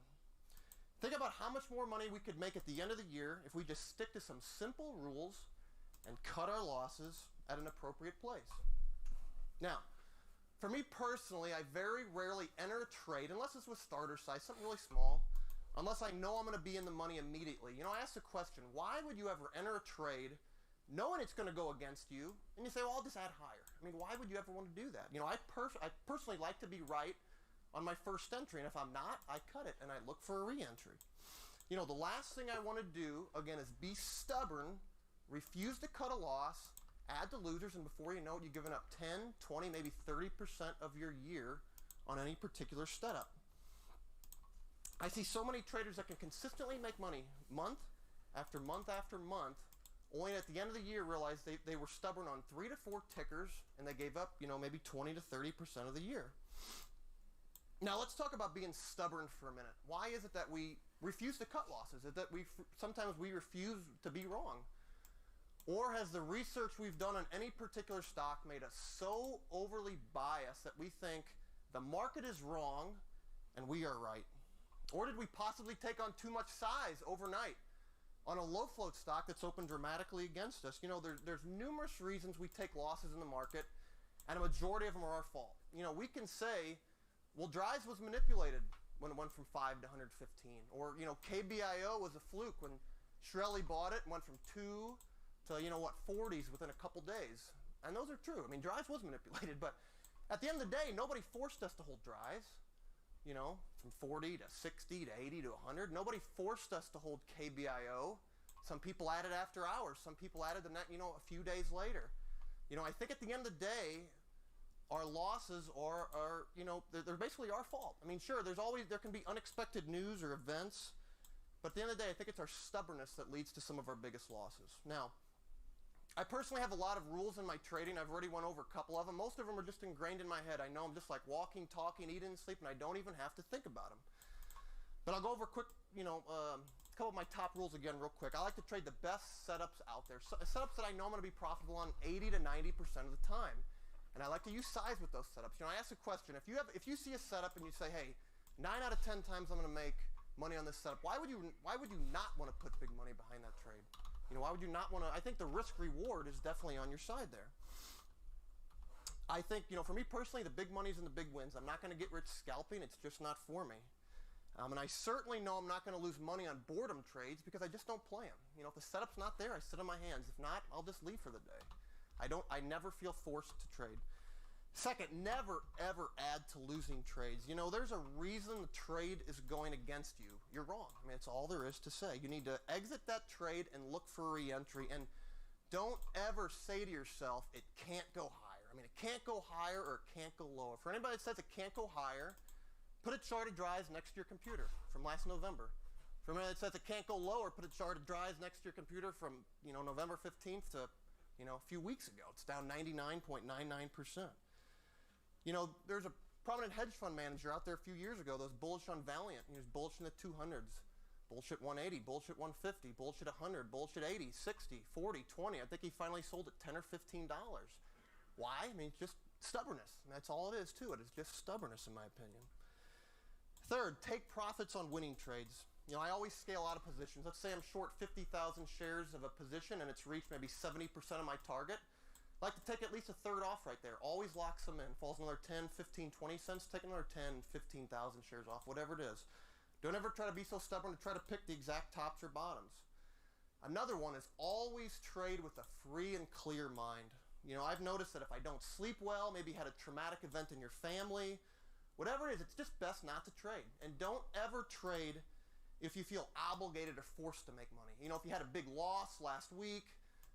Think about how much more money we could make at the end of the year if we just stick to some simple rules and cut our losses at an appropriate place. Now, for me personally, I very rarely enter a trade, unless it's with starter size, something really small, unless I know I'm going to be in the money immediately. You know, I ask the question, why would you ever enter a trade knowing it's going to go against you, and you say, well, I'll just add higher? I mean, why would you ever want to do that? You know, I personally like to be right on my first entry, and if I'm not, I cut it, and I look for a re-entry. You know, the last thing I want to do, again, is be stubborn, refuse to cut a loss, Add the losers, and before you know it, you've given up 10, 20, maybe 30% of your year on any particular setup. I see so many traders that can consistently make money month after month after month, only at the end of the year realize they were stubborn on 3 to 4 tickers, and they gave up, maybe 20 to 30% of the year. Now let's talk about being stubborn for a minute. Why is it that we refuse to cut losses? Is it that sometimes we refuse to be wrong? Or has the research we've done on any particular stock made us so overly biased that we think the market is wrong and we are right? Or did we possibly take on too much size overnight on a low float stock that's opened dramatically against us? There's numerous reasons we take losses in the market, and a majority of them are our fault. We can say, well, Dries was manipulated when it went from 5 to 115. Or, KBIO was a fluke when Shkreli bought it and went from 2 to, 40s within a couple days. And those are true. I mean, Dries was manipulated, but at the end of the day, nobody forced us to hold Dries. From 40 to 60 to 80 to 100. Nobody forced us to hold KBIO. Some people added after hours. Some people added the net, a few days later. I think at the end of the day, our losses are they're basically our fault. I mean, sure, there can be unexpected news or events, but at the end of the day, I think it's our stubbornness that leads to some of our biggest losses. Now, I personally have a lot of rules in my trading. I've already went over a couple of them. Most of them are just ingrained in my head. I know I'm just like walking, talking, eating, and sleeping. I don't even have to think about them. But I'll go over quick, a couple of my top rules again real quick. I like to trade the best setups out there. Setups that I know I'm going to be profitable on 80 to 90% of the time. And I like to use size with those setups. I ask a question. If you see a setup and you say, hey, 9 out of 10 times I'm going to make money on this setup, why would you not want to put big money behind that trade? Why would you not want to? I think the risk reward is definitely on your side there. I think, for me personally, the big money's in the big wins. I'm not going to get rich scalping. It's just not for me. And I certainly know I'm not going to lose money on boredom trades because I just don't play them. If the setup's not there, I sit on my hands. If not, I'll just leave for the day. I never feel forced to trade. Second, never ever add to losing trades. There's a reason the trade is going against you. You're wrong. I mean, it's all there is to say. You need to exit that trade and look for re-entry, and don't ever say to yourself, it can't go higher. I mean, it can't go higher or it can't go lower. For anybody that says it can't go higher, put a chart of Dries next to your computer from last November. For anybody that says it can't go lower, put a chart of Dries next to your computer from, November 15th to, a few weeks ago. It's down 99.99%. There's a prominent hedge fund manager out there a few years ago that was bullish on Valiant. He was bullish in the 200s, bullish at 180, bullish at 150, bullish at 100, bullish at 80, 60, 40, 20. I think he finally sold at $10 or $15. Why? I mean, it's just stubbornness. And that's all it is to it. It's just stubbornness, in my opinion. Third, take profits on winning trades. I always scale out of positions. Let's say I'm short 50,000 shares of a position and it's reached maybe 70% of my target. I like to take at least a third off right there. Always locks them in. Falls another 10, 15, 20 cents. Take another 10, 15,000 shares off, whatever it is. Don't ever try to be so stubborn to try to pick the exact tops or bottoms. Another one is always trade with a free and clear mind. I've noticed that if I don't sleep well, maybe had a traumatic event in your family, whatever it is, it's just best not to trade. And don't ever trade if you feel obligated or forced to make money. If you had a big loss last week,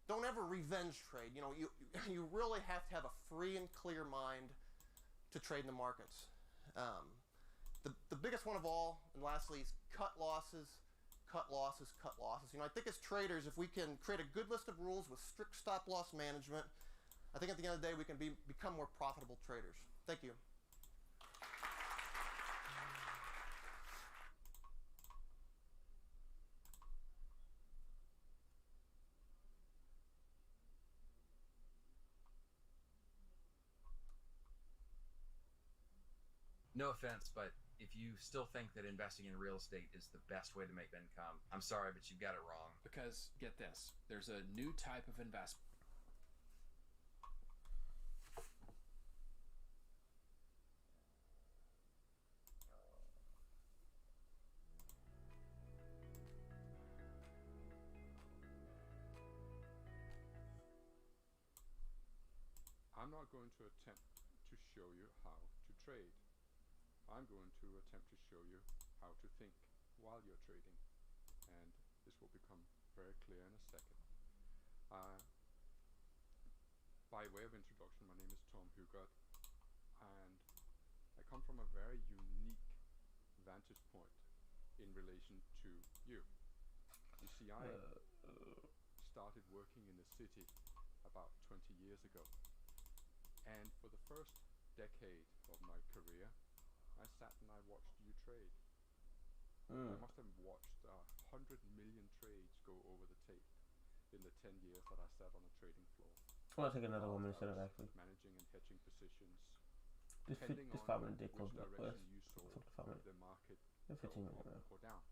don't ever revenge trade. You really have to have a free and clear mind to trade in the markets. The biggest one of all, and lastly, is cut losses, cut losses, cut losses. I think as traders, if we can create a good list of rules with strict stop loss management, I think at the end of the day we can become more profitable traders. Thank you. No offense, but if you still think that investing in real estate is the best way to make income, I'm sorry, but you've got it wrong. Because, get this, there's a new type of investment. I'm not going to attempt to show you how to trade. I'm going to attempt to show you how to think while you're trading, and this will become very clear in a second. by way of introduction, my name is Tom Hugard, and I come from a very unique vantage point in relation to you. You see, I started working in the city about 20 years ago, and for the first decade of my career, I sat and I watched you trade. I must have watched 100 million trades go over the tape in the 10 years that I sat on a trading floor. I want to take another 1 minute setup actually. Managing and hedging positions. This 5 minute day close up. You sold the market 15 minutes up or down.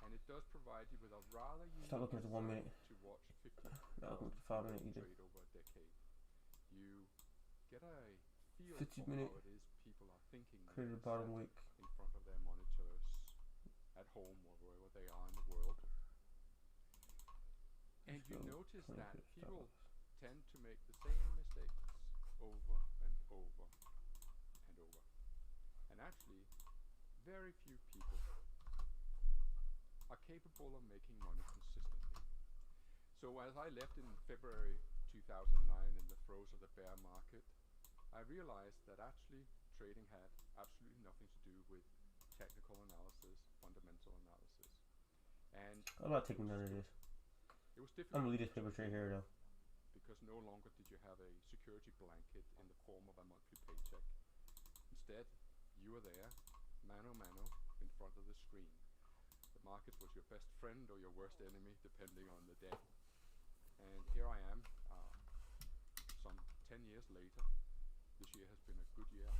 And it does provide you with a rather unique stop looking at the 1 minute. To watch 50 not looking at the 5 minute either. Trade over a decade. You get a feel 50 for minute how it is people are thinking created bottom week in front of their monitors at home or wherever they are in the world. And you notice that people tend to make the same mistakes over and over and over. And actually, very few people are capable of making money consistently. So as I left in February 2009 in the throes of the bear market, I realized that actually trading had absolutely nothing to do with technical analysis, fundamental analysis. And I'm not taking none of this. It was difficult. I'm gonna leave this paper trade here though. Because no longer did you have a security blanket in the form of a monthly paycheck. Instead, you were there, mano a mano, in front of the screen. The market was your best friend or your worst enemy, depending on the day. And here I am, some 10 years later. This year has been a good year.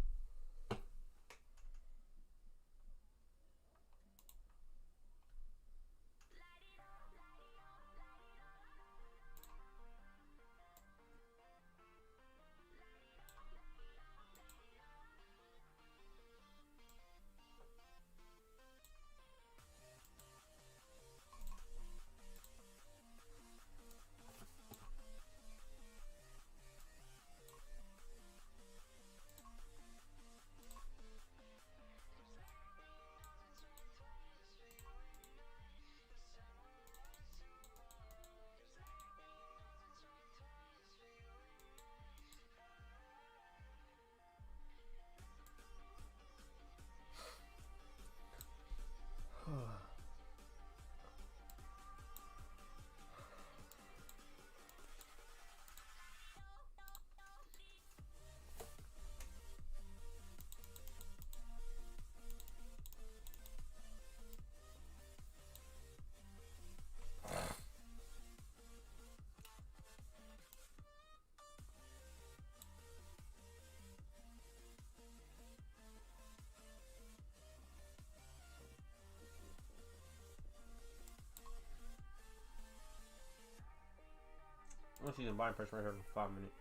I'm gonna see the buying price right here for 5 minutes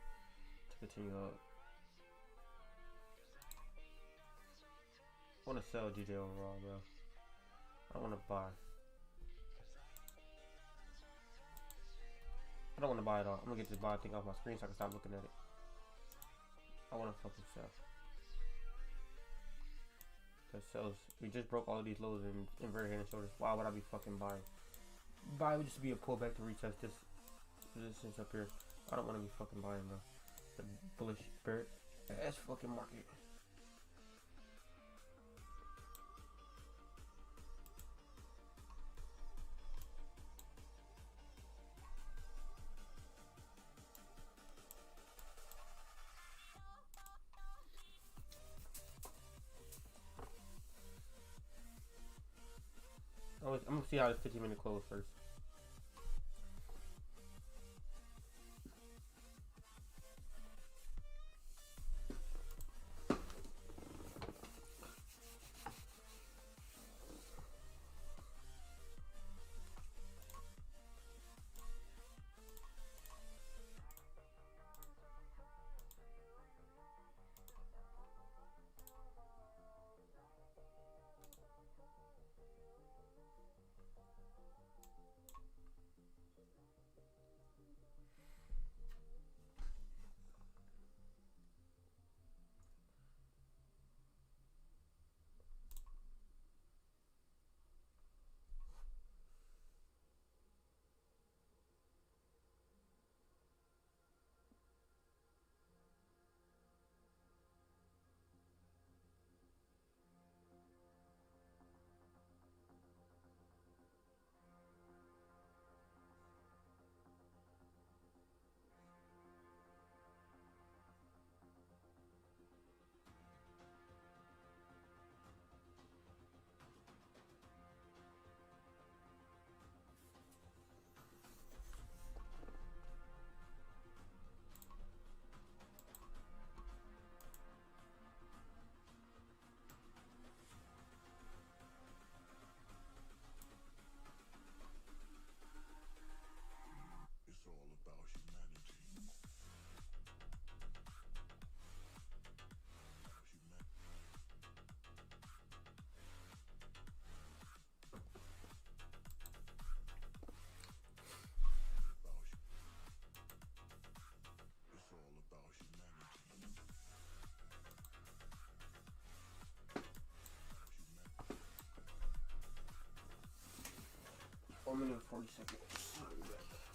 to continue up. I wanna sell DJ overall, bro. I don't wanna buy. I don't wanna buy it all. I'm gonna get this buy thing off my screen so I can stop looking at it. I wanna fucking sell. Cause sells, we just broke all of these lows in inverted head and shoulders. Why would I be fucking buying? Buy would just be a pullback to retest this resistance up here. I don't want to be fucking buying the bullish spirit ass fucking market. I'm gonna see how this 15-minute close first. 1 minute and 40 seconds.